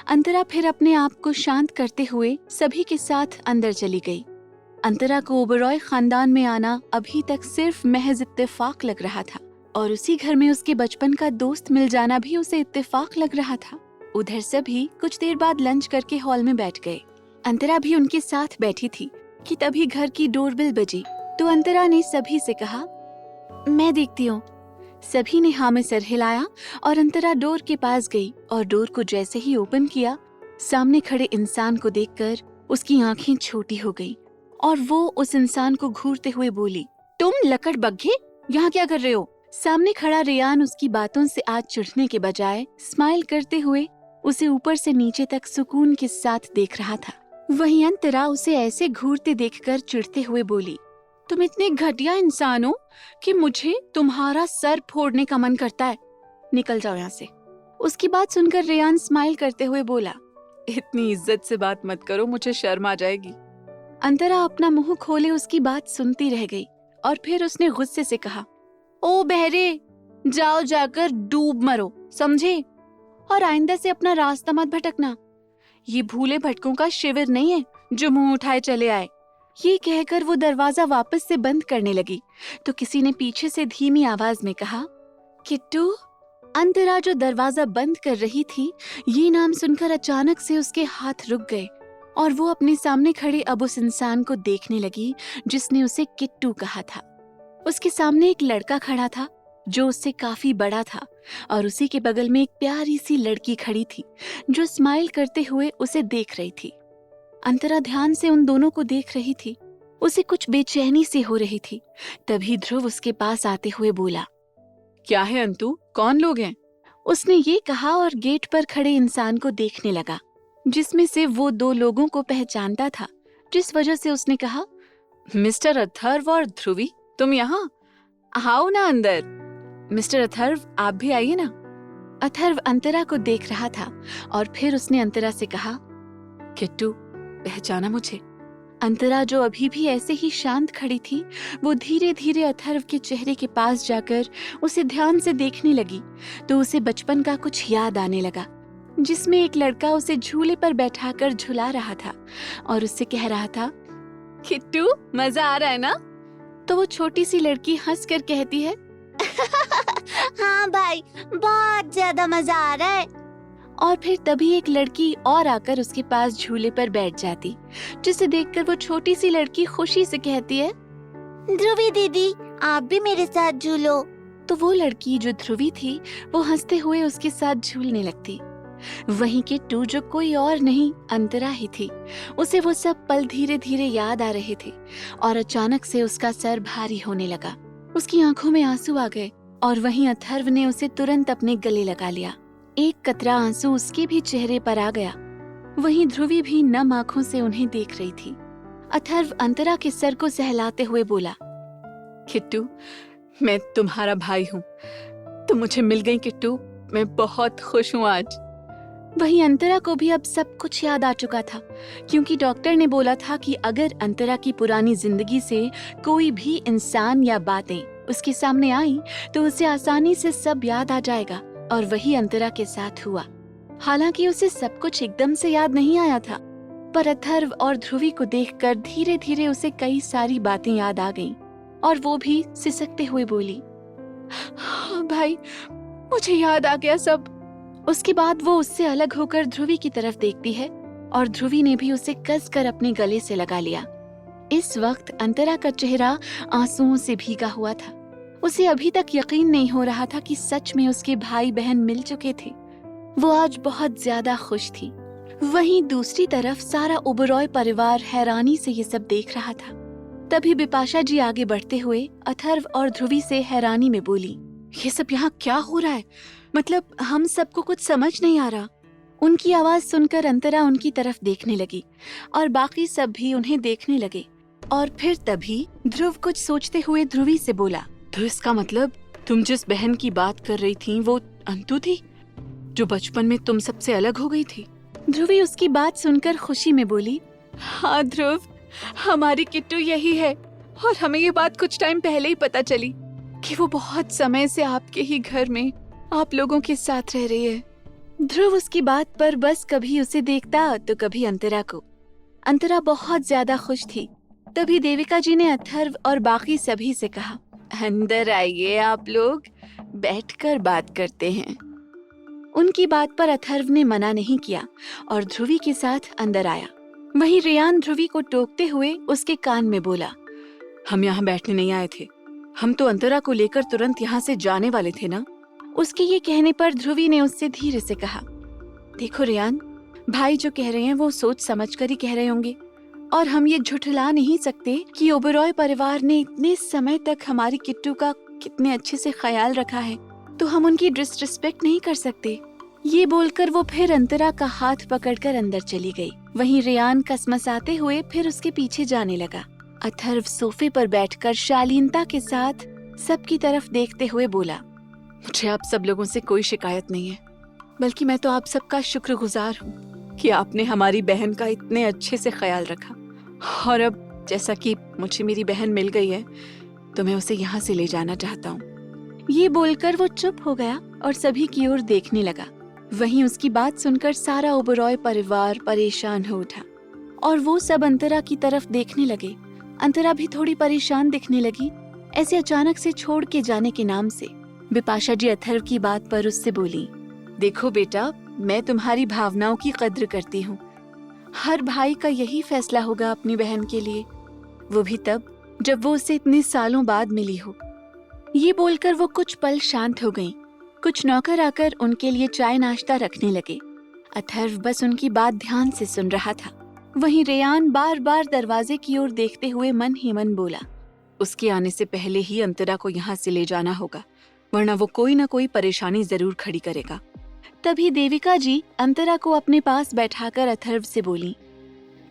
अंतरा फिर अपने आप को शांत करते हुए सभी के साथ अंदर चली गई। अंतरा को ओबरॉय खानदान में आना अभी तक सिर्फ महज इत्तेफाक लग रहा था और उसी घर में उसके बचपन का दोस्त मिल जाना भी उसे इत्तेफाक लग रहा था। उधर सभी कुछ देर बाद लंच करके हॉल में बैठ गए। अंतरा भी उनके साथ बैठी थी कि तभी घर की डोरबेल बजी तो अंतरा ने सभी से कहा, मैं देखती हूँ। सभी ने हाँ में सर हिलाया और अंतरा डोर के पास गई और डोर को जैसे ही ओपन किया, सामने खड़े इंसान को देखकर उसकी आंखें छोटी हो गई और वो उस इंसान को घूरते हुए बोली, तुम लकड़ बग्घे, यहाँ क्या कर रहे हो? सामने खड़ा रेयान उसकी बातों से आज चिढ़ने के बजाय स्माइल करते हुए उसे ऊपर से नीचे तक सुकून के साथ देख रहा था। वहीं अंतरा उसे ऐसे घूरते देखकर चिढ़ते हुए बोली, तुम इतने घटिया इंसान हो कि मुझे तुम्हारा सर फोड़ने का मन करता है। निकल जाओ यहाँ से। उसकी बात सुनकर रेयान स्माइल करते हुए बोला, इतनी इज्जत से बात मत करो, मुझे शर्म आ जाएगी। अंतरा अपना मुंह खोले उसकी बात सुनती रह गई और फिर उसने गुस्से से कहा, ओ बहरे, जाओ जाकर डूब मरो, समझे? और आइंदा से अपना रास्ता मत भटकना। ये भूले भटकों का शिविर नहीं है जो मुंह उठाए चले आए। ये कहकर वो दरवाजा वापस से बंद करने लगी तो किसी ने पीछे से धीमी आवाज में कहा, किट्टू। अंतरा जो दरवाजा बंद कर रही थी, ये नाम सुनकर अचानक से उसके हाथ रुक गए और वो अपने सामने खड़े अब उस इंसान को देखने लगी जिसने उसे किट्टू कहा था। उसके सामने एक लड़का खड़ा था जो उससे काफी बड़ा था और उसी के बगल में एक प्यारी सी लड़की खड़ी थी जो स्माइल करते हुए उसे देख रही थी। अंतरा ध्यान से उन दोनों को देख रही थी। उसे कुछ बेचैनी सी हो रही थी। तभी ध्रुव उसके पास आते हुए बोला, क्या है अंतु, कौन लोग हैं? उसने ये कहा और गेट पर खड़े इंसान को देखने लगा जिसमें से वो दो लोगों को पहचानता था, जिस वजह से उसने कहा, मिस्टर अथर्व और ध्रुवी, तुम यहाँ? आओ ना अंदर। मिस्टर अथर्व, आप भी आइए ना। अथर्व अंतरा को देख रहा था और फिर उसने अंतरा से कहा, किट्टू, पहचाना मुझे? अंतरा जो अभी भी ऐसे ही शांत खड़ी थी, वो धीरे धीरे अथर्व के चेहरे के पास जाकर उसे ध्यान से देखने लगी तो उसे बचपन का कुछ याद आने लगा जिसमें एक लड़का उसे झूले पर बैठाकर झुला रहा था और उससे कह रहा था, किट्टू, मजा आ रहा है ना? तो वो छोटी सी लड़की हंसकर कहती है, हाँ भाई, बहुत ज्यादा मजा आ रहा है। और फिर तभी एक लड़की और आकर उसके पास झूले पर बैठ जाती, जिसे देखकर वो छोटी सी लड़की खुशी से कहती है, ध्रुवी दीदी, आप भी मेरे साथ झूलो। तो वो लड़की जो ध्रुवी थी वो हंसते हुए उसके साथ झूलने लगती। वहीं किट्टू, जो कोई और नहीं अंतरा ही थी, उसे वो सब पल धीरे धीरे याद आ रहे थे और अचानक से उसका सर भारी होने लगा। उसकी आंखों में आंसू आ गए और वहीं अथर्व ने उसे तुरंत अपने गले लगा लिया। एक कतरा आंसू उसके भी चेहरे पर आ गया। वहीं ध्रुवी भी नम आंखों से उन्हें देख रही थी। अथर्व अंतरा के सर को सहलाते हुए बोला, किट्टू, मैं तुम्हारा भाई हूँ। तुम मुझे मिल गई किट्टू, मैं बहुत खुश हूँ आज। वहीं अंतरा को भी अब सब कुछ याद आ चुका था, क्योंकि डॉक्टर ने बोला था कि अगर अंतरा की पुरानी जिंदगी से कोई भी इंसान या बातें उसके सामने आई तो उसे आसानी से सब याद आ जाएगा, और वही अंतरा के साथ हुआ। हालांकि उसे सब कुछ एकदम से याद नहीं आया था, पर अथर्व और ध्रुवी को देखकर धीरे धीरे उसे कई सारी बातें याद आ गईं, और वो भी सिसकते हुए बोली, हाँ भाई, मुझे याद आ गया सब। उसके बाद वो उससे अलग होकर ध्रुवी की तरफ देखती है और ध्रुवी ने भी उसे कसकर अपने गले से लगा लिया। इस वक्त अंतरा का चेहरा आंसुओं से भीगा हुआ था। उसे अभी तक यकीन नहीं हो रहा था कि सच में उसके भाई बहन मिल चुके थे। वो आज बहुत ज्यादा खुश थी। वहीं दूसरी तरफ सारा ओबरॉय परिवार हैरानी से ये सब देख रहा था। तभी बिपाशा जी आगे बढ़ते हुए अथर्व और ध्रुवी से हैरानी में बोली, ये सब यहाँ क्या हो रहा है? मतलब हम सबको कुछ समझ नहीं आ रहा। उनकी आवाज सुनकर अंतरा उनकी तरफ देखने लगी और बाकी सब भी उन्हें देखने लगे। और फिर तभी ध्रुव कुछ सोचते हुए ध्रुवी से बोला, तो इसका मतलब तुम जिस बहन की बात कर रही थी वो अंतु थी, जो बचपन में तुम सबसे अलग हो गई थी? ध्रुवी उसकी बात सुनकर खुशी में बोली, हाँ ध्रुव, हमारी किट्टू यही है। और हमें ये बात कुछ टाइम पहले ही पता चली कि वो बहुत समय से आपके ही घर में आप लोगों के साथ रह रही है। ध्रुव उसकी बात पर बस कभी उसे देखता तो कभी अंतरा को। अंतरा बहुत ज्यादा खुश थी। तभी देविका जी ने अथर्व और बाकी सभी से कहा, अंदर आइए, आप लोग बैठकर बात करते हैं। उनकी बात पर अथर्व ने मना नहीं किया और ध्रुवी के साथ अंदर आया। वहीं रेयान ध्रुवी को टोकते हुए उसके कान में बोला, हम यहाँ बैठने नहीं आए थे, हम तो अंतरा को लेकर तुरंत यहाँ से जाने वाले थे ना। उसके ये कहने पर ध्रुवी ने उससे धीरे से कहा, देखो रेयान, भाई जो कह रहे हैं वो सोच समझ कर ही कह रहे होंगे, और हम ये झुठला नहीं सकते कि ओबरॉय परिवार ने इतने समय तक हमारी किट्टू का कितने अच्छे से ख्याल रखा है, तो हम उनकी डिसरिस्पेक्ट नहीं कर सकते। ये बोलकर वो फिर अंतरा का हाथ पकड़कर अंदर चली गई। वहीं रेयान कसमसाते हुए फिर उसके पीछे जाने लगा। अथर्व सोफे पर बैठकर शालीनता के साथ सबकी तरफ देखते हुए बोला, मुझे आप सब लोगों से कोई शिकायत नहीं है, बल्कि मैं तो आप सबका शुक्रगुजार हूँ कि आपने हमारी बहन का इतने अच्छे से ख्याल रखा। और अब जैसा कि मुझे मेरी बहन मिल गई है, तो मैं उसे यहाँ से ले जाना चाहता हूँ। ये बोलकर वो चुप हो गया और सभी की ओर देखने लगा। वहीं उसकी बात सुनकर सारा ओबरॉय परिवार परेशान हो उठा और वो सब अंतरा की तरफ देखने लगे। अंतरा भी थोड़ी परेशान दिखने लगी, ऐसे अचानक से छोड़ के जाने के नाम से। बिपाशा जी अथर्व की बात पर उससे बोली, देखो बेटा, मैं तुम्हारी भावनाओं की कद्र करती हूँ। हर भाई का यही फैसला होगा अपनी बहन के लिए, वो भी तब जब वो उसे इतने सालों बाद मिली हो। ये बोलकर वो कुछ पल शांत हो गईं। कुछ नौकर आकर उनके लिए चाय नाश्ता रखने लगे। अथर्व बस उनकी बात ध्यान से सुन रहा था। वहीं रेयान बार बार दरवाजे की ओर देखते हुए मन ही मन बोला, उसके आने से पहले ही अंतरा को यहाँ से ले जाना होगा, वरना वो कोई ना कोई परेशानी जरूर खड़ी करेगा। तभी देविका जी अंतरा को अपने पास बैठाकर अथर्व से बोली,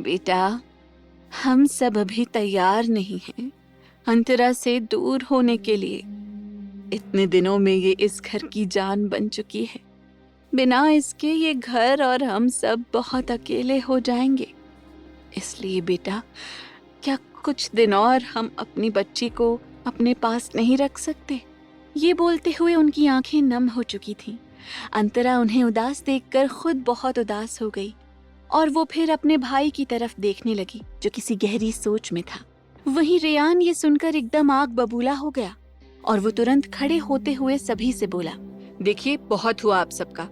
बेटा, हम सब अभी तैयार नहीं हैं अंतरा से दूर होने के लिए। इतने दिनों में ये इस घर की जान बन चुकी है, बिना इसके ये घर और हम सब बहुत अकेले हो जाएंगे। इसलिए बेटा, क्या कुछ दिन और हम अपनी बच्ची को अपने पास नहीं रख सकते? ये बोलते हुए उनकी आंखें नम हो चुकी थीं। अंतरा उन्हें उदास देखकर खुद बहुत उदास हो गई और वो फिर अपने भाई की तरफ देखने लगी, जो किसी गहरी सोच में था। वहीं रेयान ये सुनकर एकदम आग बबूला हो गया और वो तुरंत खड़े होते हुए सभी से बोला, देखिए, बहुत हुआ आप सबका।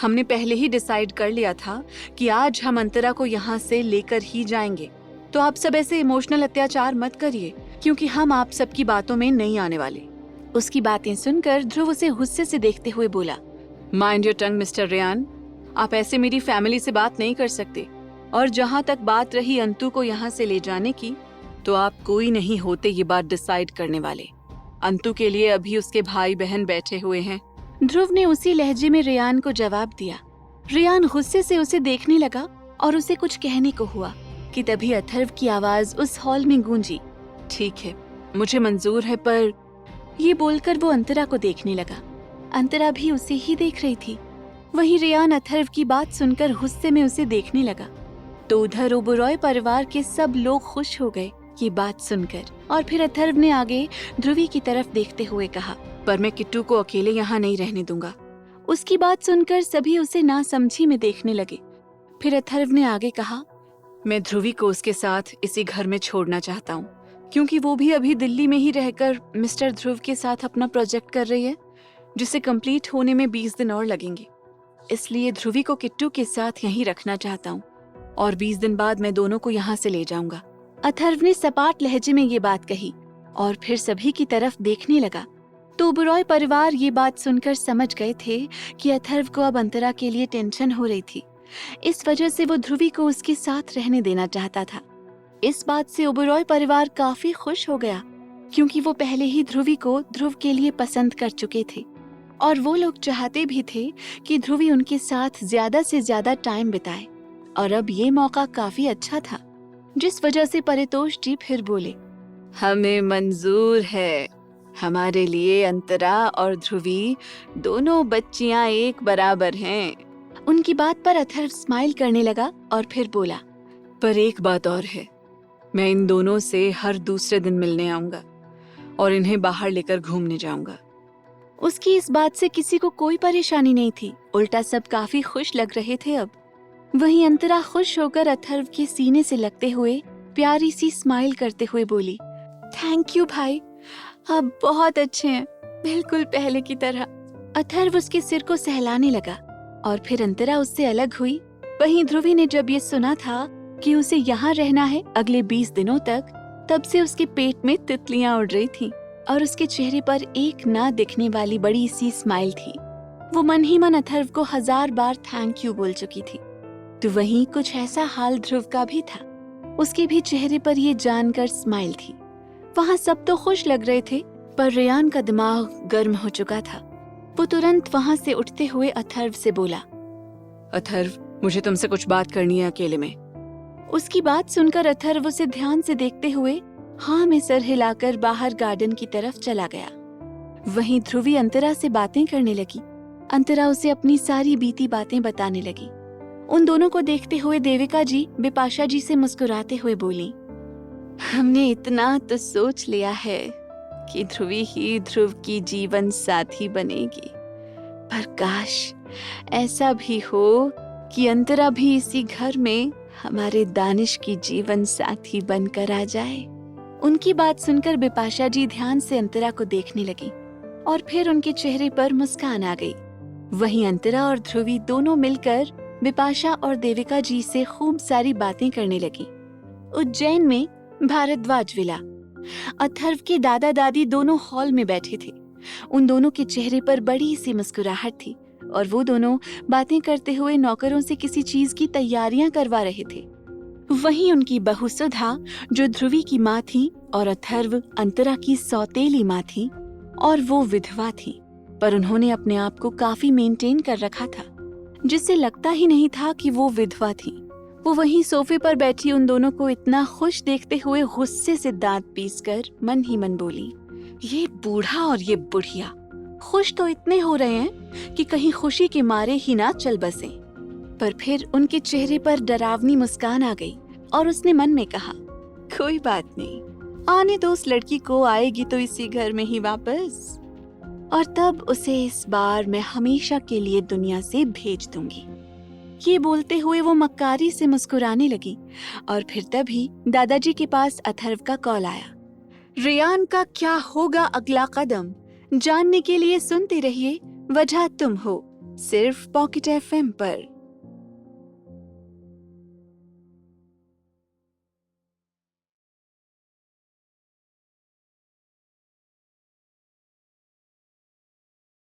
हमने पहले ही डिसाइड कर लिया था कि आज हम अंतरा को यहाँ से लेकर ही जाएंगे, तो आप सब ऐसे इमोशनल अत्याचार मत करिए, क्योंकि हम आप सबकी बातों में नहीं आने वाले। उसकी बातें सुनकर ध्रुव उसे गुस्से से देखते हुए बोला, mind your tongue mister Ryan, आप ऐसे मेरी फैमिली से बात नहीं कर सकते। और जहाँ तक बात रही अंतु को यहाँ से ले जाने की, तो आप कोई नहीं होते ये बात डिसाइड करने वाले। अंतु के लिए अभी उसके भाई बहन बैठे हुए हैं। ध्रुव ने उसी लहजे में रेयान को जवाब दिया। रेयान गुस्से से उसे देखने लगा और उसे कुछ कहने को हुआ कि तभी अथर्व की आवाज उस हॉल में गूंजी, ठीक है, मुझे मंजूर है, पर ये बोलकर वो अंतरा को देखने लगा। अंतरा भी उसे ही देख रही थी। वहीं रेयान अथर्व की बात सुनकर गुस्से में उसे देखने लगा, तो उधर ओबरॉय परिवार के सब लोग खुश हो गए ये बात सुनकर। और फिर अथर्व ने आगे ध्रुवी की तरफ देखते हुए कहा, पर मैं किट्टू को अकेले यहाँ नहीं रहने दूंगा। उसकी बात सुनकर सभी उसे नासमझी में देखने लगे। फिर अथर्व ने आगे कहा, मैं ध्रुवी को उसके साथ इसी घर में छोड़ना चाहता हूँ, क्योंकि वो भी अभी दिल्ली में ही रहकर मिस्टर ध्रुव के साथ अपना प्रोजेक्ट कर रही है, जिसे कंप्लीट होने में 20 दिन और लगेंगे। इसलिए ध्रुवी को किट्टू के साथ यहीं रखना चाहता हूँ और 20 दिन बाद मैं दोनों को यहाँ से ले जाऊंगा। अथर्व ने सपाट लहजे में ये बात कही और फिर सभी की तरफ देखने लगा। तो ओबरॉय परिवार ये बात सुनकर समझ गए थे कि अथर्व को अब अंतरा के लिए टेंशन हो रही थी। इस वजह से वो ध्रुवी को उसके साथ रहने देना चाहता था। इस बात से ओबरॉय परिवार काफी खुश हो गया, क्योंकि वो पहले ही ध्रुवी को ध्रुव के लिए पसंद कर चुके थे और वो लोग चाहते भी थे कि ध्रुवी उनके साथ ज्यादा से ज्यादा टाइम बिताए। और अब ये मौका काफी अच्छा था, जिस वजह से परितोष जी फिर बोले, हमें मंजूर है। हमारे लिए अंतरा और ध्रुवी दोनों बच्चियां एक बराबर हैं। उनकी बात पर अथर्व स्माइल करने लगा और फिर बोला, पर एक बात और है, मैं इन दोनों से हर दूसरे दिन मिलने आऊंगा और इन्हें बाहर लेकर घूमने जाऊंगा। उसकी इस बात से किसी को कोई परेशानी नहीं थी, उल्टा सब काफी खुश लग रहे थे। अब वहीं अंतरा खुश होकर अथर्व के सीने से लगते हुए प्यारी सी स्माइल करते हुए बोली, थैंक यू भाई, आप बहुत अच्छे हैं, बिल्कुल पहले की तरह। अथर्व उसके सिर को सहलाने लगा और फिर अंतरा उससे अलग हुई। वहीं ध्रुवी ने जब ये सुना था कि उसे यहाँ रहना है अगले 20 दिनों तक, तब से उसके पेट में तितलियां उड़ रही थीं और उसके चेहरे पर एक ना दिखने वाली बड़ी सी स्माइल थी। वो मन ही मन अथर्व को 1000 बार थैंक यू बोल चुकी थी। तो वहीं कुछ ऐसा हाल ध्रुव का भी था, उसके भी चेहरे पर ये जानकर स्माइल थी। वहाँ सब तो खुश लग रहे थे, पर रेयान का दिमाग गर्म हो चुका था। वो तुरंत वहां से उठते हुए अथर्व से बोला, अथर्व, मुझे तुमसे कुछ बात करनी है अकेले में। उसकी बात सुनकर अथर्व उसे ध्यान से देखते हुए हाँ में सर हिलाकर बाहर गार्डन की तरफ चला गया। वहीं ध्रुवी अंतरा से बातें करने लगी। अंतरा उसे अपनी सारी बीती बातें बताने लगी। उन दोनों को देखते हुए देविका जी बिपाशा जी से मुस्कुराते हुए बोली, हमने इतना तो सोच लिया है कि ध्रुवी ही ध्रुव की जीवन साथी बनेगी, पर काश ऐसा भी हो कि अंतरा भी इसी घर में हमारे दानिश की जीवन साथी बनकर आ जाए। उनकी बात सुनकर बिपाशा जी ध्यान से अंतरा को देखने लगी और फिर उनके चेहरे पर मुस्कान आ गई। वहीं अंतरा और ध्रुवी दोनों मिलकर बिपाशा और देविका जी से खूब सारी बातें करने लगी। उज्जैन में भारद्वाज विला। अथर्व के दादा दादी दोनों हॉल में बैठे थे। उन दोनों के चेहरे पर बड़ी सी मुस्कुराहट थी और वो दोनों बातें करते हुए नौकरों से किसी चीज की तैयारियां करवा रहे थे। वहीं उनकी बहू सुधा, जो ध्रुवी की माँ थी, और अथर्व अंतरा की सौतेली माँ थी और वो विधवा थी, पर उन्होंने अपने आप को काफी मेंटेन कर रखा था, जिससे लगता ही नहीं था कि वो विधवा थी। वो वहीं सोफे पर बैठी उन दोनों को इतना खुश देखते हुए गुस्से से दांत पीसकर मन ही मन बोली, ये बूढ़ा और ये बुढ़िया खुश तो इतने हो रहे हैं कि कहीं खुशी के मारे ही ना चल बसें। पर फिर उनके चेहरे पर डरावनी मुस्कान आ गई और उसने मन में कहा, कोई बात नहीं, आने दो उस लड़की को, आएगी तो इसी घर में ही वापस, और तब उसे इस बार मैं हमेशा के लिए दुनिया से भेज दूंगी। ये बोलते हुए वो मक्कारी से मुस्कुराने लगी और फिर तभी दादाजी के पास अथर्व का कॉल आया। रेयान का क्या होगा अगला कदम जानने के लिए सुनते रहिए वजह तुम हो, सिर्फ पॉकेट FM पर।